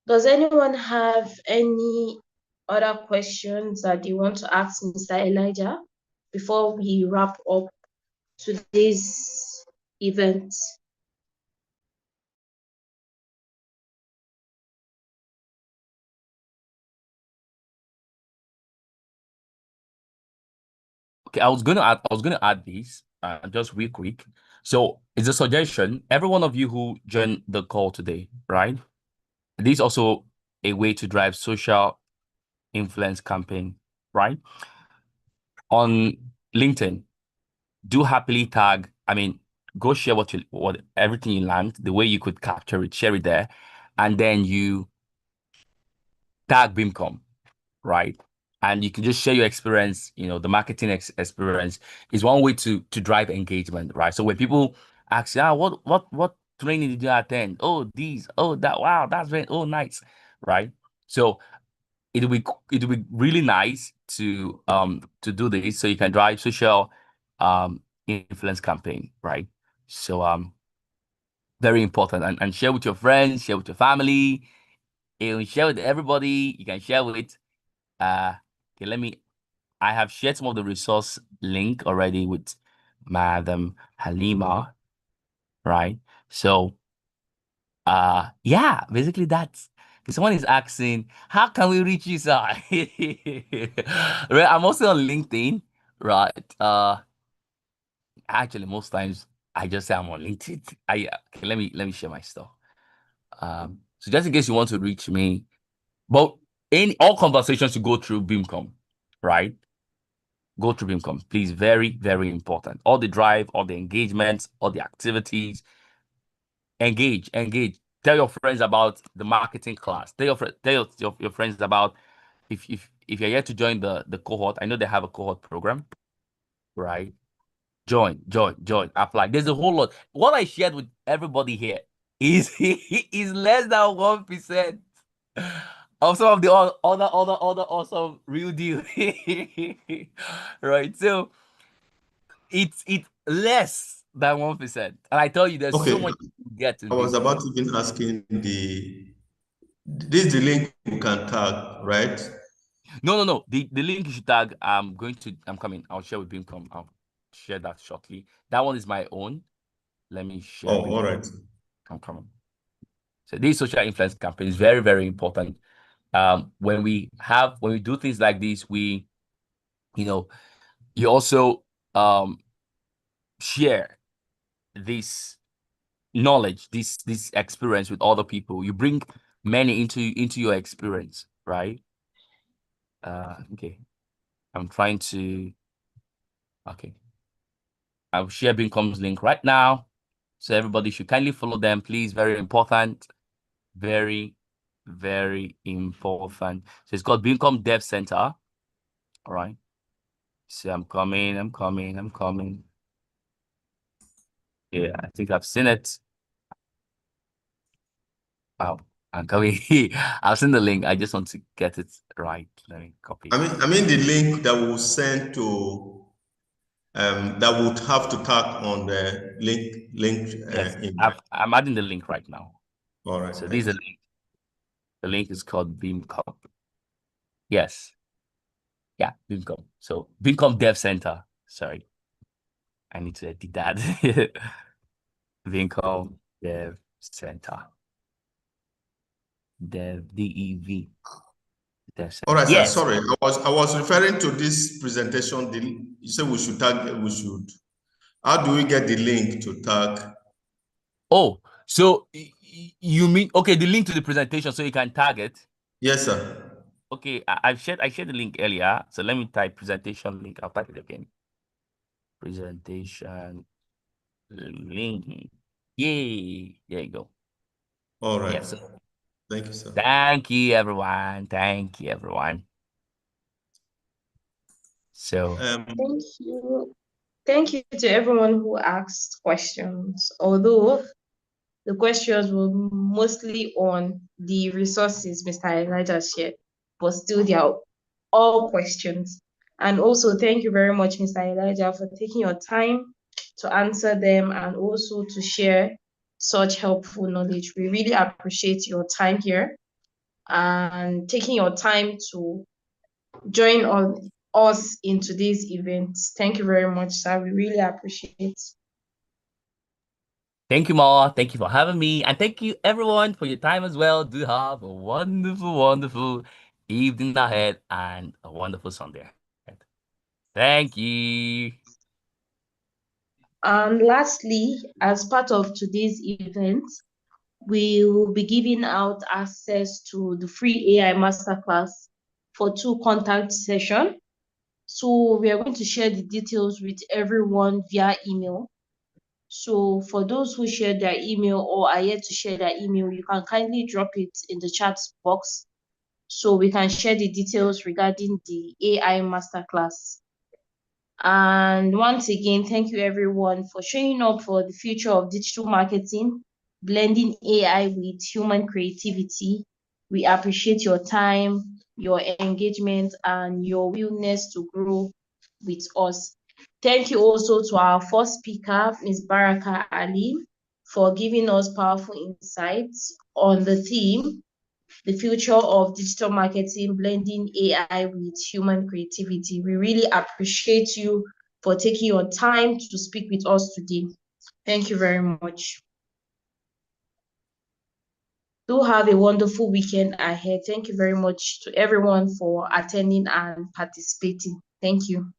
Does anyone have any other questions that they want to ask Mr. Elijah before we wrap up today's event? Okay, I was gonna add this just real quick. So it's a suggestion. Every one of you who joined the call today, right? This is also a way to drive social influence campaign, right? On LinkedIn, do happily tag. I mean, go share what everything you learned, the way you could capture it, share it there, and then you tag Beamcom, right? And you can just share your experience. The marketing experience is one way to drive engagement, right? So when people ask, what training did you attend? Oh, these, oh, that, wow, that's very, oh, nice, right? So it'll be really nice to do this so you can drive social influence campaign, right? So very important, and share with your friends, share with your family, and share with everybody. You can share with okay, I have shared some of the resource link already with Madam Halima, right? So yeah, basically that's someone is asking, how can we reach you, sir? Right, I'm also on LinkedIn, right? Actually most times I just say I'm on LinkedIn. Okay, let me share my stuff. So just in case you want to reach me, but in all conversations you go through Beamcom, right? Go through Beamcom, please. Very, very important. All the drive, all the engagements, all the activities. Engage. Tell your friends about the marketing class. Tell your friends about if you're yet to join the cohort. I know they have a cohort program, right? Join. Apply. There's a whole lot. What I shared with everybody here is is less than 1% of some of the other awesome real deal. Right. So it's less than 1%. And I tell you, there's so Okay, much to get in I was Beamcom. about to even asking this is the link you can tag, right? No. The link you should tag, I'm coming. I'll share with Beamcom. I'll share that shortly. That one is my own. Let me share. Oh, all right. I'm coming. So this social influence campaign is very, very important. When we do things like this, you also share this knowledge, this experience with other people. You bring many into your experience, right? Okay. I'm trying to, okay. I'll share Beamcom's link right now. So everybody should kindly follow them, please. Very important. Very, very important. So it's called Beamcom Dev Center. All right. So I'm coming. Yeah, I think I've seen it. Wow. I'm coming. I've seen the link. I just want to get it right. Let me copy. I mean the link that we'll send to that would have to tag on the link. Yes, I'm adding the link right now. All right. So this is the link. The link is called Beamcom. Yes. Yeah, Beamcom. So Beamcom Dev Center. Sorry. I need to edit that. Beamcom Dev Center. Dev DEV. Dev Center. All right, yes. sir. Sorry, I was referring to this presentation. You said we should tag. How do we get the link to tag? Oh, so you mean okay? The link to the presentation, so you can tag it. Yes, sir. Okay, I shared the link earlier. So let me type presentation link. I'll type it again. Presentation link. Yay! There you go. All right. Yes. Thank you, sir. Thank you, everyone. Thank you, everyone. So thank you. Thank you to everyone who asked questions. Although the questions were mostly on the resources Mr. Elijah shared, but still they are all questions. And also thank you very much, Mr. Elijah, for taking your time to answer them and also to share such helpful knowledge. We really appreciate your time here and taking your time to join us in today's event. Thank you very much, sir. We really appreciate it. thank you, Ma. Thank you for having me. And thank you, everyone, for your time as well. Do have a wonderful, wonderful evening ahead and a wonderful Sunday ahead. Thank you. And lastly, as part of today's event, we will be giving out access to the free AI masterclass for 2 contact sessions. So we are going to share the details with everyone via email. So for those who share their email or are yet to share their email, you can kindly drop it in the chat box so we can share the details regarding the AI masterclass. And once again, thank you everyone for showing up for the future of digital marketing, blending AI with human creativity. We appreciate your time, your engagement, and your willingness to grow with us. Thank you also to our first speaker, Ms. Baraka Ali, for giving us powerful insights on the theme, the future of digital marketing, blending AI with human creativity. We really appreciate you for taking your time to speak with us today. Thank you very much. Do have a wonderful weekend ahead. Thank you very much to everyone for attending and participating. Thank you.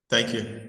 Thank you.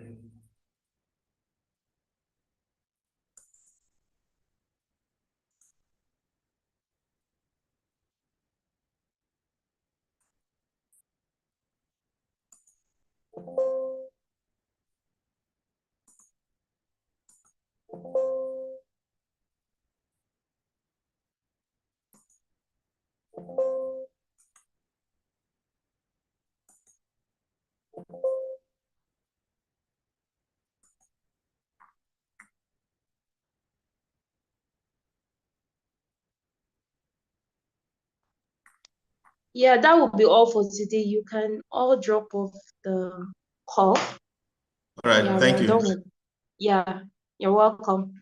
Yeah, that will be all for today. You can all drop off the call. All right, Yeah, thank we're you. done with. Yeah, you're welcome.